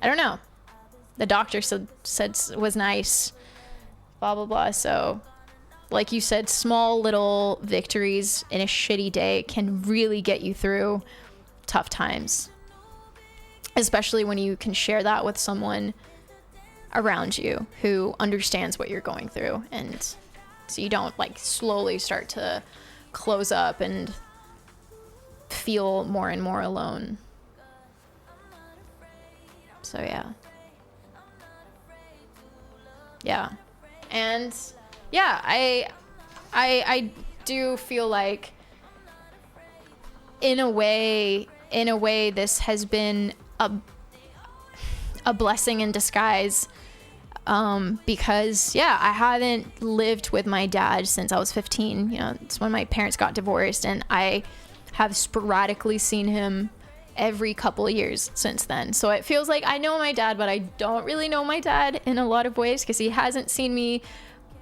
don't know, the doctor said was nice, blah blah blah. So like you said, small little victories in a shitty day can really get you through tough times, especially when you can share that with someone around you who understands what you're going through, and so you don't slowly start to close up and feel more and more alone. So Yeah. And yeah, I do feel like in a way this has been a blessing in disguise, because I haven't lived with my dad since I was 15. You know, it's when my parents got divorced, and I have sporadically seen him every couple of years since then. So it feels like I know my dad, but I don't really know my dad in a lot of ways, because he hasn't seen me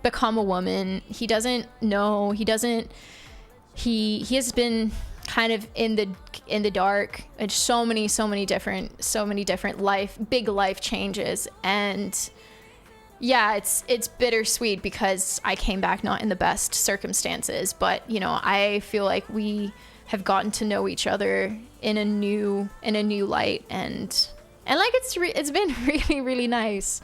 become a woman. He has been kind of in the dark, and so many different big life changes. And yeah, it's bittersweet because I came back not in the best circumstances, but you know, I feel like we have gotten to know each other in a new light, and like it's been really, really nice,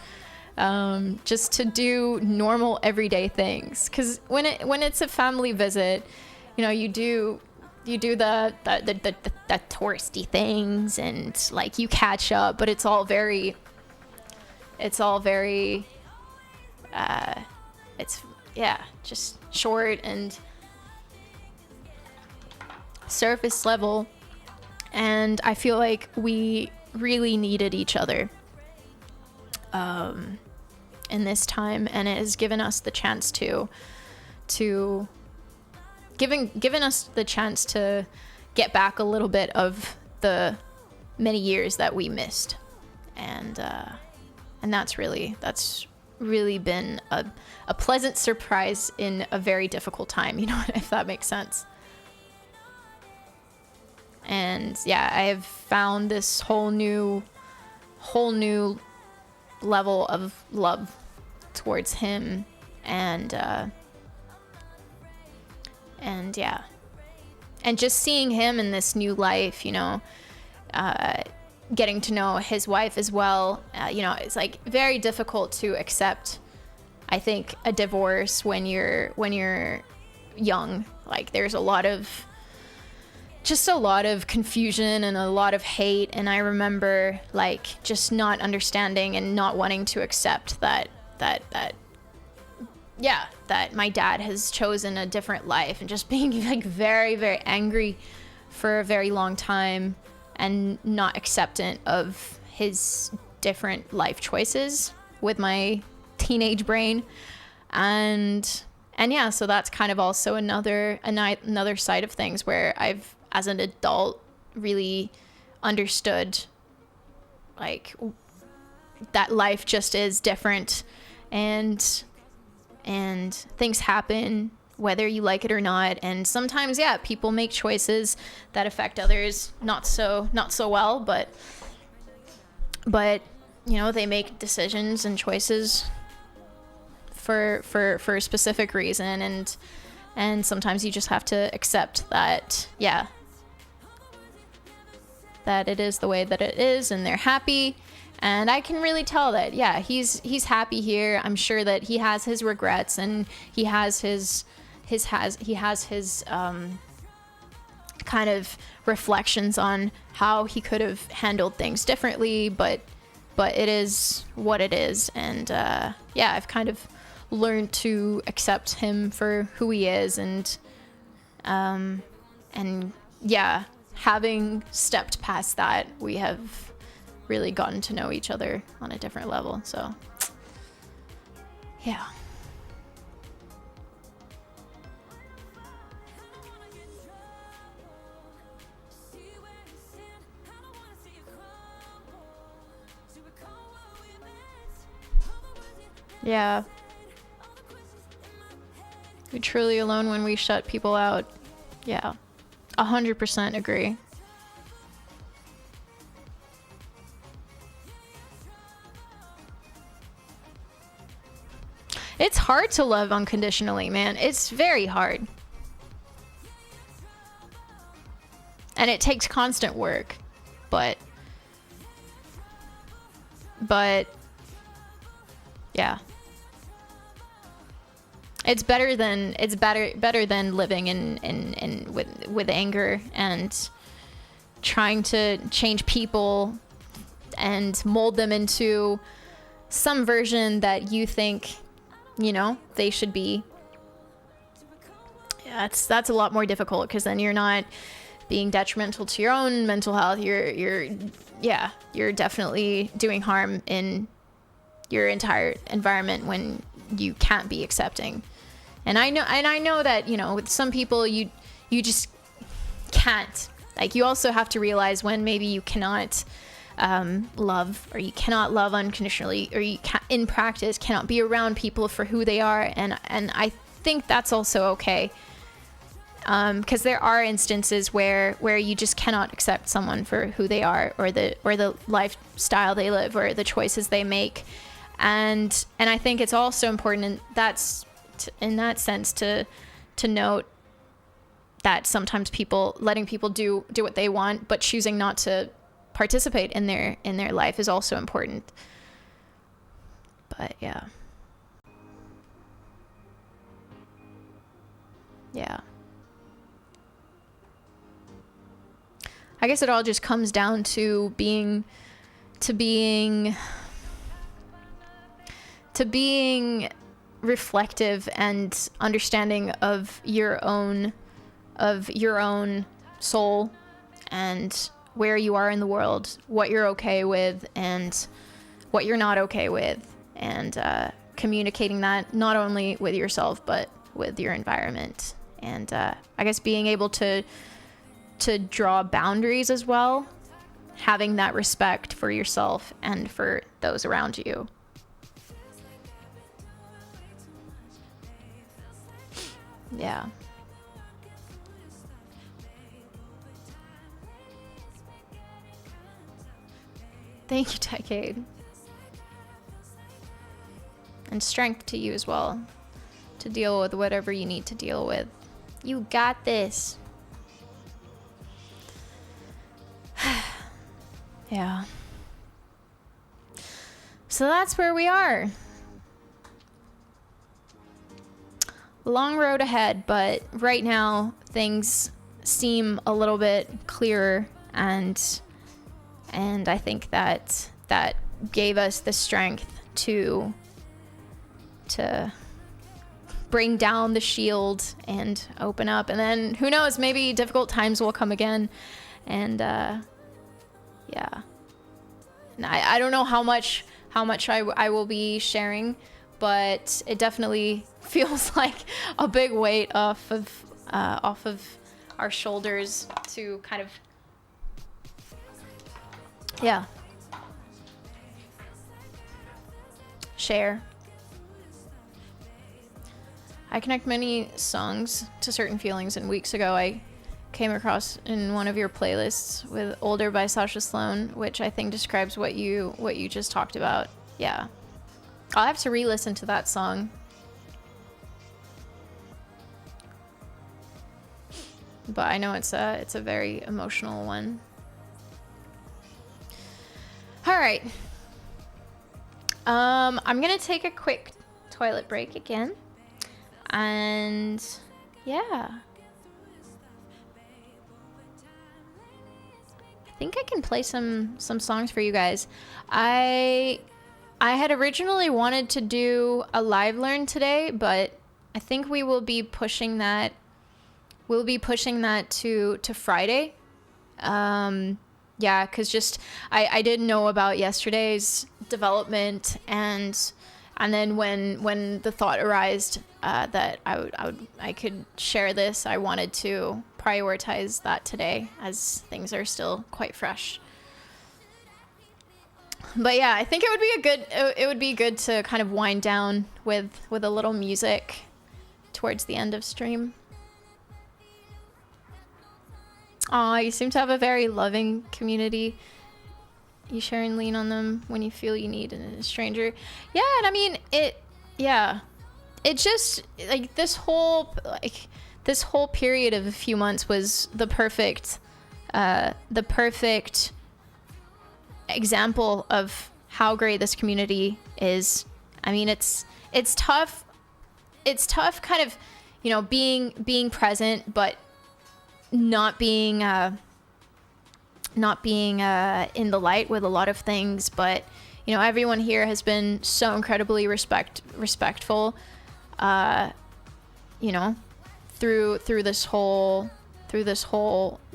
just to do normal everyday things. Because when it's a family visit, you know, you do the touristy things, and like you catch up, but it's all very it's just short and surface level. And I feel like we really needed each other in this time, and it has given us the chance given us the chance to get back a little bit of the many years that we missed. And that's really been a pleasant surprise in a very difficult time, you know, if that makes sense. And yeah, I have found this whole new level of love towards him, and yeah, and just seeing him in this new life, you know, getting to know his wife as well. You know, it's like very difficult to accept, I think, a divorce when you're young. Like there's a lot of confusion and a lot of hate. And I remember like just not understanding and not wanting to accept that my dad has chosen a different life, and just being like very, very angry for a very long time, and not acceptant of his different life choices with my teenage brain. And yeah, so that's kind of also another side of things where I've, as an adult, really understood like that life just is different, and things happen whether you like it or not. And sometimes, yeah, people make choices that affect others not so well, but you know, they make decisions and choices for a specific reason, and sometimes you just have to accept that, yeah, that it is the way that it is, and they're happy. And I can really tell that, yeah, he's happy here. I'm sure that he has his regrets, and he has his kind of reflections on how he could have handled things differently, but it is what it is. And yeah, I've kind of learned to accept him for who he is, and yeah, having stepped past that, we have really gotten to know each other on a different level. So yeah. Yeah. We're truly alone when we shut people out. Yeah. 100% agree. It's hard to love unconditionally, man. It's very hard. And it takes constant work. But yeah. It's better than living in with anger and trying to change people and mold them into some version that you think, you know, they should be. Yeah, that's a lot more difficult, because then you're not being detrimental to your own mental health. You're definitely doing harm in your entire environment when you can't be accepting. And I know that, you know, with some people you just can't. Like, you also have to realize when maybe you cannot love, or you cannot love unconditionally, or you can, in practice, cannot be around people for who they are. And I think that's also okay. Because there are instances where you just cannot accept someone for who they are, or the lifestyle they live, or the choices they make, and I think it's also important in that sense to note that sometimes letting people do what they want, but choosing not to participate in their life is also important. But yeah. I guess it all just comes down to being reflective and understanding of your own soul, and where you are in the world, what you're okay with and what you're not okay with, and communicating that not only with yourself but with your environment, and I guess being able to draw boundaries as well, having that respect for yourself and for those around you. Yeah. Thank you, Decade. And strength to you as well, to deal with whatever you need to deal with. You got this. Yeah. So that's where we are. Long road ahead, but right now things seem a little bit clearer, and I think that gave us the strength to bring down the shield and open up. And then who knows, maybe difficult times will come again, and yeah. And I don't know how much I will be sharing, but it definitely feels like a big weight off of our shoulders to kind of, yeah, share. I connect many songs to certain feelings, and weeks ago I came across in one of your playlists with Older by Sasha Sloan, which I think describes what you just talked about. Yeah. I'll have to re-listen to that song. But I know it's a very emotional one. All right. I'm going to take a quick toilet break again. And yeah. I think I can play some songs for you guys. I had originally wanted to do a live learn today, but I think we will be pushing that. We'll be pushing that to Friday. Yeah, because just I didn't know about yesterday's development, and then when the thought arose that I could share this, I wanted to prioritize that today, as things are still quite fresh. But yeah, I think it would be good to kind of wind down with a little music towards the end of stream. Aw, you seem to have a very loving community. You share and lean on them when you feel you need a stranger. Yeah, and I mean it just like this whole period of a few months was the perfect example of how great this community is. I mean, it's tough kind of, you know, being present, but not being in the light with a lot of things. But, you know, everyone here has been so incredibly respectful, you know, through this whole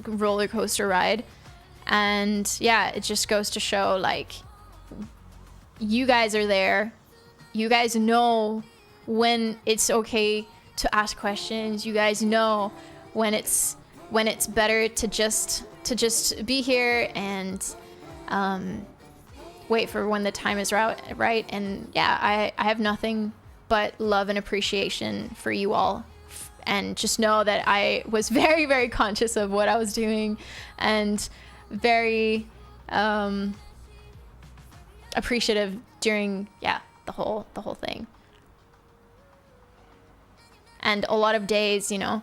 roller coaster ride. And yeah, it just goes to show, like, you guys are there. You guys know when it's okay to ask questions. You guys know when it's better to just be here and wait for when the time is right. And yeah, I have nothing but love and appreciation for you all. And just know that I was very, very conscious of what I was doing, and very appreciative during the whole thing. And a lot of days, you know,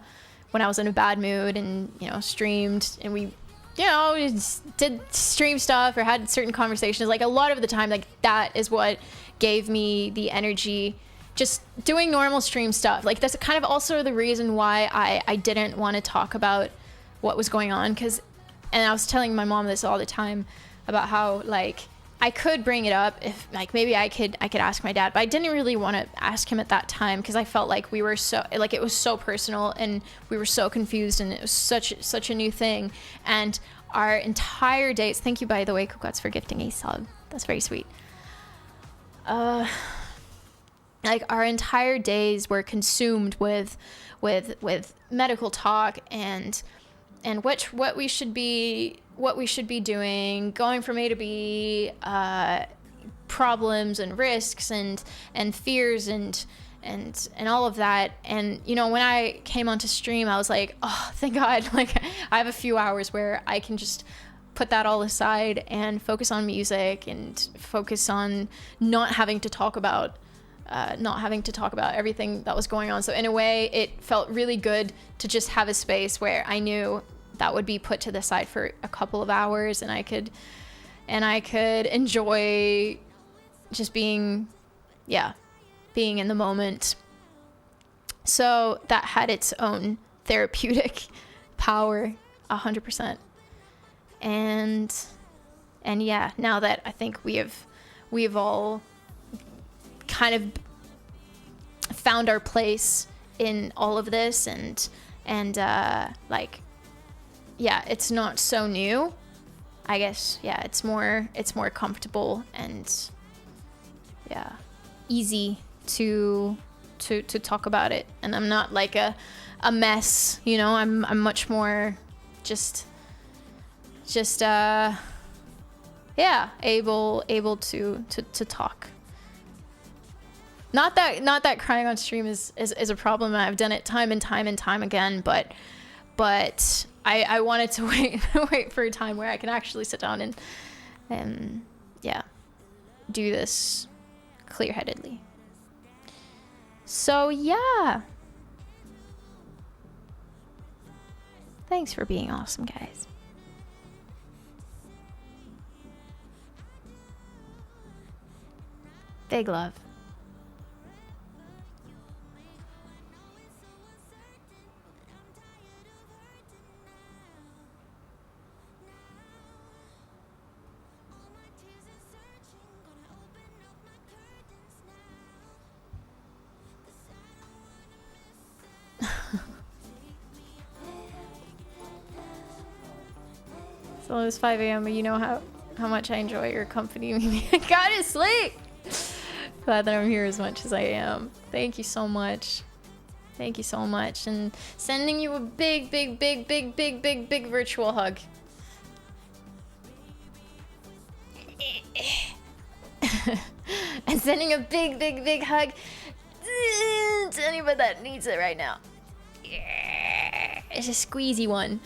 when I was in a bad mood and, you know, streamed, and we, you know, just did stream stuff or had certain conversations, like, a lot of the time, like, that is what gave me the energy. Just doing normal stream stuff, like, that's kind of also the reason why I didn't want to talk about what was going on, and I was telling my mom this all the time about how, like, I could bring it up if, like, maybe I could ask my dad, but I didn't really want to ask him at that time, because I felt like we were so, like, it was so personal and we were so confused, and it was such a new thing. And our entire days, thank you, by the way, Kukwats, for gifting a sub, that's very sweet. Like, our entire days were consumed with medical talk and what we should be doing, going from A to B, problems and risks and fears and all of that. And, you know, when I came onto stream, I was like, oh, thank God, like, I have a few hours where I can just put that all aside and focus on music and focus on not having to talk about everything that was going on. So in a way, it felt really good to just have a space where I knew that would be put to the side for a couple of hours, and I could enjoy just being in the moment. So that had its own therapeutic power, 100%. And yeah, now that I think we've all kind of found our place in all of this, and like, yeah, it's not so new, I guess. Yeah, it's more comfortable and easy to talk about it. And I'm not like a mess, you know. I'm much more just able to talk. Not that crying on stream is a problem. I've done it time and time again, but I wanted to wait for a time where I can actually sit down and do this clear-headedly. So yeah, thanks for being awesome, guys. Big love. So it's 5 a.m., but you know how much I enjoy your company. I gotta sleep. Glad that I'm here as much as I am. Thank you so much. Thank you so much. And sending you a big virtual hug. And sending a big hug to anybody that needs it right now. Yeah. It's a squeezy one.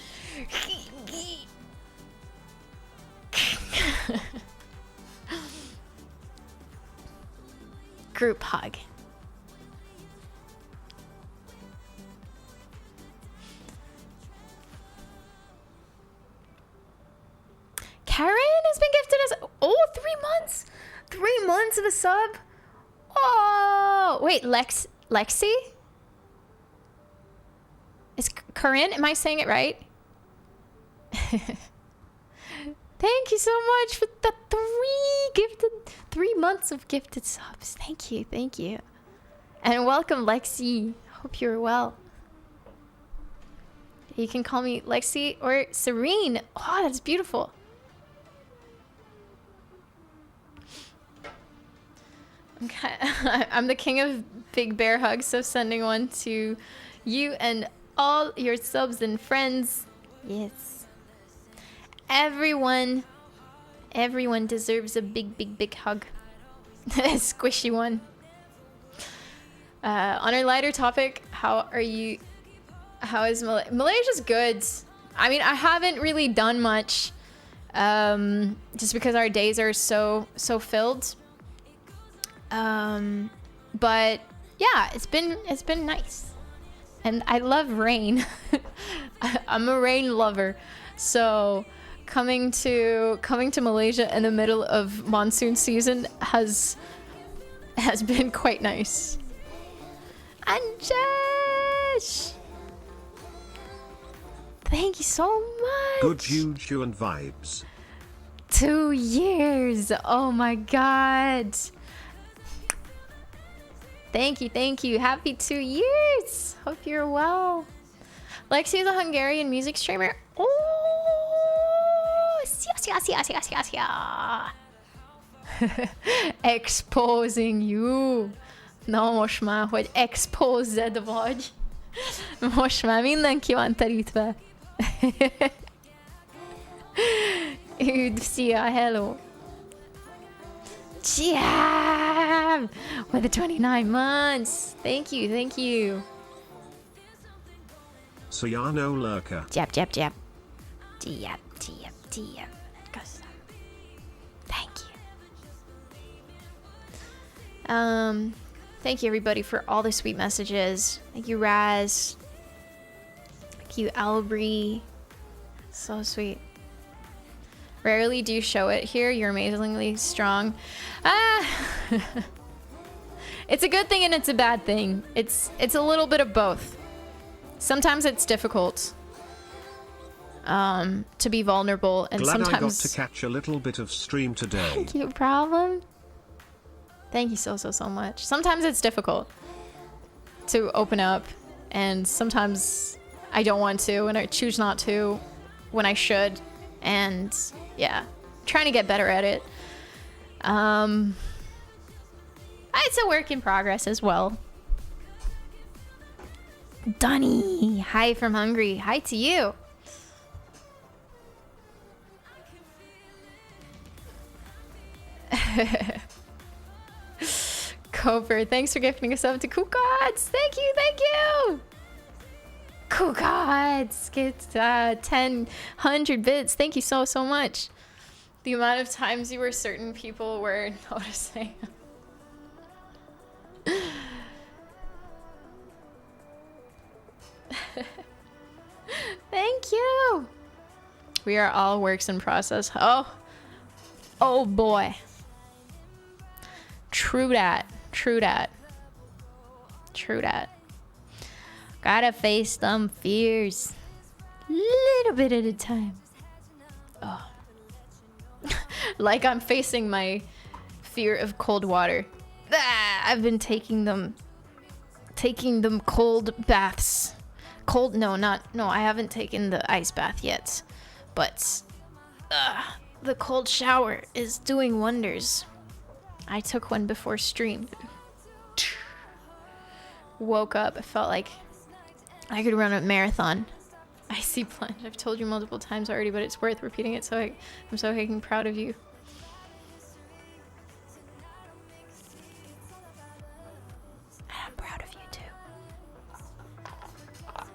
Group hug. Karen has been gifted us 3 months. 3 months of a sub. Oh wait, Lexi? Is Corinne? Am I saying it right? Thank you so much for the 3 months of gifted subs. Thank you, thank you. And welcome, Lexi. Hope you're well. You can call me Lexi or Serene. Oh, that's beautiful. Okay. I'm the king of big bear hugs, so sending one to you and all your subs and friends. Yes. Everyone deserves a big hug. A squishy one. On our lighter topic, how is Malaysia's good. I mean, I haven't really done much, just because our days are so filled. But yeah, it's been nice, and I love rain. I'm a rain lover, so coming to Malaysia in the middle of monsoon season has been quite nice. Anjesh, thank you so much. Good juju and vibes. 2 years. Oh my god. Thank you. Happy 2 years. Hope you're well. Lexi is a Hungarian music streamer. Oh, exposing you. Na most már, hogy exposed vagy. Most már mindenki van terítve. Üdv, szia, hello. Jab! With the 29 months. Thank you. Sayano Lurker. Jab. Jab. Goes. Thank you. Thank you everybody for all the sweet messages. Thank you, Raz. Thank you, Albry. So sweet. Rarely do you show it here. You're amazingly strong. It's a good thing and it's a bad thing. It's a little bit of both. Sometimes it's difficult to be vulnerable, and Glad sometimes I got to catch a little bit of stream today. Thank you, problem. Thank you so much. Sometimes it's difficult to open up, and sometimes I don't want to, and I choose not to when I should. And yeah, trying to get better at it. It's a work in progress as well. Donnie, hi from Hungary. Hi to you. Cooper, thanks for gifting us up to Kukots. Thank you. Kukots gets 1,000 bits. Thank you so much. The amount of times you were certain people were noticing. Thank you. We are all works in process. Oh boy. True that. Gotta face them fears. Little bit at a time. Oh. Like I'm facing my fear of cold water. I've been taking them cold baths. No, I haven't taken the ice bath yet. But the cold shower is doing wonders. I took one before stream. Woke up, I felt like I could run a marathon. I see plunge. I've told you multiple times already, but it's worth repeating it. So I'm so fucking proud of you. I'm proud of you too.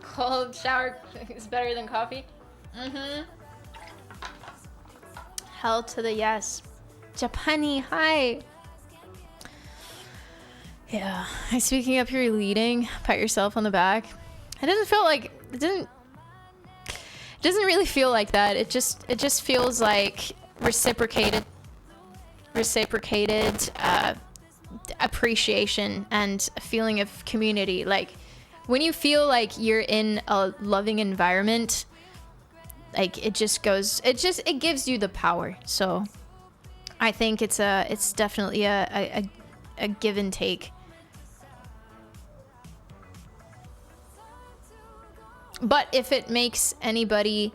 Cold shower is better than coffee. Hell to the yes. Japani, hi. Yeah, speaking up your leading, pat yourself on the back. It doesn't really feel like that. It just feels like reciprocated appreciation and a feeling of community. Like when you feel like you're in a loving environment, Like it just goes, it gives you the power. So I think it's definitely a give and take. But if it makes anybody,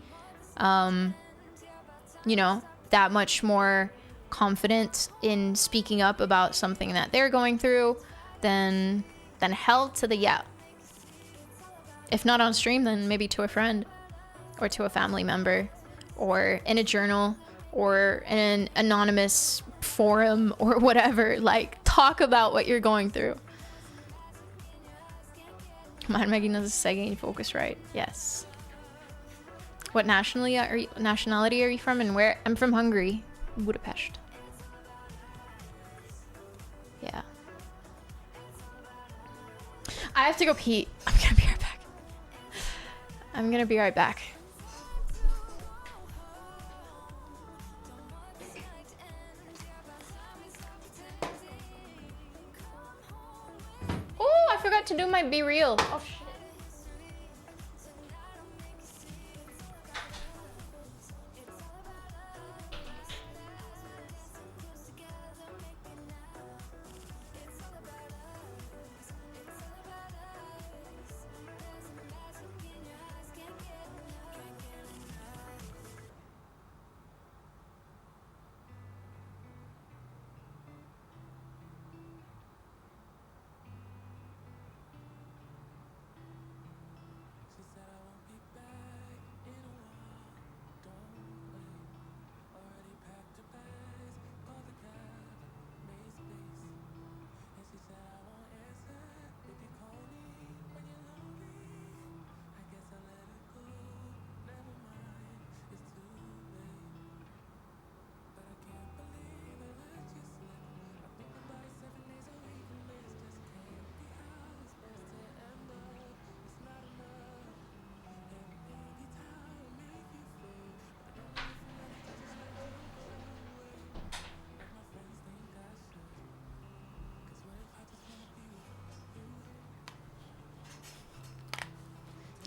you know, that much more confident in speaking up about something that they're going through, then hell to the yeah. If not on stream, then maybe to a friend or to a family member or in a journal or in an anonymous forum or whatever. Like, talk about what you're going through. Come on, Megan does a Segane focus right. Yes. What nationality are you from and where? I'm from Hungary, Budapest. Yeah. I have to go pee. I'm gonna be right back. I'm gonna be right back. Oh, I forgot to do my Be Real. Oh, shit.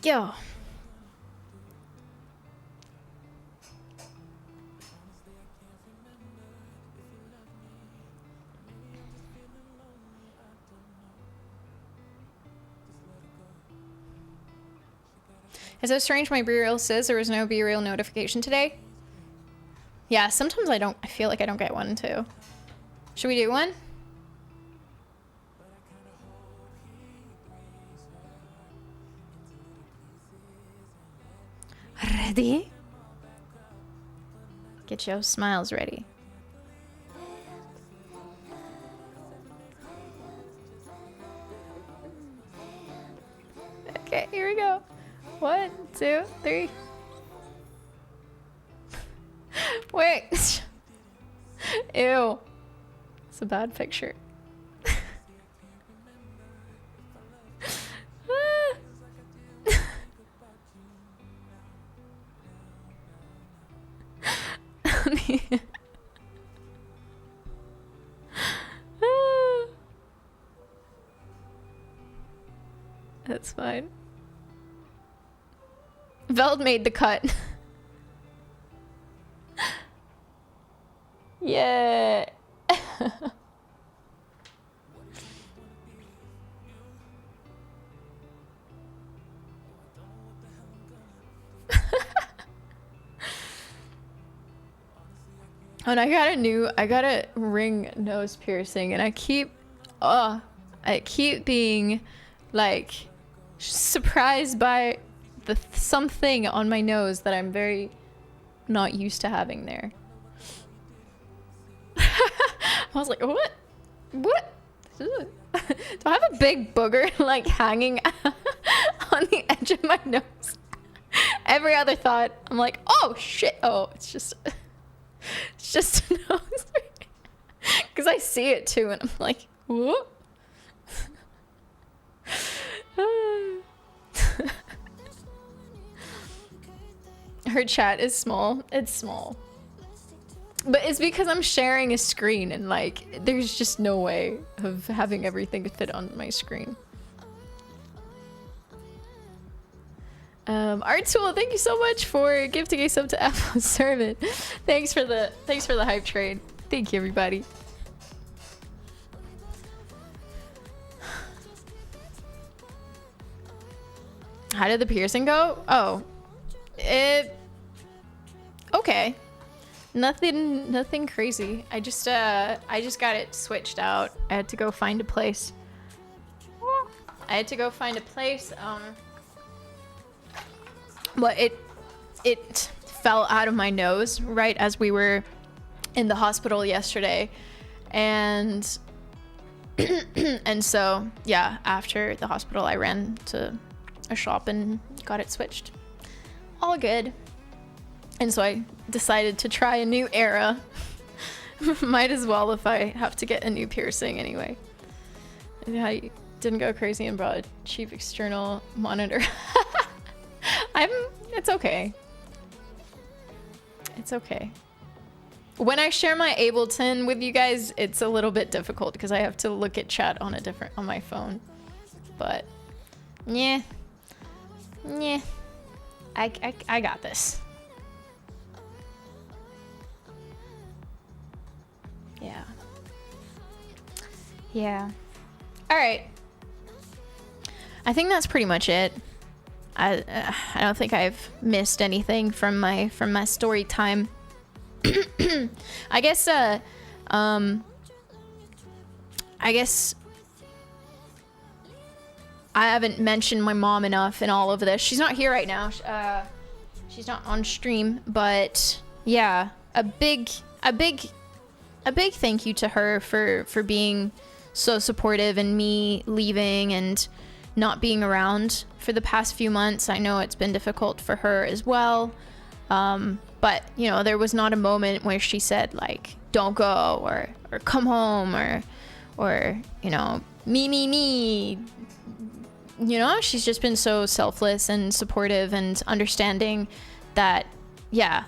Yo. Is it strange my BeReal says there was no BeReal notification today? Yeah, sometimes I feel like I don't get one too. Should we do one? Ready? Get your smiles ready. Okay, here we go. 1, 2, 3. Wait. Ew. It's a bad picture. That's fine. Veld made the cut. Yeah. Oh, and I got a ring nose piercing, and I keep being like surprised by something on my nose that I'm very not used to having there. I was like, what? What? Do I have a big booger like hanging on the edge of my nose? Every other thought, I'm like, oh shit. Oh, it's just a nose. Because I see it too, and I'm like, whoop. Her chat is small. It's small. But it's because I'm sharing a screen, and like there's just no way of having everything fit on my screen. Art Tool, thank you so much for gifting a sub to Apple Servant. Thanks for the hype trade. Thank you, everybody. How did the piercing go? Oh, okay. Nothing crazy. I just got it switched out. I had to go find a place. But it fell out of my nose right as we were in the hospital yesterday, and and so yeah, after the hospital I ran to a shop and got it switched. All good. And so I decided to try a new era. Might as well if I have to get a new piercing anyway. I didn't go crazy and brought a cheap external monitor. It's okay. It's okay. When I share my Ableton with you guys, it's a little bit difficult because I have to look at chat on my phone. But yeah. I got this. Yeah. All right. I think that's pretty much it. I don't think I've missed anything from my story time. I guess I haven't mentioned my mom enough in all of this. She's not here right now. She's not on stream, but yeah, a big thank you to her for being so supportive and me leaving and not being around for the past few months. I know it's been difficult for her as well. But you know, there was not a moment where she said like, don't go or come home or, you know, me. You know, she's just been so selfless and supportive and understanding that, yeah,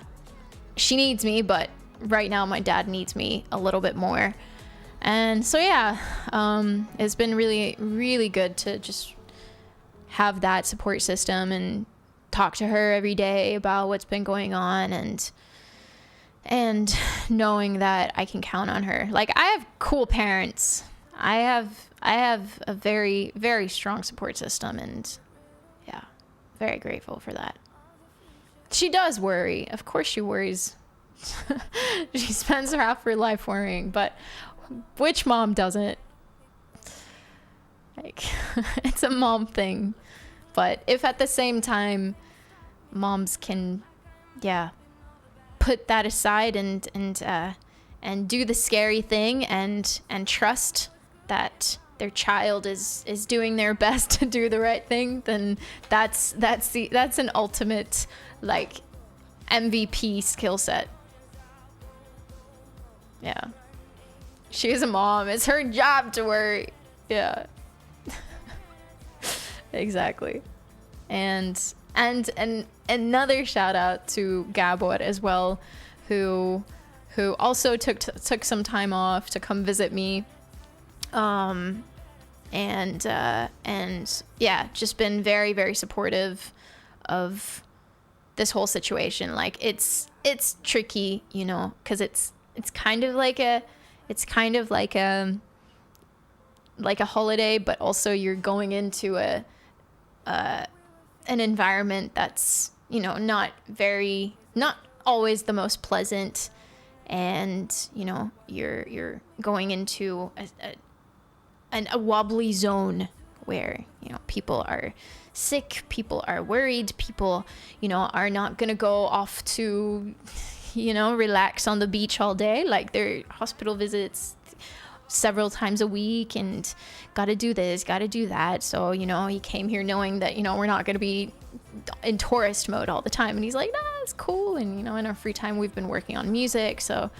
she needs me, but right now my dad needs me a little bit more. And so, yeah, it's been really, really good to just have that support system and talk to her every day about what's been going on and knowing that I can count on her. Like, I have cool parents. I have a very, very strong support system, and yeah, very grateful for that. She does worry. Of course she worries. She spends half her life worrying, but which mom doesn't? Like, it's a mom thing. But if at the same time moms can, yeah, put that aside and do the scary thing and trust that their child is doing their best to do the right thing, then that's an ultimate like MVP skill set. Yeah. She is a mom. It's her job to worry. Yeah. Exactly. And another shout out to Gabor as well, who also took some time off to come visit me. And yeah, just been very, very supportive of this whole situation. Like, it's tricky, you know, because it's kind of like a holiday, but also you're going into an environment that's, you know, not always the most pleasant, and you know, you're going into a wobbly zone where, you know, people are sick, people are worried, people, you know, are not gonna go off to, you know, relax on the beach all day. Like, their hospital visits several times a week and gotta do this, gotta do that. So, you know, he came here knowing that, you know, we're not gonna be in tourist mode all the time, and he's like, nah, it's cool. And, you know, in our free time we've been working on music. So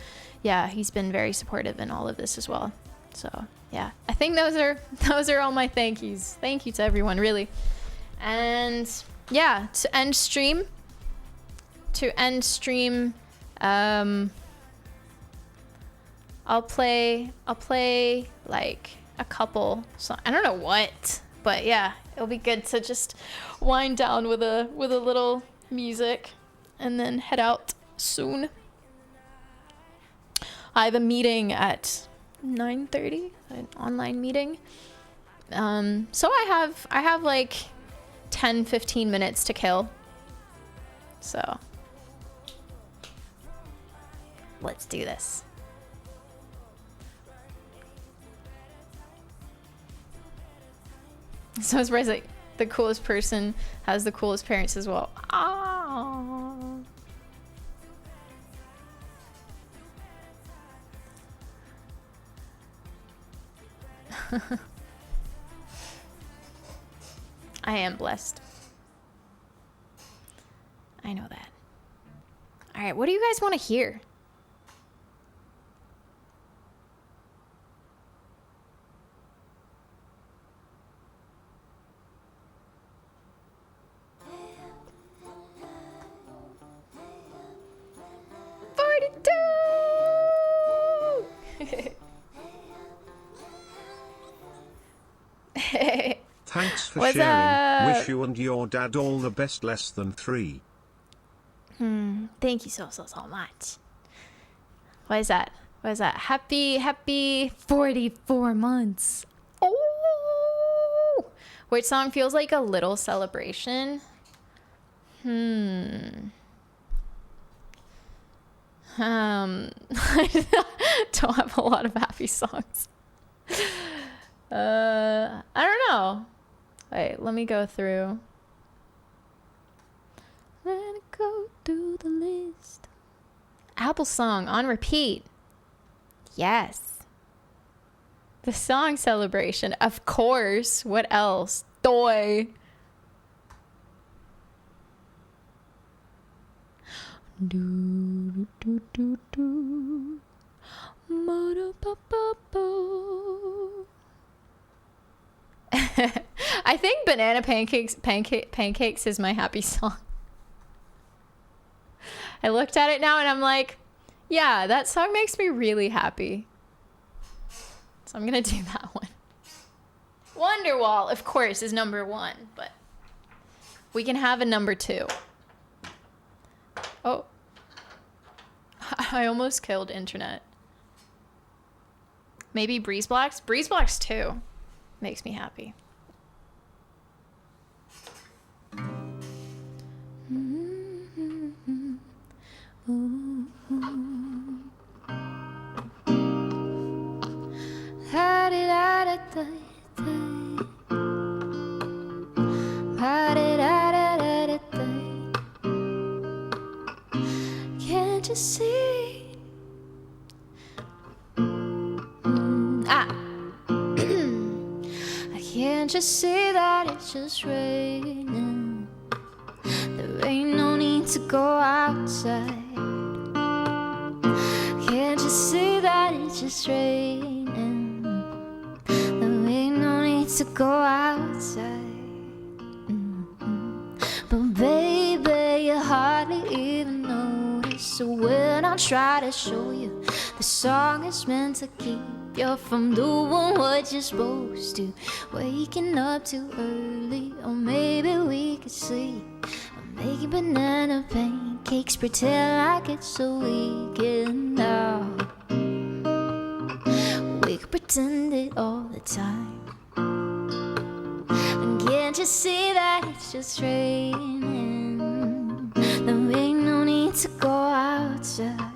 yeah, he's been very supportive in all of this as well. So yeah, I think those are all my thank yous. Thank you to everyone, really. And yeah, to end stream, I'll play like a couple. So I don't know what, but yeah, It'll be good to just wind down with a little music and then head out soon. I have a meeting at 9:30, an online meeting. So I have like 10-15 minutes to kill. So let's do this. So it's like the coolest person has the coolest parents as well. Ah. I am blessed. I know that. All right, what do you guys want to hear? Thanks for What's sharing. up? Wish you and your dad all the best. Less than 3. Thank you so much. What is that? Happy 44 months. Oh! Which song feels like a little celebration? I don't have a lot of happy songs. I don't know. Wait, let me go through. Let it go through the list. Apple song on repeat. Yes. The song celebration. Of course. What else? Toy. Do do do do. Mo-do-ba-ba-bo. I think Banana Pancakes is my happy song. I looked at it now and I'm like, yeah, that song makes me really happy. So I'm gonna do that one. Wonderwall, of course, is number 1, but we can have a number 2. Oh. I almost killed internet. Maybe Breeze Blocks? Breeze Blocks 2 makes me happy. Can't you see? Can't you see that it's just raining? There ain't no need to go outside. Can't you see that it's just raining? There ain't no need to go outside. But baby, you hardly even notice. So when I try to show you, the song is meant to keep you from doing what you're supposed to. Waking up too early, or maybe we could sleep. Or making banana pancakes, pretend like it's a weekend now. We could pretend it all the time. And can't you see that it's just raining? There ain't no need to go outside.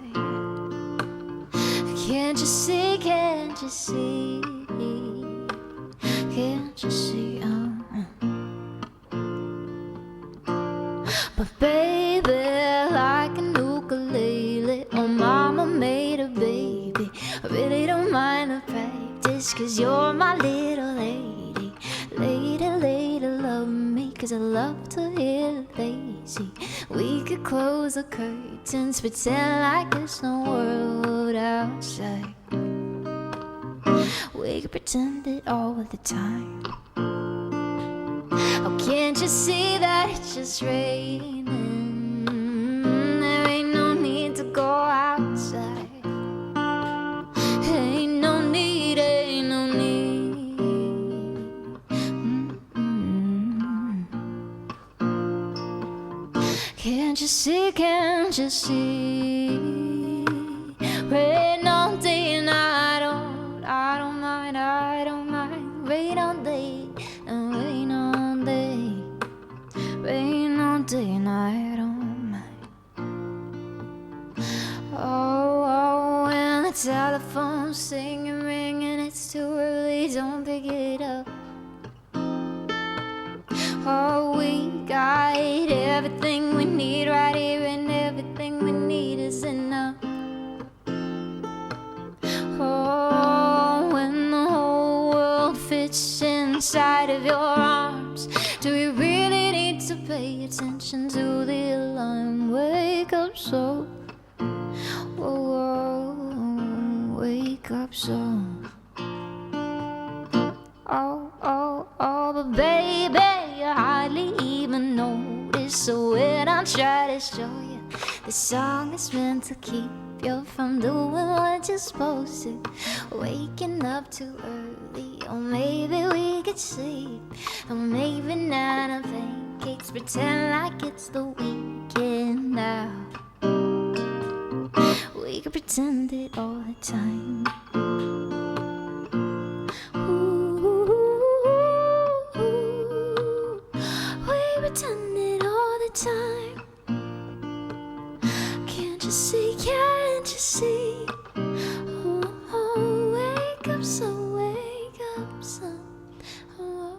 Can't you see, can't you see, can't you see, But baby, like an ukulele, oh mama made a baby. I really don't mind the practice, cause you're my little lady. Lady, lady, love me, cause I love to hear lazy. We could close the curtains, pretend like there's no world outside. We could pretend it all the time. Oh, can't you see that it's just raining? There ain't no need to go outside. Ain't no need, ain't no need. Can't you see, can't you see? Rain all day and I don't mind, I don't mind. Rain all day and rain all day. Rain all day and I don't mind. Oh, when the telephone's singing, ringing, it's too early, don't pick it up. Oh, we got everything we need right here, and everything we need is enough. Oh, when the whole world fits inside of your arms, do we really need to pay attention to the alarm? Wake up, so, whoa, wake up, so. Oh, but baby, you hardly even notice. So when I try to show you, this song is meant to keep you from doing what you're supposed to. Waking up too early, or maybe we could sleep. Or maybe not on pancakes, pretend like it's the weekend now. We could pretend it all the time. Pretend it all the time. Can't you see, can't you see? Oh, wake up, so wake up, so. Oh,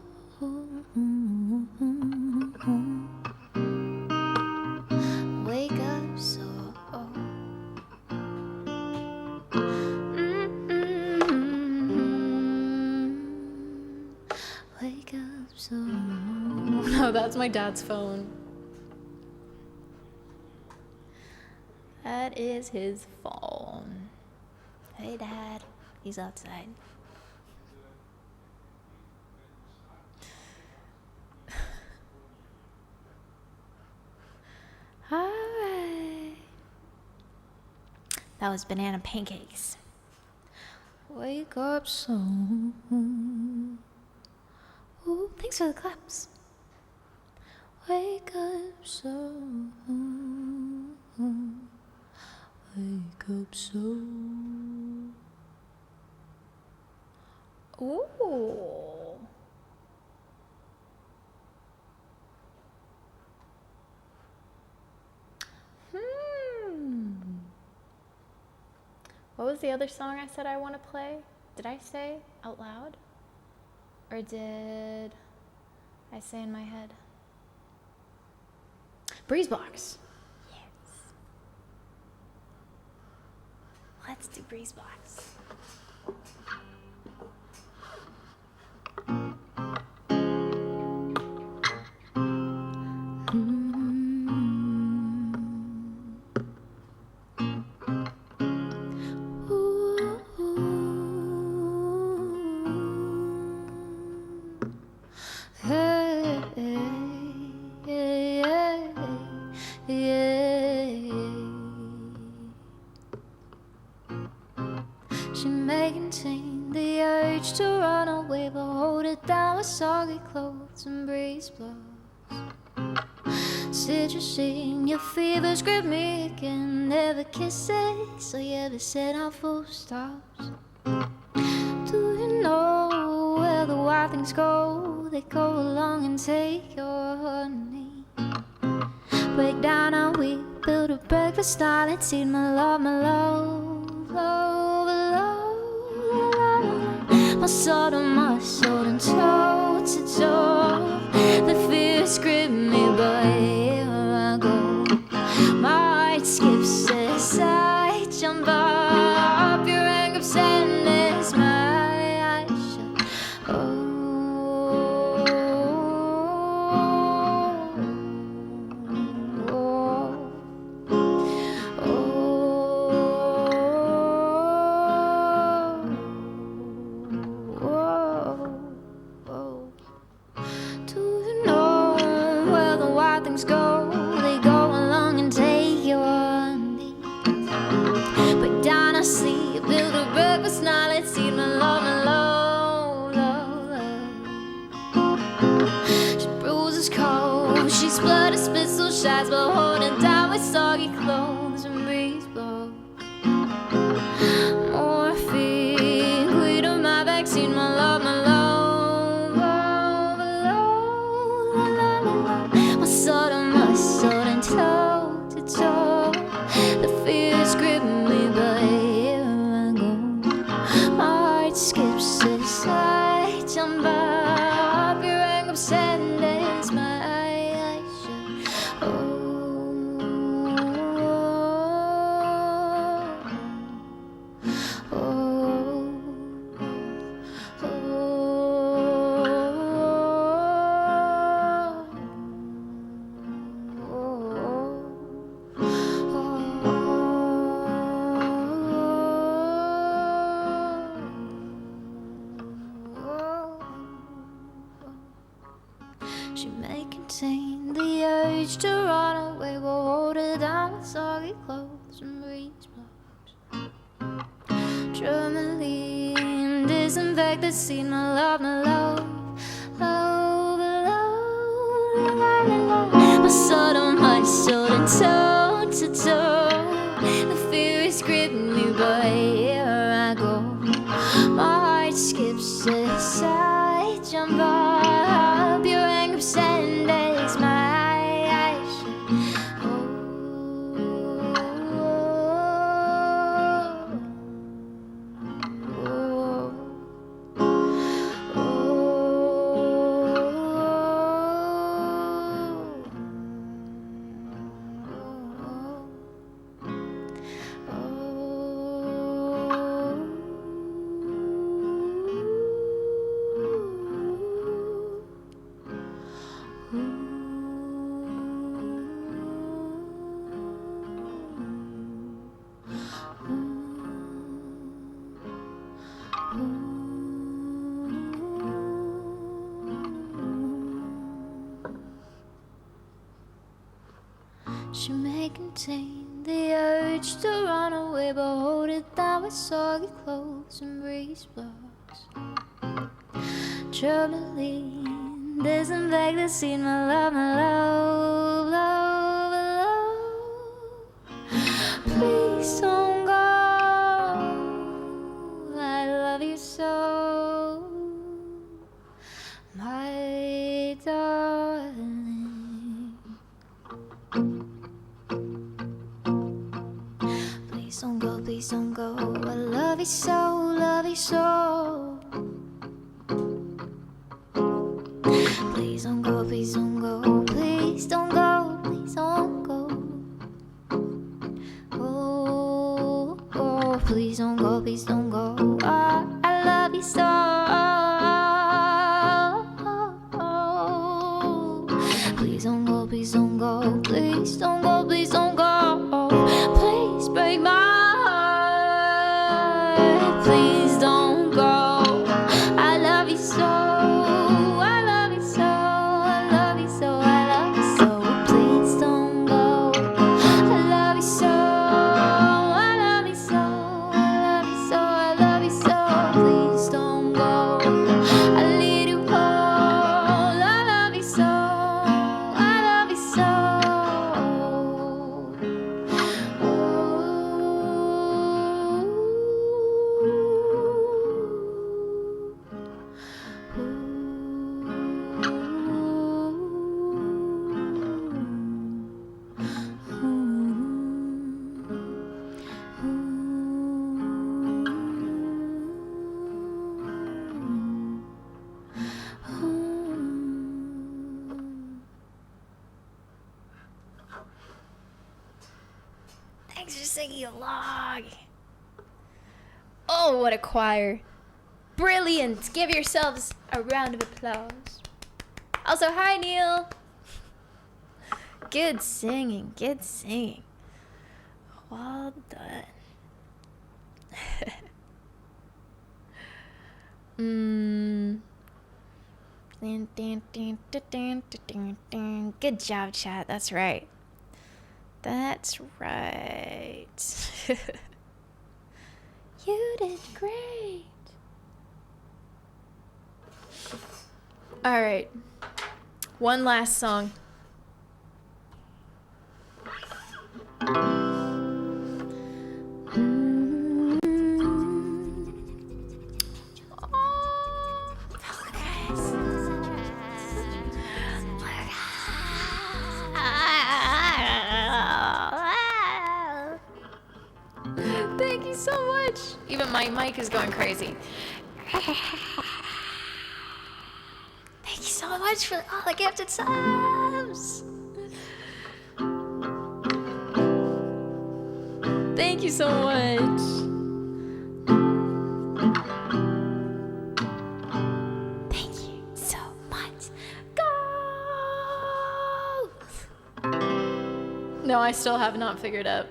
wake up, so. Wake up, so. No, that's my dad's phone. That is his phone. Hey, Dad. He's outside. Alright. That was banana pancakes. Wake up, so. Ooh, thanks for the claps. Wake up, so. Wake up, so. Ooh. What was the other song I said I want to play? Did I say out loud? Or did I say in my head? Breeze Box. Yes. Let's do Breeze Box. She may contain the urge to run away, but hold it down with soggy clothes and breeze blows. Citrusy, your fevers grip me again. Never kisses, so you ever set out full stops. Do you know where the wild things go? They go along and take your honey. Break down and we build a breakfast style and eat my love, love, my soul and toe to toe. The fears grip me, but here I go. My heart skips as I jump up your ring of sadness. My eyes shut. Splutter, spittle, shots, but holding down with soggy clothes and breeze blows. Morphine, queen of my vaccine, my love, my love, love, love, la, la, la. My sword and toe to toe. The fear is gripping me, but here I go. My heart skips a side, jump up your anger, send it, my eyes shut. She may contain the urge to run away, but hold her down with soggy clothes and breeze blows. Tourmaline, disinfect the scene, my love, my love, love, love, la, la, la. My sword on my shoulder, and toe to toe. The fear is gripping me, but here I go. My heart skips a side, jump up your anger, send days, my eyes shut. She may contain the urge to run away, but hold it down with soggy clothes and breeze blows. Tourmaline, disinfect the scene, my love, my love, love, love. Please don't go, I love you so, my darling. Please don't go, please don't go, I love you so, love you so. Please don't go, please don't go, please don't go, please don't go. Oh, oh, please don't go, please don't go. Oh, I love you so. Please don't go, please don't go, please don't go, please don't go. Please break my heart. Please don't go. I love you so. I love you so. I love you so. I love you so. Please don't go. I love you so. I love you so. I love you so. I love you so. Please don't go. I need you all. I love you so. I love you so. Thanks for singing along. Oh, what a choir. Brilliant. Give yourselves a round of applause. Also, hi, Neil. Good singing, good singing. Well done. Good job, chat. That's right. That's right. You did great. All right. One last song. but my mic is going crazy. Thank you so much for all the gifted subs. Thank you so much. Thank you so much. Go! No, I still have not figured out.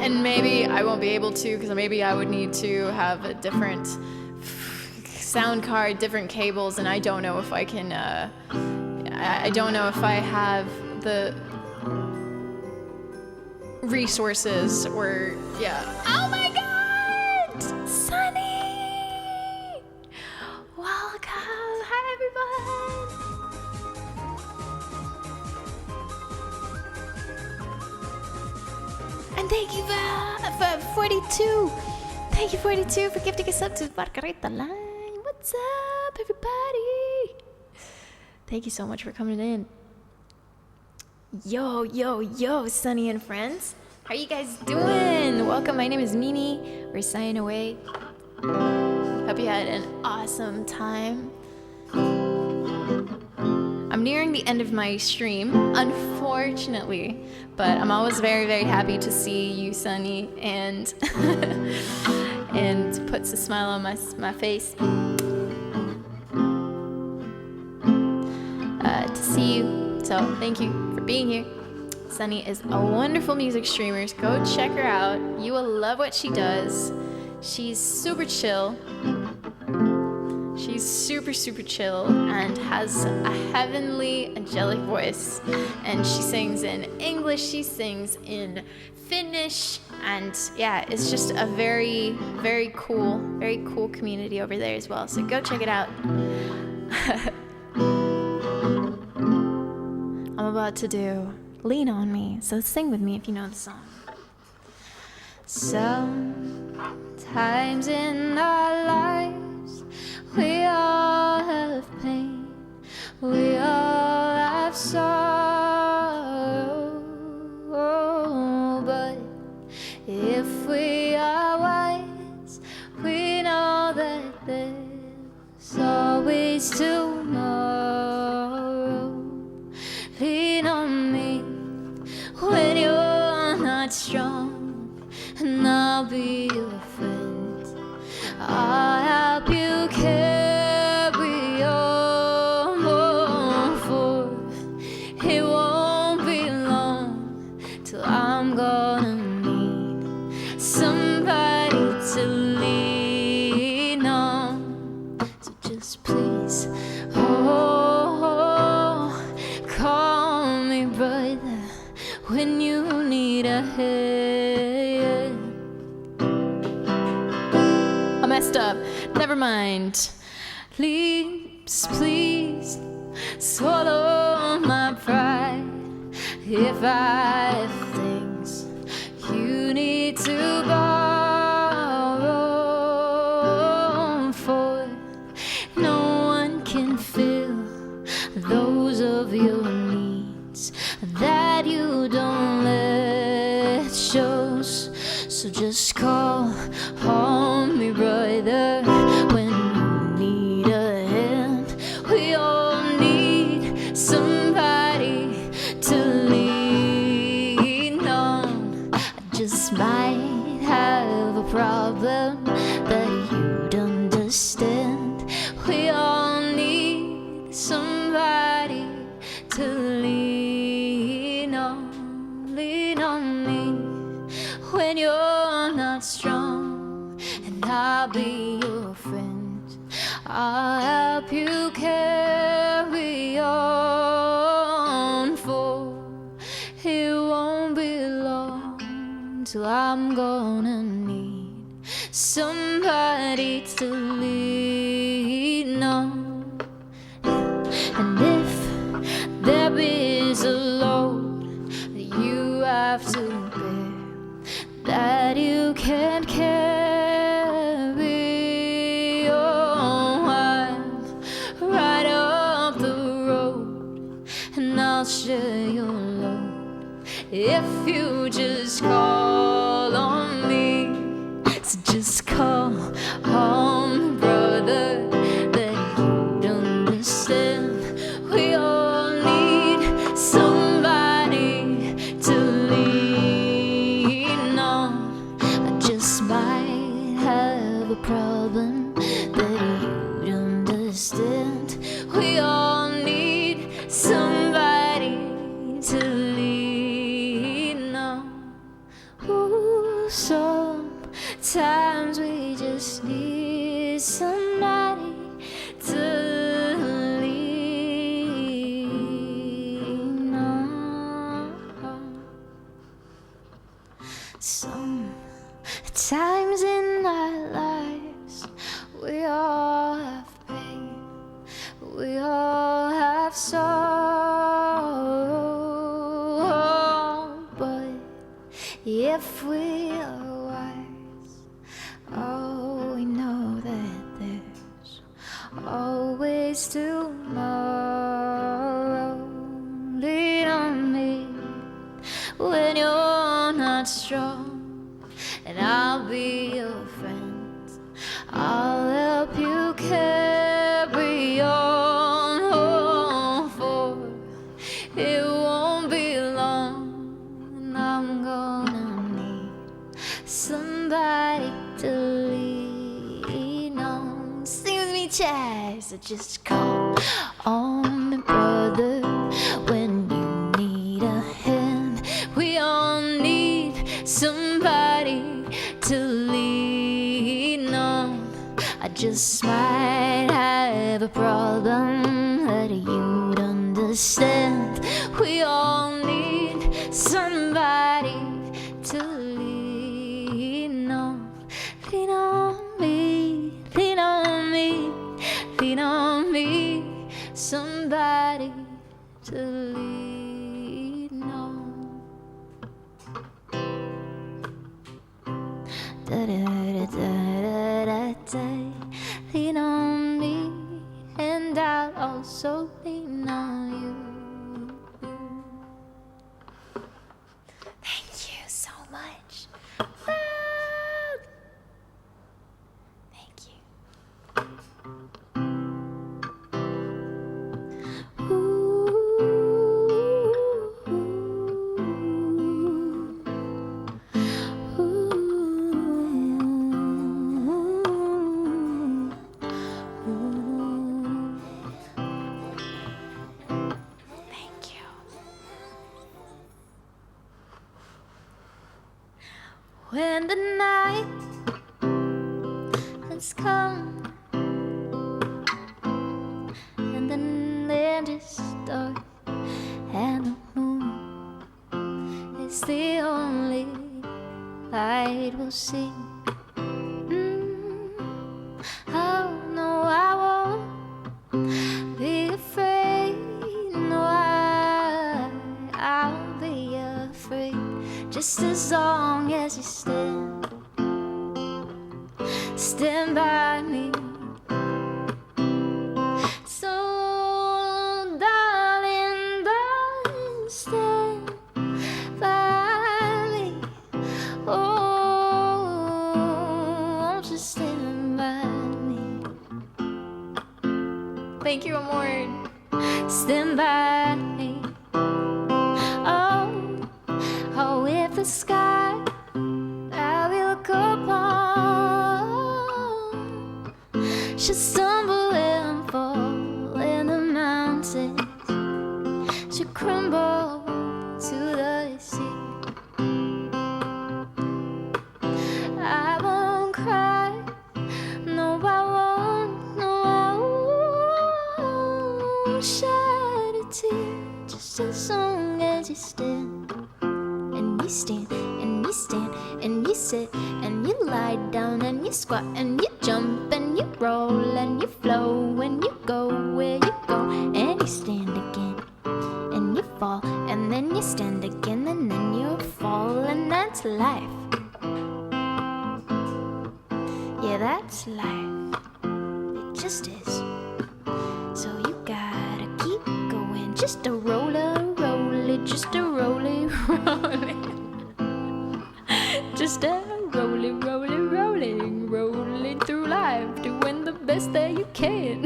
And maybe I won't be able to, because maybe I would need to have a different sound card, different cables, and I don't know if I can, I don't know if I have the resources or, yeah. Oh my god! Sunny! Welcome! Hi everyone! And thank you for 42! Thank you 42 for gifting us up to Margarita Line. What's up, everybody? Thank you so much for coming in. Yo, yo, yo, Sunny and friends. How are you guys doing? Welcome, my name is Mimi. We're signing away. Hope you had an awesome time. I'm nearing the end of my stream, unfortunately, but I'm always very, very happy to see you, Sunny, and and puts a smile on my face. To see you. So thank you for being here. Sunny is a wonderful music streamer. Go check her out. You will love what she does. She's super chill. She's super, super chill and has a heavenly, angelic voice. And she sings in English, she sings in Finnish, and yeah, it's just a very, very cool community over there as well. So go check it out. I'm about to do Lean On Me, so sing with me if you know the song. Sometimes in our lives we all have pain, we all have sorrow, but if we are wise, we know that there's always tomorrow. Lean on me when you're not strong, and I'll be your friend. I'll help you carry on, for it won't be long till I'm gonna need somebody to lean on. So just please, call me brother when you need a hand. I messed up. Never mind. Please, please, swallow my pride. If I have things you need to borrow, for no one can fill those of your needs that you don't let shows. So just call on me, brother, when you need a hand. We all need somebody to lean on. I just might have a problem that you'd understand. We all need somebody to lean on me when you're not strong, and I'll be your friend. I'll help you carry on, for it won't be long till I'm gonna need somebody to lean on. And if there is a load that you have to bear, that you can't carry, oh, I'm right if you just call on me. So just call on brother, that you'd understand. We all need somebody to lean on. I just might have a problem that you'd understand. We all need somebody to lean on. Ooh, sometimes we just need somebody to lean on. Sometimes in our lives we all have pain, we all have sorrow, but if we are wise, oh, we know that there's always tomorrow. Lean on me when you're not strong, and I'll be your friend. I'll help you carry on, oh, for it won't be long, and I'm gonna need somebody to lean on. Sing with me, Chaz. So just call on me, brother, when you need a hand. We all need somebody to lean on. I just might have a problem that you'd understand. We all need somebody to lean on. Lean on me, lean on me, lean on me. Somebody to lean on. Da-da-da-da-da-da. Lean on me, and I'll also lean on you. Thank you so much. Thank you. Thank you. When the night has come and the land is dark and the moon is the only light we'll see. Oh no, I won't be afraid. No, I'll be afraid just as long as you stand by me. So, darling, darling, stand by me. Oh, won't you stand by me? Thank you, Amor. Stand by me. Oh, if the sky I will look upon should stumble and fall, and the mountains should crumble to the sea, I won't cry. No, I won't. No, I won't shed a tear just as long as you stand. And you stand, and you stand, and you sit, and you lie down, and you squat, and you jump, and you roll, and you flow, and you go where you go, and you stand again, and you fall, and then you stand again, and then you fall, and that's life. Yeah, that's life. It just is. So you gotta keep going, just a roll it, just a roll it, roll. understand. Rolling, rolling, rolling, rolling through life, doing the best that you can.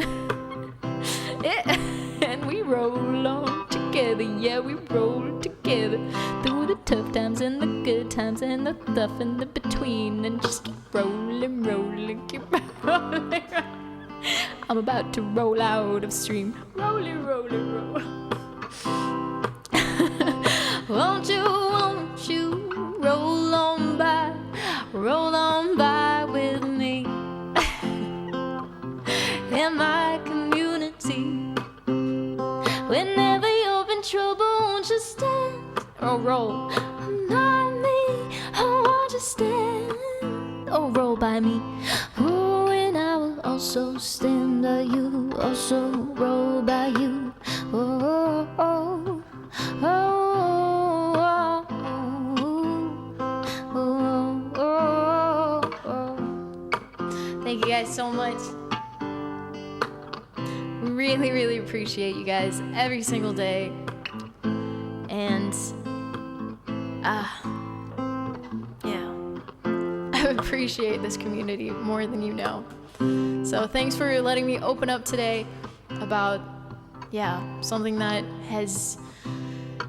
Yeah. And we roll on together, yeah, we roll together through the tough times and the good times and the stuff in the between, and just keep rolling, rolling, keep rolling. I'm about to roll out of stream. Rolling, rolling, roll. Won't you roll on by with me in my community. Whenever you're in trouble, won't you stand or roll by me? Oh, won't you stand or roll by me? Oh, and I will also stand by you, also roll by you. Oh, oh, oh, oh, oh, oh, oh, oh. Thank you guys so much. Really, really appreciate you guys every single day. And yeah, I appreciate this community more than you know. So thanks for letting me open up today about something that has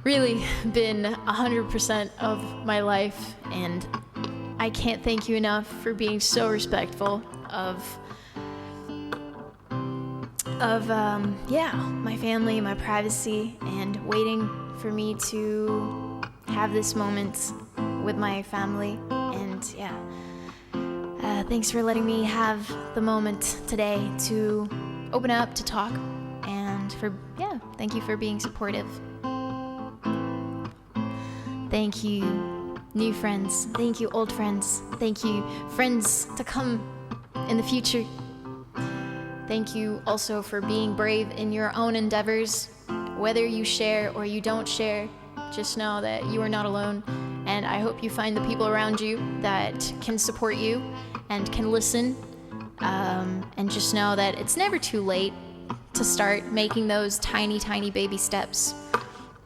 really been 100% of my life, and I can't thank you enough for being so respectful of my family, my privacy, and waiting for me to have this moment with my family. And thanks for letting me have the moment today to open up, to talk, and thank you for being supportive. Thank you, new friends. Thank you, old friends. Thank you, friends to come in the future. Thank you also for being brave in your own endeavors. Whether you share or you don't share, just know that you are not alone. And I hope you find the people around you that can support you and can listen. And just know that it's never too late to start making those tiny, tiny baby steps.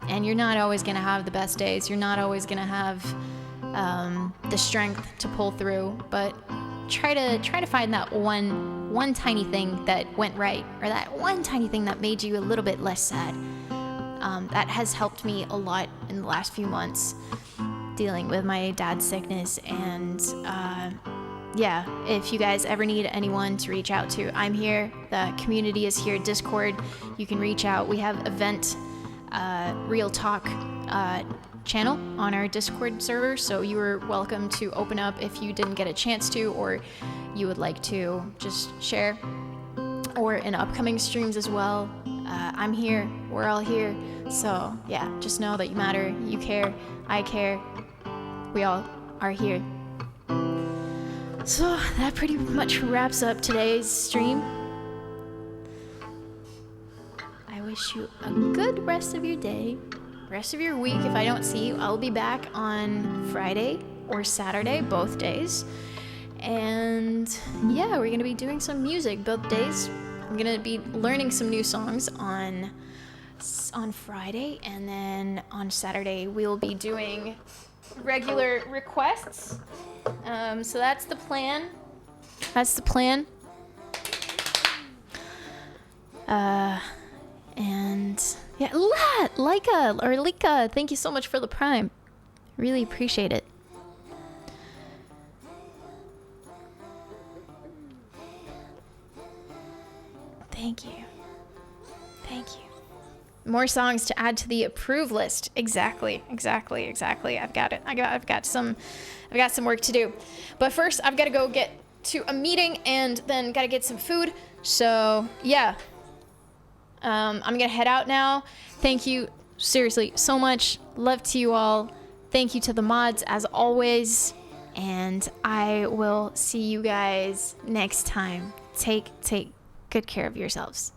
And you're not always gonna have the best days. You're not always gonna have the strength to pull through, but try to find that one tiny thing that went right, or that one tiny thing that made you a little bit less sad. That has helped me a lot in the last few months dealing with my dad's sickness. And if you guys ever need anyone to reach out to, I'm here. The community is here. Discord, you can reach out. We have event Real Talk channel on our Discord server, so you are welcome to open up if you didn't get a chance to, or you would like to just share, or in upcoming streams as well. I'm here, we're all here, so just know that you matter, you care, I care, we all are here. So that pretty much wraps up today's stream. I wish you a good rest of your day, rest of your week. If I don't see you, I'll be back on Friday or Saturday, both days. And we're gonna be doing some music both days. I'm gonna be learning some new songs on Friday, and then on Saturday we'll be doing regular requests. So that's the plan. And Lika, thank you so much for the Prime. Really appreciate it. Thank you. More songs to add to the approved list. Exactly. I've got it. I've got some work to do. But first, I've got to go get to a meeting and then got to get some food. So, I'm going to head out now. Thank you seriously so much. Love to you all. Thank you to the mods as always. And I will see you guys next time. Take good care of yourselves.